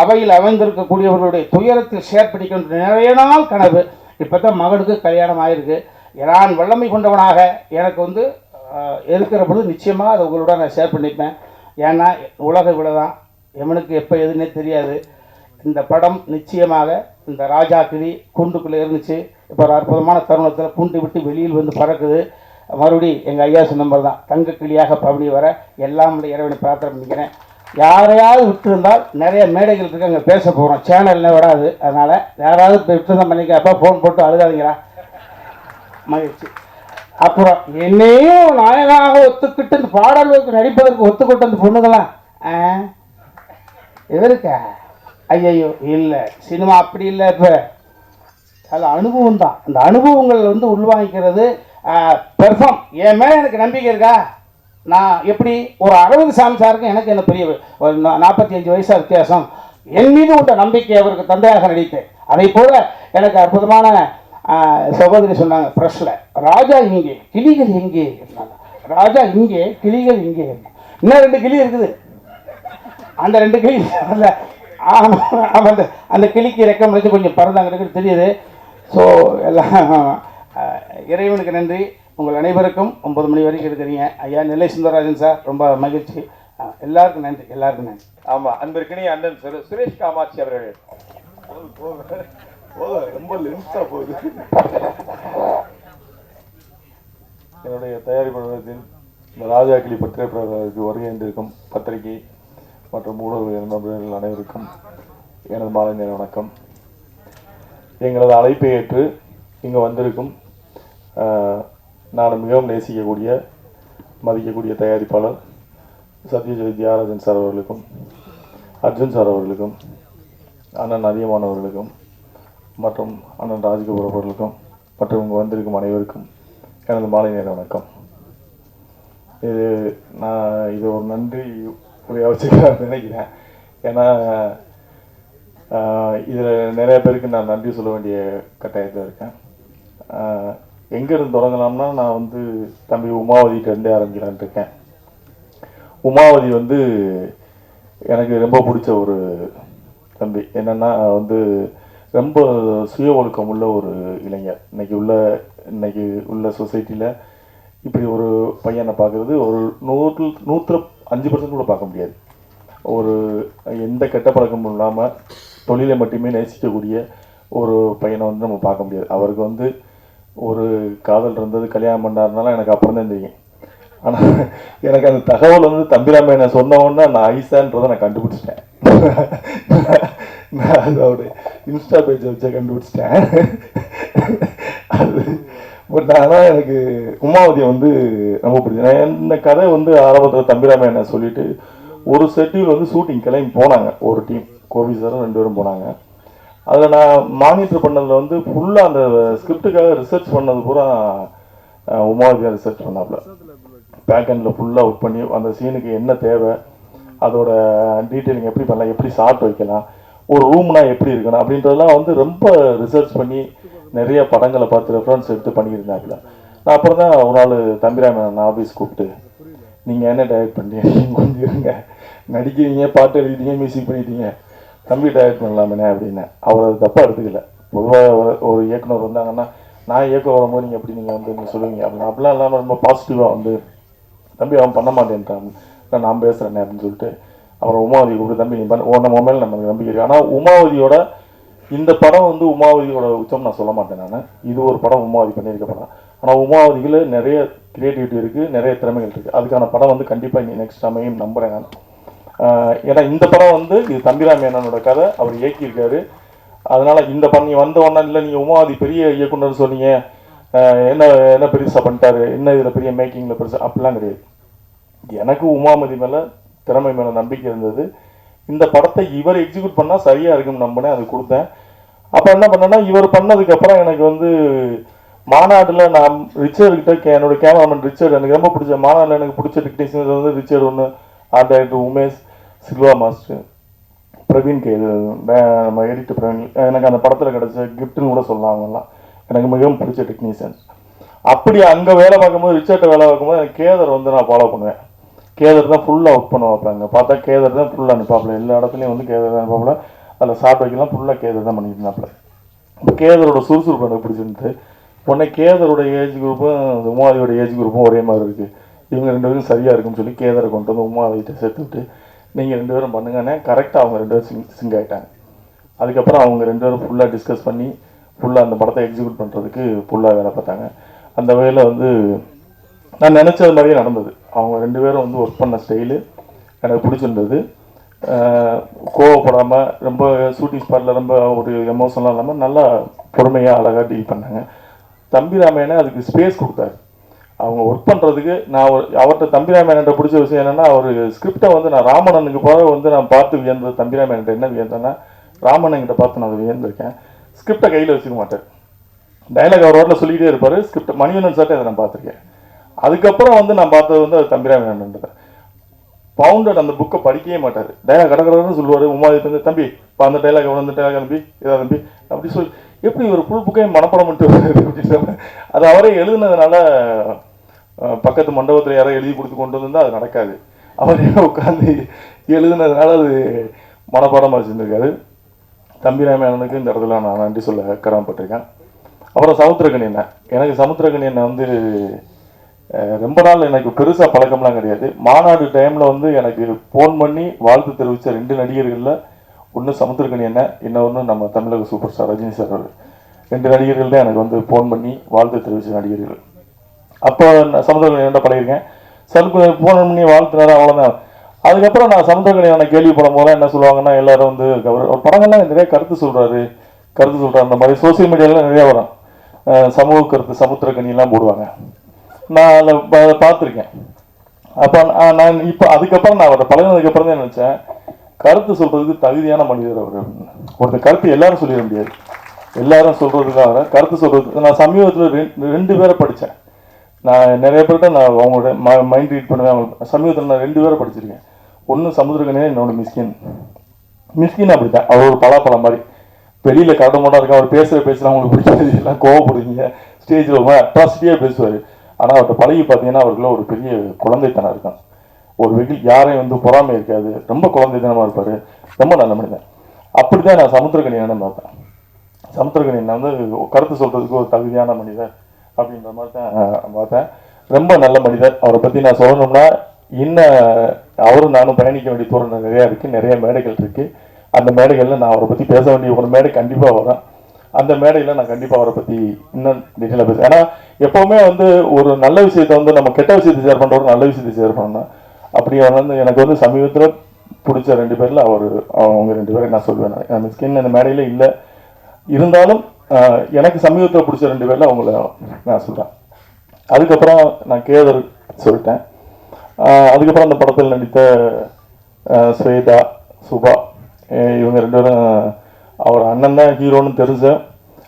அவையில் அமைந்திருக்கக்கூடியவர்களுடைய துயரத்தில் ஷேர் பண்ணிக்கின்ற நிறைய நாள் கனவு. இப்போ தான் மகனுக்கு கல்யாணம் ஆகிருக்கு. நான் வல்லமை கொண்டவனாக எனக்கு வந்து இருக்கிற பொழுது நிச்சயமாக அதை உங்களோட நான் ஷேர் பண்ணிப்பேன். ஏன்னா உலக இவ்வளோதான், எவனுக்கு எப்போ எதுன்னே தெரியாது. இந்த படம் நிச்சயமாக இந்த ராஜா கிளி கூண்டுக்குள்ளே இருந்துச்சு, இப்போ ஒரு அற்புதமான தருணத்தில் கூண்டு விட்டு வெளியில் வந்து பறக்குது. மறுபடி எங்கள் ஐயா சொன்ன மாதிரி தான் தங்க கிளியாக பவனி வர எல்லாம் இறைவனை பிரார்த்தனை பண்ணிக்கிறேன். யாரையாவது விட்டுருந்தால் நிறைய மேடைகள் இருக்குது, அங்கே பேச போகிறோம், சேனல்ல விடாது. அதனால் யாராவது விட்டுருந்தான் பண்ணிக்கப்பா ஃபோன் போட்டு அழுகாதீங்களா, மகிழ்ச்சி. அப்புறம் என்னையும் நாயனாக ஒத்துக்கிட்டு இந்த பாடல்களுக்கு நடிப்பதற்கு ஒத்துக்கிட்டு அந்த பொண்ணுங்களாம் எதற்கா? ஐயோ இல்லை, சினிமா அப்படி இல்லை. இப்போ அது அனுபவம் தான். அந்த அனுபவங்கள் வந்து உள்வாங்கிக்கிறது பெர்ஃபார்ம். என் மேலே எனக்கு நம்பிக்கை இருக்கா? நான் எப்படி ஒரு 60 சாமிசாருக்கும் எனக்கு என்ன பெரிய ஒரு 45 வயசாக வித்தியாசம். என் மீது உள்ள நம்பிக்கை அவருக்கு தந்தையாக நடித்தேன். அதே போல் எனக்கு அற்புதமான சகோதரி சொன்னாங்க ப்ரெஷ்ஷில், ராஜா எங்கே, கிளிகள் எங்கே? ராஜா இங்கே, கிளிகள் இங்கே. இன்னும் 2 கிளி இருக்குது. அந்த 2 கிளி அந்த அந்த கிளிக்கு ரெக்கம் வச்சு கொஞ்சம் பறந்தாங்கிறது தெரியுது. ஸோ எல்லாம் இறைவனுக்கு நன்றி. உங்கள் அனைவருக்கும் 9 மணி வரைக்கும் இருக்கிறீங்க. ஐயா நெல்லை சுந்தரராஜன் சார், ரொம்ப மகிழ்ச்சி. எல்லாருக்கும் நன்றி, எல்லாருக்கும் நன்றி. ஆமாம், அன்பிற்கினிய அண்ணன் சுரேஷ் காமாட்சி அவர்கள். ரொம்ப லென்ஸாக போகுது. என்னுடைய தயாரிப்பாளர்கள் இந்த ராஜா கிளி பத்திரிகையாளருக்கு வருகின்றிருக்கும் பத்திரிகை மற்றும் ஊடக நண்பர்கள் அனைவருக்கும் எனது மாலை நேர வணக்கம். எங்களது அழைப்பை ஏற்று இங்கே வந்திருக்கும் நான் மிகவும் நேசிக்கக்கூடிய மதிக்கக்கூடிய தயாரிப்பாளர் சத்யஜோதி தியாகராஜன் சார் அவர்களுக்கும், அர்ஜுன் சார் அவர்களுக்கும், அண்ணன் அதியமான் அவர்களுக்கும் மற்றும் அண்ணன் ராஜ்கபூர் அவர்களுக்கும் மற்றும் இங்கே வந்திருக்கும் அனைவருக்கும் எனது மாலை நேர வணக்கம். இது ஒரு நன்றி உரையாக வச்சுக்கலாம்னு நினைக்கிறேன். ஏன்னா இதில் நிறைய பேருக்கு நான் நன்றி சொல்ல வேண்டிய கட்டாயத்தில் இருக்கேன். எங்கேருந்து தொடங்கலாம்னா, நான் வந்து தம்பி உமாவதிகிட்டேருந்தே ஆரம்பிக்கலான்ட்டு இருக்கேன். உமாவதி வந்து எனக்கு ரொம்ப பிடிச்ச ஒரு தம்பி. என்னென்னா வந்து ரொம்ப சுய ஒழுக்கம் உள்ள ஒரு இளைஞர். இன்னைக்கு உள்ள சொசைட்டியில் இப்படி ஒரு பையனை பார்க்குறது ஒரு 105% கூட பார்க்க முடியாது. ஒரு எந்த கெட்ட பழக்கமும் இல்லாமல் தொழிலை மட்டுமே நேசிக்கக்கூடிய ஒரு பையனை வந்து நம்ம பார்க்க முடியாது. அவருக்கு வந்து ஒரு காதல் இருந்தது, கல்யாணம் பண்ணாருனால எனக்கு அப்புறம் தான் தெரியும். ஆனால் எனக்கு அந்த தகவல் வந்து தம்பிராமையனை சொன்ன உடனே நான் ஐசான்றதை நான் கண்டுபிடிச்சிட்டேன். நான் அதோட இன்ஸ்டா பேஜை வச்சா கண்டுபிடிச்சிட்டேன். அது பட் ஆனால் எனக்கு உமாவதியை வந்து ரொம்ப பிடிச்சேன். இந்த கதை வந்து ஆரம்பத்தில் தம்பிராமையனை சொல்லிட்டு ஒரு ஷெட்யூல் வந்து ஷூட்டிங் கிளம்பி போனாங்க. ஒரு டீம் கோபி சாரும் 2 பேரும் போனாங்க. அதில் நான் மானிட்டர் பண்ணதில் வந்து ஃபுல்லாக அந்த ஸ்கிரிப்டுக்காக ரிசர்ச் பண்ணது பூரா உமாவதியாக ரிசர்ச் பண்ணாப்புல. பேக்கெண்டில் ஃபுல்லாக ஒர்க் பண்ணி அந்த சீனுக்கு என்ன தேவை, அதோட டீட்டெயிலிங் எப்படி பண்ணலாம், எப்படி ஷார்ட் வைக்கலாம், ஒரு ரூம்னா எப்படி இருக்கணும் அப்படின்றதெல்லாம் வந்து ரொம்ப ரிசர்ச் பண்ணி நிறைய படங்களை பார்த்து ரெஃபரன்ஸ் எடுத்து பண்ணியிருந்தாப்புல. நான் அப்புறம் தான் ஒரு நாள் தம்பிராமன் ஆஃபீஸ் கூப்பிட்டு, நீங்கள் என்ன டைரக்ட் பண்ணீங்க, நீங்கள் கொஞ்சம் இருங்க, நடிக்கிறீங்க, பாட்டு எழுதிட்டீங்க, மியூசிக் பண்ணிட்டீங்க, தம்பி டைரக்ட் பண்ணலாமே அப்படின்னு. அவர் அது தப்பாக எடுத்துக்கல. பொதுவாக ஒரு இயக்குனர் வந்தாங்கன்னா, நான் இயக்க வரும்போது நீங்கள் எப்படி நீங்கள் சொல்லுவீங்க அப்படின்னு. அப்படிலாம் இல்லாமல் ரொம்ப பாசிட்டிவாக வந்து தம்பி அவன் பண்ண மாட்டேன்ட்டான், நான் பேசுகிறேன் அப்படின்னு சொல்லிட்டு அப்புறம் உமாவதி கூப்பிட்டு, தம்பி நீ பண்ண உன்ன மொபைல் நமக்கு நம்பிக்கை இருக்குது. ஆனால் உமாவதியோட இந்த படம் வந்து உமாவதியோட உச்சம் நான் சொல்ல மாட்டேன். நான் இது ஒரு படம் உமாவதி பண்ணியிருக்க படம். ஆனால் உமாவதியில் நிறைய கிரியேட்டிவிட்டி இருக்குது, நிறைய திறமைகள் இருக்குது. அதுக்கான படம் வந்து கண்டிப்பாக இங்கே நெக்ஸ்ட் அமையும் நம்புகிறேன் நான். ஏன்னா இந்த படம் வந்து இது தம்பிராமையனோட கதை, அவர் இயக்கியிருக்காரு. அதனால் இந்த பண்ணி வந்த உடனே இல்லை நீங்கள் உமாவதி பெரிய இயக்குனர் சொன்னீங்க, என்ன பெருசாக பண்ணிட்டாரு, என்ன இதில் பெரிய மேக்கிங்கில் பெருசாக, அப்படிலாம் கிடையாது. எனக்கு உமாவதி மேலே திறமை மேலே நம்பிக்கை இருந்தது. இந்த படத்தை இவர் எக்ஸிக்யூட் பண்ணால் சரியாக இருக்குன்னு நம்பினேன், அது கொடுத்தேன். அப்போ என்ன பண்ணேன்னா, இவர் பண்ணதுக்கப்புறம் எனக்கு வந்து மாநாட்டில் நான் ரிச்சர்ட்கிட்ட என்னோட கேமராமேன் ரிச்சர்ட், எனக்கு ரொம்ப பிடிச்ச மாநாட்டில் எனக்கு பிடிச்ச டெக்னீஷியன் வந்து ரிச்சர்ட் ஒன்று, art director Umesh, Silva master, Praveen K, நம்ம எடிட்டர் பிரவீன். எனக்கு அந்த படத்தில் கிடச்ச கிஃப்ட்டுன்னு கூட சொல்லலாம். அவங்கெல்லாம் எனக்கு மிகவும் பிடிச்ச டெக்னீஷியன்ஸ். அப்படி அங்கே வேலை பார்க்கும்போது, ரிச்சர்ட்டை வேலை பார்க்கும்போது எனக்கு கேதர் வந்து நான் ஃபாலோ பண்ணுவேன். கேதர் தான் ஃபுல்லாக ஒர்க் பண்ண வைப்பாங்க. பார்த்தா கேதர் தான் ஃபுல்லாக அனுப்பாப்புல, எல்லா இடத்துலையும் வந்து கேதர் தான் அனுப்பாப்புல. அதில் ஷார்ட் வைக்கலாம் ஃபுல்லாக கேதர் தான் பண்ணிட்டு இருந்தாப்புல. இப்போ கேதரோட சுறுசுறுப்பு எனக்கு பிடிச்சிருந்து உடனே கேதரோட ஏஜ் குரூப்பும் உமாவதியோட ஏஜ் குரூப்பும் ஒரே மாதிரி இருக்குது, இவங்க 2 பேரும் சரியாக இருக்குன்னு சொல்லி கேதரை கொண்டு வந்து உமாவதிட்ட சேர்த்து விட்டு, நீங்கள் 2 பேரும் பண்ணுங்கன்னே. கரெக்டாக அவங்க 2 பேரும் சிங்க் ஆகிட்டாங்க. அதுக்கப்புறம் அவங்க 2 பேரும் ஃபுல்லாக டிஸ்கஸ் பண்ணி ஃபுல்லாக அந்த படத்தை எக்ஸிக்யூட் பண்ணுறதுக்கு ஃபுல்லாக வேலை பார்த்தாங்க. அந்த வகையில் வந்து நான் நினச்சது மாதிரியே நடந்தது. அவங்க 2 பேரும் வந்து ஒர்க் பண்ண ஸ்டைலு எனக்கு பிடிச்சிருந்தது. கோவப்படாமல், ரொம்ப ஷூட்டிங் ஸ்பாட்டில் ரொம்ப ஒரு எமோஷனலாக இல்லாமல் நல்லா பொறுமையாக அழகாக டீல் பண்ணாங்க. தம்பிராமையனை அதுக்கு ஸ்பேஸ் கொடுத்தாரு அவங்க ஒர்க் பண்ணுறதுக்கு. நான் அவர்கிட்ட தம்பிராமையன்கிட்ட பிடிச்ச விஷயம் என்னென்னா, அவர் ஸ்கிரிப்டை வந்து நான் ராமணனுக்கு போக வந்து நான் பார்த்து வியந்தது. தம்பிராமையன்கிட்ட என்ன வியந்தேன்னா, ராமணன்கிட்ட பார்த்து நான் வியந்திருக்கேன். ஸ்கிரிப்டை கையில் வச்சுக்க மாட்டார், டைலாக் அவர் ரோட்டில் சொல்லிகிட்டே இருப்பார். ஸ்கிரிப்ட் மணிவண்ணன் சார்ட்டை அதை நான் பார்த்துருக்கேன். அதுக்கப்புறம் வந்து நான் பார்த்தது வந்து அது தம்பிராமையன்ன்றதை. பவுண்டட் அந்த புக்கை படிக்கவே மாட்டார், டைலாக் கடற்கடன்னு சொல்லுவார். உமாதி வந்து தம்பி இப்போ அந்த டைலாக் வந்து டைலாக் தம்பி இதாக தம்பி அப்படி சொல்லி எப்படி ஒரு ஃபுல் புக்கையும் மனப்படம் பண்ணிட்டு அது அவரே எழுதுனதுனால பக்கத்து மண்டபத்தில் யாரோ எழுதி கொடுத்து கொண்டு வந்திருந்தால் அது நடக்காது. அவரே உட்காந்து எழுதுனதுனால அது மனப்பாடமாக வச்சுருந்துருக்காரு. தம்பிராம அண்ணனுக்கு இந்த இடத்துல நான் நன்றி சொல்ல கடமைப்பட்டிருக்கேன். அப்புறம் சமுத்திரக்கனி அண்ணன், எனக்கு சமுத்திரக்கனி அண்ணன் வந்து ரொம்ப நாள் எனக்கு பெருசாக பழக்கம்லாம் கிடையாது. மாநாடு டைமில் வந்து எனக்கு ஃபோன் பண்ணி வாழ்த்து தெரிவித்த 2 நடிகர்களில் ஒன்று சமுத்திரக்கனி அண்ணன், இன்னொன்று நம்ம தமிழக சூப்பர் ஸ்டார் ரஜினி சார். அவர் 2 நடிகர்கள் தான் எனக்கு வந்து ஃபோன் பண்ணி வாழ்த்து தெரிவித்த நடிகர்கள். அப்போ நான் சமுத்திரக்கனி அண்ணன் பழகிருக்கேன். சலுக்கு ஃபோன் பண்ணி வாழ்த்துனாரு, அவ்வளோதான். அதுக்கப்புறம் நான் சமுத்திரக்கனி அண்ணன் கேள்விப்படும் போது என்ன சொல்லுவாங்கன்னா, எல்லாரும் வந்து ஒரு படங்கள்லாம் நிறைய கருத்து சொல்கிறாரு அந்த மாதிரி சோசியல் மீடியாவில் நிறையா வரும். சமூக கருத்து சமுத்திரக்கனிலாம் போடுவாங்க. நான் அதை பார்த்துருக்கேன். அப்போ நான் இப்போ அதுக்கப்புறம் நான் அவரை பழகினதுக்கப்புறம் தான் நினச்சேன், கருத்து சொல்கிறதுக்கு தகுதியான மனிதர் அவர். ஒருத்தர் கருத்து எல்லாரும் சொல்லிட முடியாது, எல்லாரும் சொல்கிறதுக்காக கருத்து சொல்கிறதுக்கு. நான் சமீபத்தில் 2 பேரை படித்தேன். நான் நிறைய பேர்கிட்ட நான் அவங்களோட மைண்ட் ரீட் பண்ணுவேன். அவங்க சமீபத்தில் நான் 2 பேரை படிச்சிருக்கேன். ஒன்று சமுத்திரக்கனியா, இன்னொன்று மிஸ்கின் அப்படி தான். அவர் ஒரு பலாப்பழம் மாதிரி வெளியில் கரடமோட்டாக இருக்கா. அவர் பேசுகிற அவங்களுக்கு பிடிக்காது, எல்லாம் கோவப்படுவீங்க. ஸ்டேஜில் ரொம்ப அட்ராசிட்டியாக பேசுவார். ஆனால் அவர்கிட்ட பழகி பார்த்தீங்கன்னா அவருக்குள்ள ஒரு பெரிய குழந்தைத்தனம் இருக்கும். ஒரு வெயில் யாரையும் வந்து பொறாமை இருக்காது, ரொம்ப குழந்தைத்தனமாக இருப்பார், ரொம்ப நல்ல மனிதன். அப்படி தான் நான் சமுத்திரக்கனி அண்ணன் பார்த்தேன். சமுத்திரக்கனி அண்ணன் வந்து கருத்து சொல்கிறதுக்கு ஒரு தகுதியான மனிதர் அப்படின்ற மாதிரி தான் பார்த்தேன். ரொம்ப நல்ல மனிதர். அவரை பற்றி நான் சொல்லணும்னா இன்னும் அவரும் நானும் பயணிக்க வேண்டிய தூரம் நிறையா இருக்குது, நிறைய மேடைகள் இருக்குது. அந்த மேடைகளில் நான் அவரை பற்றி பேச வேண்டிய ஒரு மேடை கண்டிப்பாக வரும். அந்த மேடையில் நான் கண்டிப்பாக அவரை பற்றி இன்னும் டீட்டெயிலாக பேசுவேன். ஏன்னா எப்போவுமே வந்து ஒரு நல்ல விஷயத்தை வந்து நம்ம கெட்ட விஷயத்தை ஷேர் பண்ணுற ஒரு நல்ல விஷயத்தை ஷேர் பண்ணணும். அப்படி வந்து எனக்கு வந்து சமீபத்தில் பிடிச்ச 2 பேரில் அவங்க 2 பேரை நான் சொல்லுவேன். அந்த ஸ்கின் அந்த மேடையில் இல்லை இருந்தாலும் எனக்கு சமீபத்தில் பிடிச்ச 2 பேரில் அவங்கள நான் சொல்கிறேன். அதுக்கப்புறம் நான் கேதர் சொல்லிட்டேன். அதுக்கப்புறம் அந்த படத்தில் நடித்த ஸ்வேதா, சுபா, இவங்க 2 பேரும் அவர் அண்ணன் தான் ஹீரோன்னு தெரிஞ்சேன்.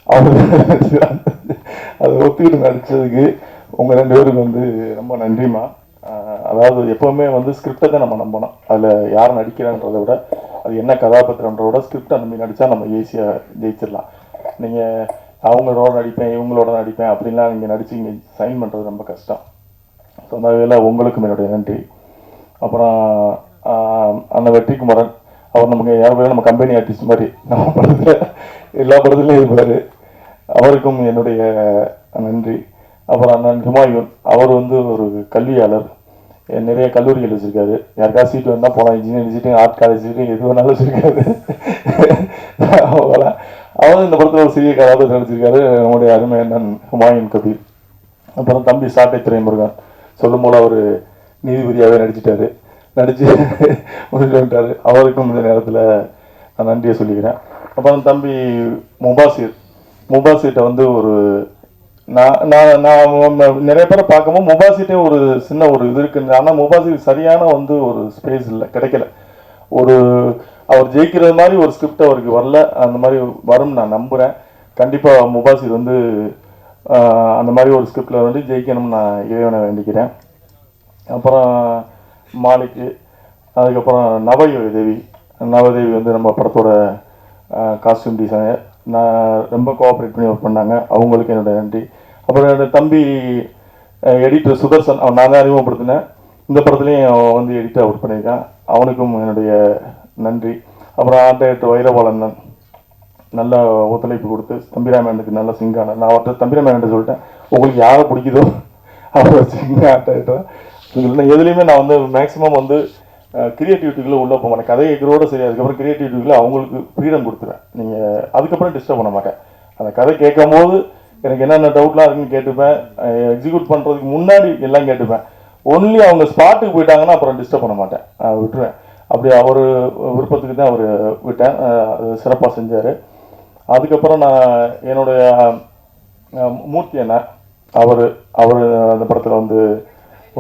அவர் அதை ஒத்துக்கிட்டு நடித்ததுக்கு உங்கள் 2 பேருக்கு வந்து ரொம்ப நன்றிம்மா. அதாவது எப்போவுமே வந்து ஸ்கிரிப்டை தான் நம்ம நம்பணும். அதில் யார் நடிக்கிறான்றதை விட அது என்ன கதாபாத்திரன்றத விட ஸ்கிரிப்டை நம்பி நடித்தா நம்ம ஈஸியாக ஜெயிச்சிடலாம். நீங்கள் அவங்களோட நடிப்பேன் இவங்களோட நடிப்பேன் அப்படின்லாம் நீங்கள் நடித்து இங்கே சைன் பண்ணுறது ரொம்ப கஷ்டம். ஸோ அந்த வகையில் உங்களுக்கும் என்னுடைய நன்றி. அப்புறம் அண்ணன் வெற்றிக்குமரன், அவர் நமக்கு யாரும் நம்ம கம்பெனி ஆர்டிஸ்ட் மாதிரி நம்ம படத்தில் எல்லா படத்துலையும் இருப்பார். அவருக்கும் என்னுடைய நன்றி. அப்புறம் அண்ணன் ஹுமாயூன், அவர் வந்து ஒரு கல்வியாளர், நிறைய கல்லூரிகள் வச்சுருக்காரு. யாருக்காவது சீட்டு வேணால் போகலாம், இன்ஜினியரிங் சீட்டு, ஆர்ட் காலேஜ் சீட்டு, எது வேணாலும் வச்சுருக்காரு. அவர் இந்த படத்தில் ஒரு சிறிய கதாபாத்திரம் நடிச்சிருக்காரு, நம்முடைய அருமை அண்ணன் ஹுமாயூன் கபீர். அப்புறம் தம்பி சாட்டை துரைமுருகன், சொல்லும் போல் அவர் நீதிபதியாகவே நடிச்சிட்டாரு, நடித்து முடிச்சு வந்துட்டார். அவருக்கும் இந்த நேரத்தில் நான் நன்றியை சொல்லிக்கிறேன். அப்புறம் தம்பி முபாசிர்கிட்ட வந்து ஒரு நான் நிறைய பேரை பார்க்கும்போது முபாசிட்டே ஒரு சின்ன ஒரு இது இருக்குன்னு, ஆனால் முபாசிர் சரியான வந்து ஒரு ஸ்பேஸ் இல்லை, கிடைக்கல. அவர் ஜெயிக்கிறது மாதிரி ஒரு ஸ்கிரிப்ட் அவருக்கு வரல. அந்த மாதிரி வரும் நான் நம்புகிறேன். கண்டிப்பாக முபாசிர் வந்து அந்த மாதிரி ஒரு ஸ்கிரிப்டில் வந்து ஜெயிக்கணும்னு நான் இறைவனை வேண்டிக்கிறேன். அப்புறம் மாலிக்கு, அதுக்கப்புறம் நவதேவி வந்து நம்ம படத்தோட காஸ்டியூம் டிசைனர், நான் ரொம்ப கோஆப்ரேட் பண்ணி ஒர்க் பண்ணாங்க, அவங்களுக்கு என்னோடய நன்றி. அப்புறம் என்னோடய தம்பி எடிட்டர் சுதர்சன், அவன் நான் தான் அறிமுகப்படுத்தினேன். இந்த படத்துலையும் அவன் வந்து எடிட்டர் ஒர்க் பண்ணியிருக்கான், அவனுக்கும் என்னுடைய நன்றி. அப்புறம் ஆர்ட் டைரக்டர் வைரபாலன் நல்ல ஒத்துழைப்பு கொடுத்து தம்பிராமனுக்கு நல்ல சிங்கான. நான் அவர்கிட்ட தம்பிராமன் சொல்லிட்டேன், உங்களுக்கு யாரை பிடிக்குதோ அவர் சிங்க ஆர்ட் டைரக்டர். எதுலேயுமே நான் வந்து மேக்ஸிமம் வந்து கிரியேட்டிவிட்டிக்குள்ளே உள்ளே போக மாட்டேன். கதை கேட்குறோட சரி, அதுக்கப்புறம் கிரியேட்டிவிட்டிக்குள்ளே அவங்களுக்கு ஃப்ரீடம் கொடுத்துருவேன். நீங்கள் அதுக்கப்புறம் டிஸ்டர்ப் பண்ண மாட்டேன். அந்த கதை கேட்கும் போது எனக்கு என்னென்ன டவுட்லாம் இருக்குன்னு கேட்டுப்பேன், எக்ஸிக்யூட் பண்ணுறதுக்கு முன்னாடி எல்லாம் கேட்டுப்பேன். ஒன்லி அவங்க ஸ்பாட்டுக்கு போயிட்டாங்கன்னா அப்புறம் டிஸ்டர்ப் பண்ண மாட்டேன், விட்டுருவேன். அப்படி அவர் விருப்பத்துக்கு தான் அவர் விட்டேன், சிறப்பாக செஞ்சார். அதுக்கப்புறம் நான் என்னுடைய மூர்த்தி அண்ணன், அவர் அந்த படத்தில் வந்து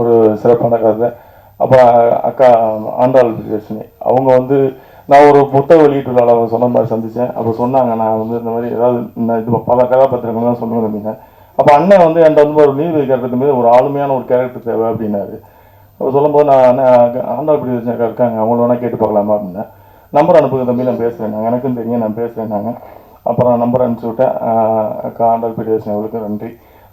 ஒரு சிறப்பான கதை. அப்புறம் அக்கா ஆண்டாள் பிரியதர்ஷினி, அவங்க வந்து நான் ஒரு புத்தக வெளியீட்டு விழாவில் அவங்க சொன்ன மாதிரி சந்தித்தேன். அப்போ சொன்னாங்க, நான் வந்து இந்த மாதிரி ஏதாவது இது பல கதாபாத்திரங்கள் தான் சொல்லுவேன் அப்படின்னா. அப்போ அண்ணன் வந்து என்கிட்ட வந்து ஒரு நீதிபதி கேரக்டருக்கு மீது ஒரு ஆளுமையான ஒரு கேரக்டர் தேவை அப்படின்னாரு. அப்போ சொல்லும்போது நான் ஆண்டாள் பிரியதர்ஷினி அக்கா இருக்காங்க, அவங்கள வேணால் கேட்டு பார்க்கலாமா அப்படின்னா. நம்பர் அனுப்புங்க தம்பி, நான் பேசுகிறேன், எனக்கும் தெரியும், நான் பேசுகிறேன்னாங்க. அப்புறம் நம்பர் அனுப்பிச்சி விட்டேன். அக்கா ஆண்டாள் பிரியதர்ஷினி அவங்களுக்கு நன்றி.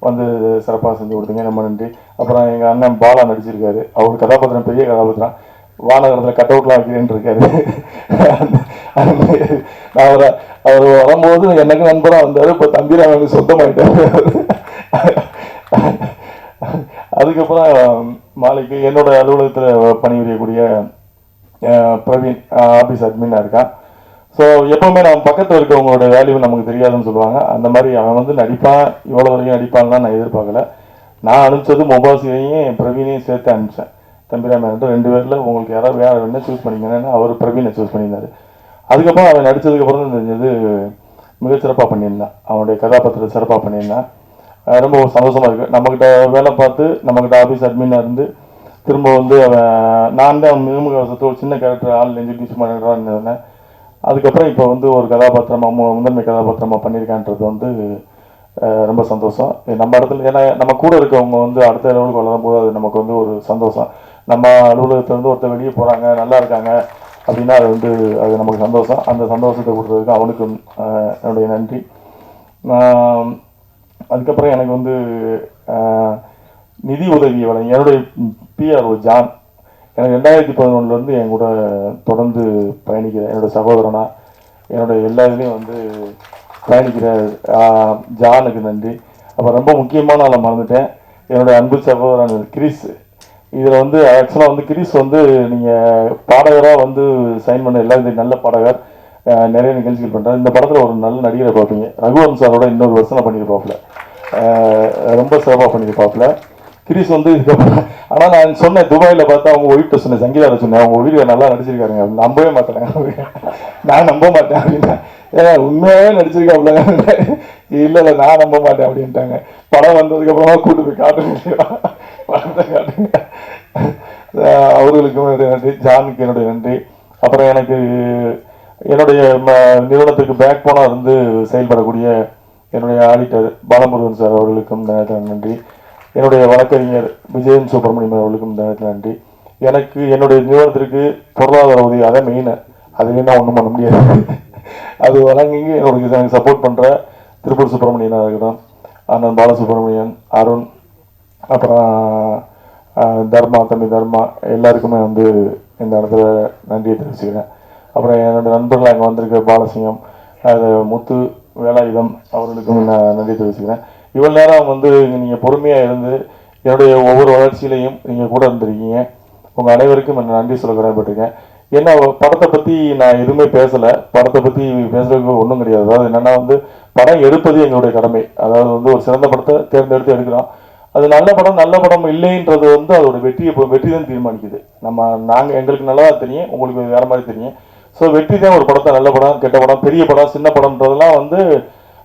வந்து சிறப்பாக செஞ்சு கொடுத்தீங்க, ரொம்ப நன்றி. அப்புறம் எங்கள் அண்ணன் பாலா நடிச்சிருக்காரு. அவர் கதாபாத்திரம் பெரிய கதாபாத்திரம், வானகரத்தில் கட் அவுட்லாம் வைக்கிறேன்னு இருக்காரு. நான் அவர் வரும்போது எனக்கு நண்பராக வந்தார். இப்போ தம்பிராமனுக்கு சொந்தமாயிட்டார். அதுக்கப்புறம் மாலைக்கு என்னோட அலுவலகத்தில் பணிபுரியக்கூடிய பிரவீன் ஆஃபீஸ் அட்மினாக இருக்கான். ஸோ எப்போவுமே நம்ம பக்கத்தில் இருக்கவங்களோட வேல்யூ நமக்கு தெரியாதுன்னு சொல்லுவாங்க. அந்த மாதிரி அவன் வந்து நடிப்பான், இவ்வளோ வரைக்கும் நடிப்பான்லாம் நான் எதிர்பார்க்கல. நான் அனுப்பிச்சது மொபாசியையும் பிரவீனையும் சேர்த்து அனுப்பிச்சேன். தம்பிராமன் 2 பேரில் உங்களுக்கு யாராவது வேறு வேணால் சூஸ் பண்ணிங்கன்னா அவர் பிரவீனை சூஸ் பண்ணியிருந்தார். அதுக்கப்புறம் அவன் நடித்ததுக்கப்புறம் தான் தெரிஞ்சது மிகச்சிறப்பாக பண்ணியிருந்தான். அவனுடைய கதாபாத்திரத்தை சிறப்பாக பண்ணியிருந்தான். ரொம்ப சந்தோஷமாக இருக்குது. நம்மக்கிட்ட வேலை பார்த்து நம்மக்கிட்ட ஆஃபீஸ் அட்மினாக இருந்து திரும்ப வந்து அவன் நான் தான் மிகமுகவசத்து ஒரு சின்ன கேரக்டர் ஆள் இன்ட்ரடியூஸ் பண்ணுறான்னு இருந்தேன். அதுக்கப்புறம் இப்போ வந்து ஒரு கதாபாத்திரமாக முதன்மை கதாபாத்திரமாக பண்ணியிருக்கான்றது வந்து ரொம்ப சந்தோஷம். நம்ம இடத்துல ஏன்னா நம்ம கூட இருக்கவங்க வந்து அடுத்த லெவலுக்கு வளரும் போது அது நமக்கு வந்து ஒரு சந்தோஷம். நம்ம அலுவலகத்துலேருந்து ஒருத்தர் வெளியே போகிறாங்க, நல்லா இருக்காங்க அப்படின்னா அது வந்து அது நமக்கு சந்தோஷம். அந்த சந்தோஷத்தை கொடுத்ததுக்கு அவனுக்கு என்னுடைய நன்றி. அதுக்கப்புறம் எனக்கு வந்து நிதி உதவி வழங்கி என்னுடைய பிஆர்ஓ ஜான் எனக்கு 2011 என் கூட தொடர்ந்து பயணிக்கிற என்னோடய சகோதரனா என்னுடைய எல்லா இதுலேயும் வந்து பயணிக்கிற ஜானுக்கு நன்றி. அப்போ ரொம்ப முக்கியமான ஆளை மறந்துட்டேன், என்னுடைய அன்பு சகோதரன் கிரிஸ். இதில் வந்து ஆக்சுவலாக வந்து கிரிஸ் வந்து நீங்கள் பாடகராக வந்து சைன் பண்ண எல்லா நல்ல பாடகர், நிறைய நிகழ்ச்சிகள் பண்ணுறாரு. இந்த படத்தில் ஒரு நல்ல நடிகரை பார்ப்பீங்க. ரகுவரன் சாரோட இன்னொரு வருஷம் பண்ணியிருப்பாப்புல, ரொம்ப சிறப்பாக பண்ணியிருப்பாப்புல கிரிஸ் வந்து. இதுக்கப்புறம் ஆனால் நான் சொன்னேன் துபாயில் பார்த்தா அவங்க ஒய்ஃப்ட்ட சொன்னேன், சங்கீதாவை சொன்னேன், அவங்க வீடியோ நல்லா நடிச்சிருக்காருங்க. நம்பவே மாட்டேன், நான் நம்ப மாட்டேன் அப்படின்னா, ஏன்னா உண்மையாகவே நடிச்சிருக்காப்புல. இல்லை நான் நம்ப மாட்டேன் அப்படின்ட்டாங்க. படம் வந்ததுக்கப்புறமா கூட்டு போய் காட்டுங்க, படத்தை காட்டுங்க. அவர்களுக்கும் நன்றி, ஜானுக்கு என்னுடைய நன்றி. அப்புறம் எனக்கு என்னுடைய நிறுவனத்துக்கு பேக் போனாக இருந்து செயல்படக்கூடிய என்னுடைய ஆடிட்டர் பாலமுருகன் சார் அவர்களுக்கும் இந்த நேரத்தில் நன்றி. என்னுடைய வழக்கறிஞர் விஜயன் சுப்பிரமணியம் அவர்களுக்கும் இந்த நேரத்தில் நன்றி. எனக்கு என்னுடைய நிறுவனத்திற்கு பொருளாதார உதவி அதான் மெயின், அதுவே நான் ஒன்றும் பண்ண முடியாது. அது வழங்கி எனக்கு சப்போர்ட் பண்ணுற திருப்பூர் சுப்பிரமணியனாக இருக்கட்டும், அண்ணன் பாலசுப்ரமணியன், அருண், அப்புறம் தர்மா, தம்பி தர்மா, எல்லாருக்குமே வந்து இந்த இடத்துல நன்றியை தெரிவிச்சுக்கிறேன். அப்புறம் என்னோடய நண்பர்கள் அங்கே வந்திருக்க பாலசிங்கம், முத்து, வேலாயுதம் அவர்களுக்கும் நான் நன்றி தெரிவிச்சுக்கிறேன். இவ்வளோ நேரம் வந்து நீங்கள் பொறுமையாக இருந்து என்னுடைய ஒவ்வொரு வளர்ச்சியிலையும் நீங்கள் கூட இருந்திருக்கீங்க. உங்கள் அனைவருக்கும் நான் நன்றி சொல்ல கடமைப்பட்டிருக்கேன். ஏன்னா படத்தை பற்றி நான் எதுவுமே பேசலை, படத்தை பற்றி பேசுகிறதுக்கு ஒன்றும் கிடையாது. அதாவது என்னென்னா வந்து படம் எடுப்பது எங்களுடைய கடமை. அதாவது வந்து ஒரு சிறந்த படத்தை தேர்ந்தெடுத்து எடுக்கிறோம். அது நல்ல படம் இல்லைன்றது வந்து அதோட வெற்றி தான் தீர்மானிக்குது. நாங்கள் எங்களுக்கு நல்லதாக தெரியும், உங்களுக்கு வேறு மாதிரி தெரியும். ஸோ வெற்றி தான் ஒரு படத்தை நல்ல படம், கெட்ட படம், பெரிய படம், சின்ன படம்ன்றதெல்லாம் வந்து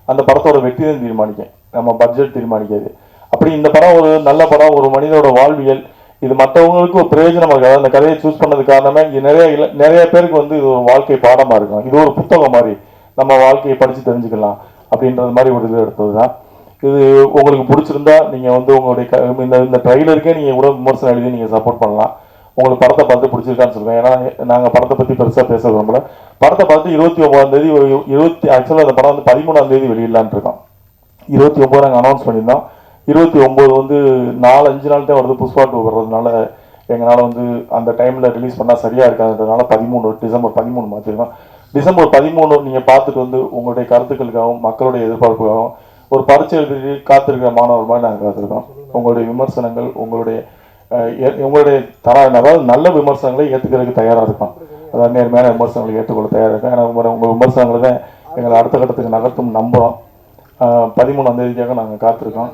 அந்த படத்தோட வெற்றி தான் தீர்மானிக்கும், நம்ம பட்ஜெட் தீர்மானிக்காது. அப்படி இந்த படம் ஒரு நல்ல படம், ஒரு மனிதனோட வாழ்வியல், இது மற்றவங்களுக்கு ஒரு பிரயோஜனமாக இருக்குது. அந்த கதையை சூஸ் பண்ணது காரணமே இங்கே நிறைய பேருக்கு வந்து இது ஒரு வாழ்க்கை பாடமாக இருக்கும். இது ஒரு புத்தகம் மாதிரி, நம்ம வாழ்க்கையை படித்து தெரிஞ்சுக்கலாம் அப்படின்றது மாதிரி ஒரு இது எடுத்தது தான். இது உங்களுக்கு பிடிச்சிருந்தா நீங்கள் வந்து உங்களுடைய இந்த ட்ரைலருக்கே நீங்கள் கூட விமர்சனம் எழுதி நீங்கள் சப்போர்ட் பண்ணலாம். உங்களுக்கு படத்தை பார்த்து பிடிச்சிருக்கான்னு சொல்லுங்கள். ஏன்னா நாங்கள் படத்தை பற்றி பெருசாக பேச விரும்பல. படத்தை பார்த்து 29 ஆக்சுவலாக அந்த படம் வந்து 13 வெளியிடலான் இருக்கோம். 29 நாங்கள் அனௌன்ஸ் பண்ணியிருந்தோம். 29 வந்து 4-5 நாள் தான் வருது. புஷ்பா 2 வர்றதுனால எங்களால் வந்து அந்த டைமில் ரிலீஸ் பண்ணால் சரியாக இருக்காதுன்றதுனால டிசம்பர் 13 மாற்றிருக்கோம். டிசம்பர் 13 நீங்கள் பார்த்துட்டு வந்து உங்களுடைய கருத்துக்களுக்காகவும் மக்களுடைய எதிர்பார்ப்புக்காகவும் ஒரு பரீட்சை எழுதி காத்திருக்கிற மாணவர் மாதிரி நாங்கள் காத்திருக்கோம். உங்களுடைய விமர்சனங்கள், உங்களுடைய அதாவது நல்ல விமர்சனங்களை ஏற்றுக்கிறதுக்கு தயாராக இருக்கும். அதாவது நேர்மையான விமர்சனங்களை ஏற்றுக்கொள்ள தயாராக இருக்கும். ஏன்னா உங்கள் விமர்சனங்களை தான் எங்களை அடுத்த கட்டத்துக்கு நகர்த்தும் நம்புகிறோம். 13ஆம் தேதிக்காக நாங்கள் காத்திருக்கோம்.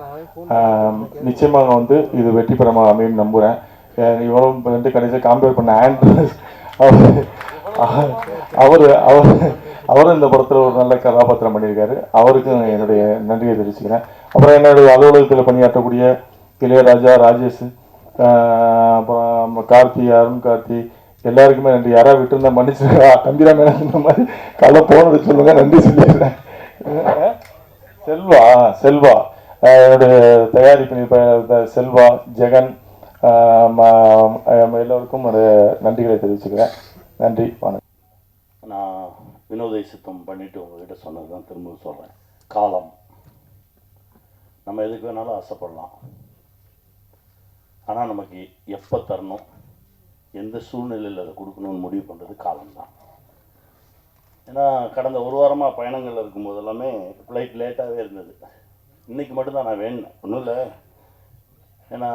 நிச்சயமாக வந்து இது வெற்றி பெறமாக அமையும் நம்புகிறேன். இவரும் வந்து கடைசியாக காம்பேர் பண்ண ஆண்ட்ரஸ் அவரும் இந்த படத்தில் ஒரு நல்ல கதாபாத்திரம் பண்ணியிருக்காரு. அவருக்கும் என்னுடைய நன்றியை தெரிவிச்சுக்கிறேன். அப்புறம் என்னுடைய அலுவலகத்தில் பணியாற்றக்கூடிய இளையராஜா, ராஜேஷ், அப்புறம் கார்த்தி, அருண் கார்த்தி, எல்லாருக்குமே நன்றி. யாராவது விட்டுருந்தா மன்னிச்சுருக்கா, தம்பிராம இந்த மாதிரி கதை போனது சொல்லுங்கள், நன்றி சொல்லிடுறேன். செல்வா என்னுடைய தயாரிப்பு செல்வா, ஜெகன், எல்லோருக்கும் நன்றிகளை தெரிவிச்சுக்கிறேன். நன்றி, வணக்கம். நான் வினோதை சித்தம் பண்ணிவிட்டு உங்கள்கிட்ட சொன்னது தான் திரும்ப சொல்கிறேன். காலம் நம்ம எதுக்கு வேணாலும் ஆசைப்படலாம். ஆனால் நமக்கு எப்போ தரணும், எந்த சூழ்நிலையில் அதை கொடுக்கணும்னு முடிவு பண்ணுறது காலம்தான். ஏன்னா கடந்த ஒரு வாரமாக பயணங்கள் இருக்கும்போது எல்லாமே ஃப்ளைட் லேட்டாகவே இருந்தது. இன்றைக்கி மட்டும்தான் நான் வேணுனேன், ஒன்றும் இல்லை, ஏன்னா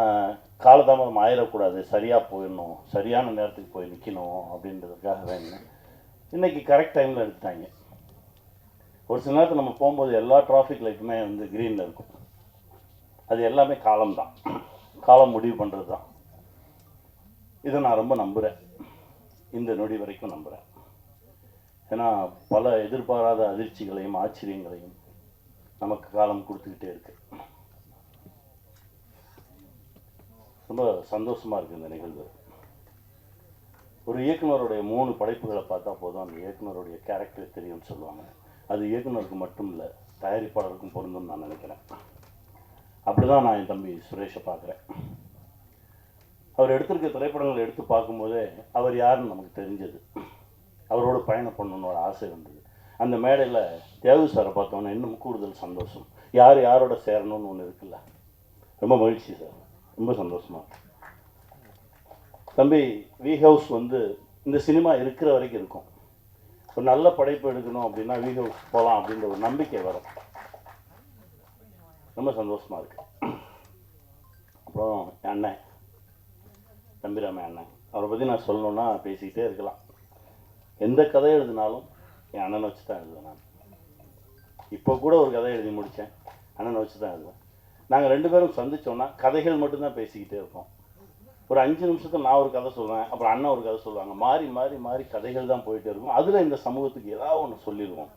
காலதாமதம் ஆயிடக்கூடாது, சரியாக போயிடணும், சரியான நேரத்துக்கு போய் நிற்கணும் அப்படின்றதுக்காக வேணுனேன். இன்றைக்கி கரெக்ட் டைமில் எடுத்துட்டாங்க. ஒரு சில நேரத்தில் நம்ம போகும்போது எல்லா டிராஃபிக் லைட்டுமே வந்து க்ரீனில் இருக்கும். அது எல்லாமே காலம்தான், காலம் முடிவு பண்ணுறது தான். இதை நான் ரொம்ப நம்புகிறேன், இந்த நொடி வரைக்கும் நம்புகிறேன். ஏன்னா பல எதிர்பாராத அதிர்ச்சிகளையும் ஆச்சரியங்களையும் நமக்கு காலம் கொடுத்துக்கிட்டே இருக்கு. ரொம்ப சந்தோஷமாக இருக்குது இந்த நிகழ்வு. ஒரு இயக்குனருடைய 3 படைப்புகளை பார்த்தா போதும் அந்த இயக்குனருடைய கேரக்டர் தெரியும்னு சொல்லுவாங்க. அது இயக்குனருக்கு மட்டும் இல்லை, தயாரிப்பாளருக்கும் பொருந்தும்னு நான் நினைக்கிறேன். அப்படி தான் நான் என் தம்பி சுரேஷை பார்க்குறேன். அவர் எடுத்திருக்க திரைப்படங்களை எடுத்து பார்க்கும்போதே அவர் யாருன்னு நமக்கு தெரிஞ்சது. அவரோட பயணம் பண்ணணுன்னு ஒரு ஆசை இருந்தது. அந்த மேடையில் தேவு சாரை பார்த்தோன்னே இன்னும் கூடுதல் சந்தோஷம். யார் யாரோட சேரணும்னு ஒன்று இருக்குல்ல, ரொம்ப மகிழ்ச்சி சார், ரொம்ப சந்தோஷமாக. தம்பி வி ஹவுஸ் வந்து இந்த சினிமா இருக்கிற வரைக்கும் இருக்கும். ஒரு நல்ல படைப்பு எடுக்கணும் அப்படின்னா வி ஹவுஸ் போகலாம் அப்படின்ற ஒரு நம்பிக்கை வரும். ரொம்ப சந்தோஷமாக இருக்குது. அப்புறம் என் அண்ணன் தம்பிராம அண்ணன், அவரை பற்றி நான் சொல்லணுன்னா பேசிக்கிட்டே இருக்கலாம். எந்த கதை எழுதினாலும் என் அண்ணனை வச்சு தான் எழுதுவேன். நான் இப்போ கூட ஒரு கதை எழுதி முடித்தேன், அண்ணனை வச்சு தான் எழுதுவேன். நாங்கள் 2 பேரும் சந்தித்தோன்னா கதைகள் மட்டும்தான் பேசிக்கிட்டே இருப்போம். ஒரு 5 நிமிஷத்தில் நான் ஒரு கதை சொல்லுவேன், அப்புறம் அண்ணன் ஒரு கதை சொல்லுவாங்க. மாறி மாறி மாறி கதைகள் தான் போயிட்டே இருக்கும். அதில் இந்த சமூகத்துக்கு ஏதாவது ஒன்று சொல்லிடுவோம்.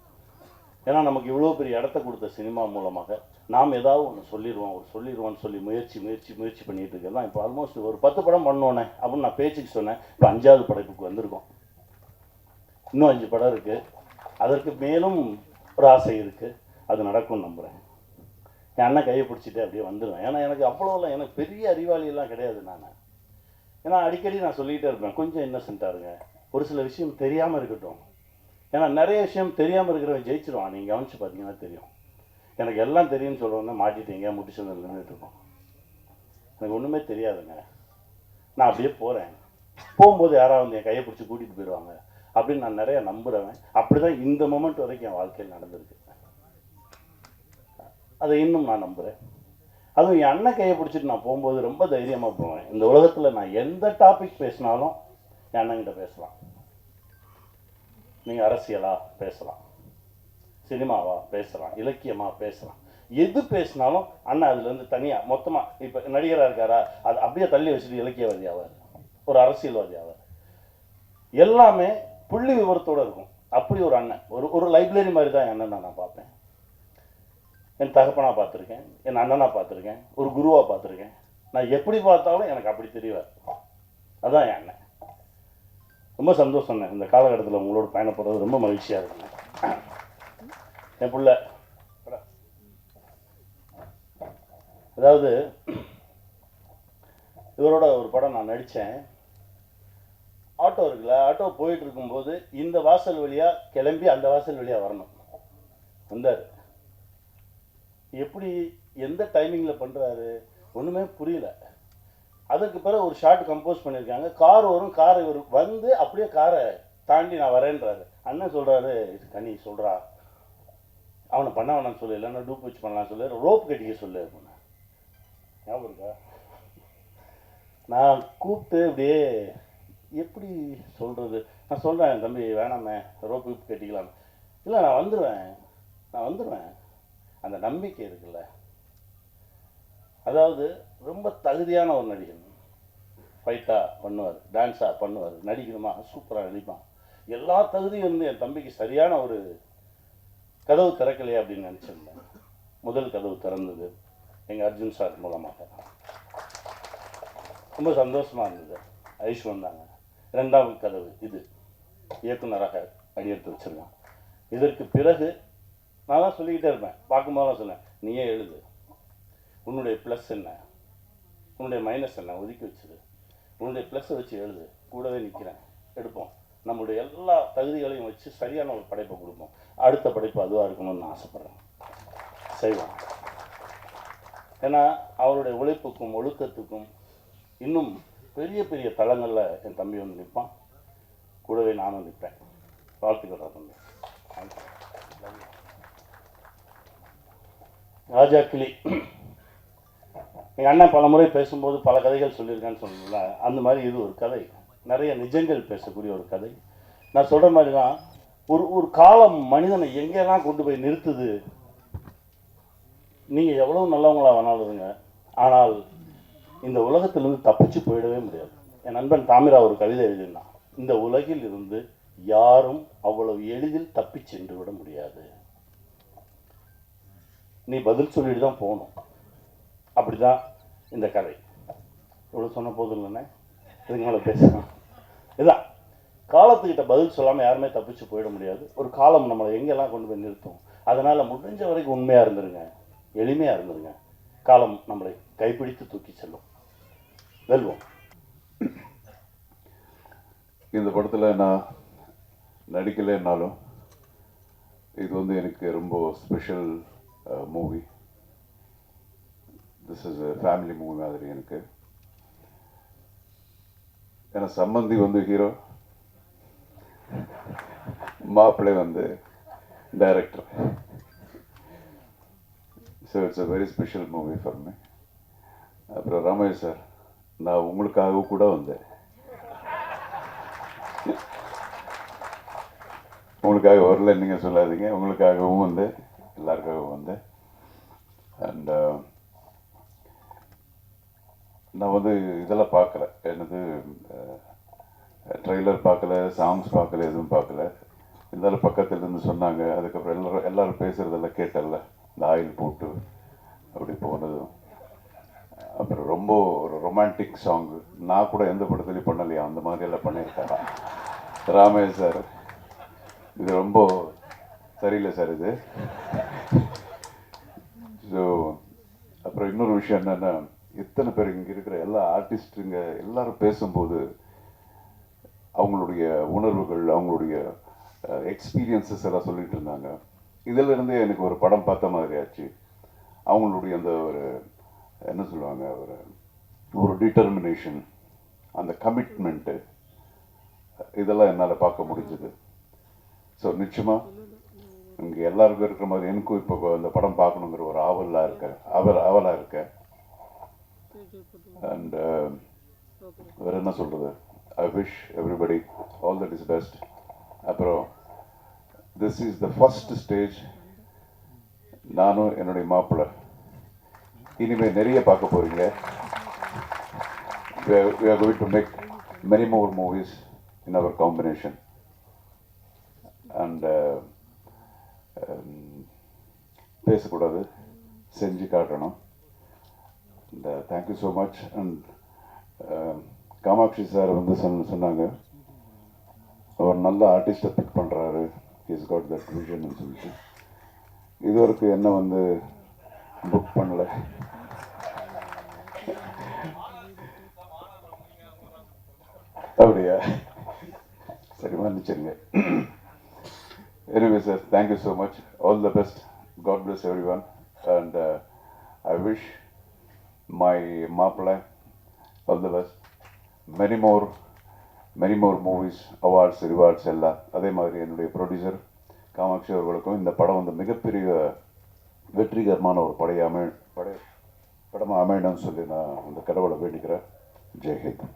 ஏன்னா நமக்கு இவ்வளோ பெரிய இடத்த கொடுத்த சினிமா மூலமாக நாம் ஏதாவது ஒன்று சொல்லிடுவோம்னு சொல்லி முயற்சி பண்ணிகிட்டு இருக்கேன். இப்போ ஆல்மோஸ்ட் ஒரு 10 படம் பண்ணோன்னே அப்படின்னு நான் பேச்சுக்கு சொன்னேன். இப்போ 5வது படைப்புக்கு வந்திருக்கோம். இன்னும் 5 படம் இருக்குது. அதற்கு மேலும் ஒரு ஆசை இருக்குது, அது நடக்கும்னு நம்புகிறேன். என் அண்ணன் கையை பிடிச்சிட்டு அப்படியே வந்துடுவேன். ஏன்னா எனக்கு அவ்வளோலாம், எனக்கு பெரிய அறிவாளியெல்லாம் கிடையாது. ஏன்னா அடிக்கடி நான் சொல்லிகிட்டே இருப்பேன், கொஞ்சம் இன்னசென்ட்டாக இருங்க, ஒரு சில விஷயம் தெரியாமல் இருக்கட்டும். ஏன்னா நிறைய விஷயம் தெரியாமல் இருக்கிறவன் ஜெயிச்சிருவான். நீங்கள் கவனிச்சு பார்த்தீங்கன்னா தெரியும். எனக்கு எல்லாம் தெரியும்னு சொல்கிறவங்க மாட்டிட்டீங்க, முட்டிச்சு நின்றுட்டு இருக்கோம். எனக்கு ஒன்றுமே தெரியாதுங்க, நான் அப்படியே போகிறேன். போகும்போது யாராவது வந்து என் கையை பிடிச்சி கூட்டிகிட்டு போயிடுவாங்க அப்படின்னு நான் நிறைய நம்புகிறவன். அப்படி தான் இந்த மொமெண்ட் வரைக்கும் என் வாழ்க்கையில் நடந்திருக்கு. அதை இன்னும் நான் நம்புகிறேன். அதுவும் என் அண்ணன் கையை பிடிச்சிட்டு நான் போகும்போது ரொம்ப தைரியமாக போவேன். இந்த உலகத்தில் நான் எந்த டாபிக் பேசினாலும் என் அண்ணன்கிட்ட பேசலாம். நீங்கள் அரசியலாக பேசலாம், சினிமாவா பேசலாம், இலக்கியமாக பேசலாம், எது பேசினாலும் அண்ணன் அதுலேருந்து தனியாக மொத்தமாக. இப்போ நடிகராக இருக்காரா, அது அப்படியே தள்ளி வச்சுட்டு இலக்கியவாதி ஆவார், ஒரு அரசியல்வாதி ஆவார். எல்லாமே புள்ளி விவரத்தோடு இருக்கும். அப்படி ஒரு அண்ணன், ஒரு லைப்ரரி மாதிரி தான் என் அண்ணன் நான் பார்ப்பேன். என் தகப்பனாக பார்த்துருக்கேன், என் அண்ணனாக பார்த்துருக்கேன், ஒரு குருவாக பார்த்துருக்கேன். நான் எப்படி பார்த்தாலும் எனக்கு அப்படி தெரியவார். அதுதான் என் அண்ணன். ரொம்ப சந்தோஷங்க இந்த காலகட்டத்தில் உங்களோட பயணப்படுறது, ரொம்ப மகிழ்ச்சியாக இருக்குங்க. என் பிள்ளை அதாவது இவரோட ஒரு படம் நான் நடித்தேன். ஆட்டோ இருக்குல்ல, ஆட்டோ போயிட்டு இருக்கும்போது இந்த வாசல் வழியாக கிளம்பி அந்த வாசல் வழியாக வரணும். வந்தார். எப்படி எந்த டைமிங்கில் பண்ணுறாரு ஒன்றுமே புரியல. அதுக்கு பிறகு ஒரு ஷார்ட் கம்போஸ் பண்ணியிருக்காங்க. கார் வரும், கார் இவர் வந்து அப்படியே காரை தாண்டி நான் வரேன்றாரு. அண்ணன் சொல்கிறாரு, கனி சொல்கிறா, அவனை பண்ண வேணான்னு சொல்லு, இல்லைன்னா டூப் வச்சு பண்ணலான்னு சொல்லு, ரோப் கட்டிக்க சொல்லு அப்படின்னா. ஞாபகம் இருக்கா? நான் கூப்பிட்டு அப்படியே எப்படி சொல்கிறது, நான் சொல்கிறேன், தம்பி வேணாமே, ரோப்பு கட்டிக்கலாம். இல்லை நான் வந்துடுவேன். அந்த நம்பிக்கை இருக்குல்ல, அதாவது ரொம்ப தகுதியான ஒரு நடிகன். ஃபைட்டாக பண்ணுவார், டான்ஸாக பண்ணுவார், நடிக்கணுமா சூப்பராக நடிப்பான். எல்லா தகுதியும் இருந்து என் தம்பிக்கு சரியான ஒரு கதவு திறக்கலையே அப்படின்னு நினச்சிருந்தேன். முதல் கதவு திறந்தது எங்கள் அர்ஜுன் சார் மூலமாக. ரொம்ப சந்தோஷமாக இருந்தது. ஐஷ் வந்தாங்க. 2வது கதவு இது, இயக்குனராக அடியெடுத்து வச்சுருக்கான். இதற்கு பிறகு நான் தான் சொல்லிக்கிட்டே இருப்பேன், பார்க்கும்போதெல்லாம் சொன்னேன், நீயே எழுது, உன்னுடைய ப்ளஸ் என்ன, உன்னுடைய மைனஸ் என்ன ஒதுக்கி வச்சுது, உன்னுடைய ப்ளஸ்ஸை வச்சு எழுது, கூடவே நிற்கிறேன், எடுப்போம், நம்மளுடைய எல்லா தகுதிகளையும் வச்சு சரியான ஒரு படைப்பை கொடுப்போம். அடுத்த படைப்பு அதுவாக இருக்கணும்னு நான் ஆசைப்பட்றேன், செய்வோம். ஏன்னா அவருடைய உழைப்புக்கும் ஒழுக்கத்துக்கும் இன்னும் பெரிய பெரிய தளங்களில் என் தம்பி வந்து நிற்பான், கூடவே நானும் நிற்பேன். வாழ்த்துக்கள் தம்பி. ராஜா கிளி, எங்கள் அண்ணன் பல முறை பேசும்போது பல கதைகள் சொல்லியிருக்கேன்னு சொன்னல, அந்த மாதிரி இது ஒரு கதை. நிறைய நிஜங்கள் பேசக்கூடிய ஒரு கதை. நான் சொல்கிற மாதிரி தான் ஒரு காலம் மனிதனை எங்கெல்லாம் கொண்டு போய் நிறுத்துது. நீங்கள் எவ்வளோ நல்லவங்களா வேணாலும் இருங்க, ஆனால் இந்த உலகத்திலிருந்து தப்பிச்சு போயிடவே முடியாது. என் நண்பன் தாமிரா ஒரு கவிதை எழுதினான், இந்த உலகில் இருந்து யாரும் அவ்வளவு எளிதில் தப்பி சென்று விட முடியாது, நீ பதில் சொல்லிட்டு தான் போகணும். அப்படிதான் இந்த கதை. இவ்வளோ சொன்ன போதும் இல்லைண்ணே, இதுக்கு மேலே பேசணும். இதுதான் காலத்துக்கிட்ட பதில் சொல்லாமல் யாருமே தப்பிச்சு போயிட முடியாது. ஒரு காலம் நம்மளை எங்கெல்லாம் கொண்டு போய் நிறுத்தும். அதனால் முடிஞ்ச வரைக்கும் உண்மையாக இருந்துருங்க, எளிமையாக இருந்துருங்க. காலம் நம்மளை கைப்பிடித்து தூக்கி செல்லும். வெல்வோம். இந்த படத்தில் நான் நடிக்கலைன்னாலும் இது வந்து எனக்கு ரொம்ப special movie. This is family movie மாதிரி எனக்கு. ஏன்னா சம்பந்தி வந்து ஹீரோ, மாப்பிள்ளை வந்து director. So it's a very special movie for me. அப்புறம் ரமேஷ் சார், நான் உங்களுக்காக கூட வந்தேன், உங்களுக்காக வரல நீங்கள் சொல்லாதீங்க, உங்களுக்காகவும் வந்து எல்லாருக்காகவும் வந்தேன். அண்ட் நான் வந்து இதெல்லாம் பார்க்கல, என்னது ட்ரெய்லர் பார்க்கல, சாங்ஸ் பார்க்கல, எதுவும் பார்க்கல. இருந்தாலும் பக்கத்தில் இருந்து சொன்னாங்க. அதுக்கப்புறம் எல்லாரும் பேசுகிறதெல்லாம் கேட்டல, இந்த ஆயில் போட்டு அப்படி போனதும். அப்புறம் ரொம்ப ஒரு ரொமான்டிக் சாங்கு, நான் கூட எந்த படத்துலையும் பண்ணலையா, அந்த மாதிரியெல்லாம் பண்ணியிருக்காரா ராமேஷ் சார். இது ரொம்ப சரியில்லை சார் இது. ஸோ அப்புறம் இன்னொரு விஷயம் என்னென்னா, எத்தனை பேர் இங்கே இருக்கிற எல்லா ஆர்டிஸ்ட்டுங்க எல்லாரும் பேசும்போது அவங்களுடைய உணர்வுகள், அவங்களுடைய எக்ஸ்பீரியன்ஸஸ் எல்லாம் சொல்லிட்டு இருந்தாங்க. இதிலிருந்தே எனக்கு ஒரு படம் பார்த்த மாதிரி ஆச்சு. அவங்களுடைய அந்த ஒரு என்ன சொல்லுவாங்க, ஒரு டிட்டர்மினேஷன், அந்த கமிட்மெண்ட்டு, இதெல்லாம் என்னால் பார்க்க முடிஞ்சுது. ஸோ நிச்சயமாக இங்கே எல்லாருக்கும் இருக்கிற மாதிரி எனக்கும் இப்போ அந்த படம் பார்க்கணுங்கிற ஒரு ஆவலாக இருக்கேன். அண்ட் வேறு என்ன சொல்கிறது, I wish everybody all that is best. அப்புறம் this is the first stage. நானும் என்னுடைய மாப்பிள்ளை இனிமேல் நிறைய பார்க்க போகிறீங்க. we are going to make many more movies in our combination. And பேசக்கூடாது, செஞ்சு காட்டணும். And thank you so much. And Kamatchi sir வந்து சொன்னாங்க, அவர் நல்ல ஆர்டிஸ்ட்டை பிக் பண்ணுறாரு, இஸ் காட் தட் விஷன் சொல்லிட்டு. இது வரைக்கும் என்ன வந்து புக் பண்ணல. அப்படியா, சரி மன்னிச்சிருங்க. Anyway sir, thank you so much. All the best. God bless everyone. And I wish my Maapla all the best. Many more movies, awards, rewards எல்லாம். அதே மாதிரி என்னுடைய ப்ரொடியூசர் காமாட்சி அவர்களுக்கும் இந்த படம் வந்து மிகப்பெரிய வெற்றிகரமான ஒரு படமாக அமையணும்னு சொல்லி நான் அந்த கடவுளை வேண்டிக்கிறேன். ஜெய்ஹிந்த்.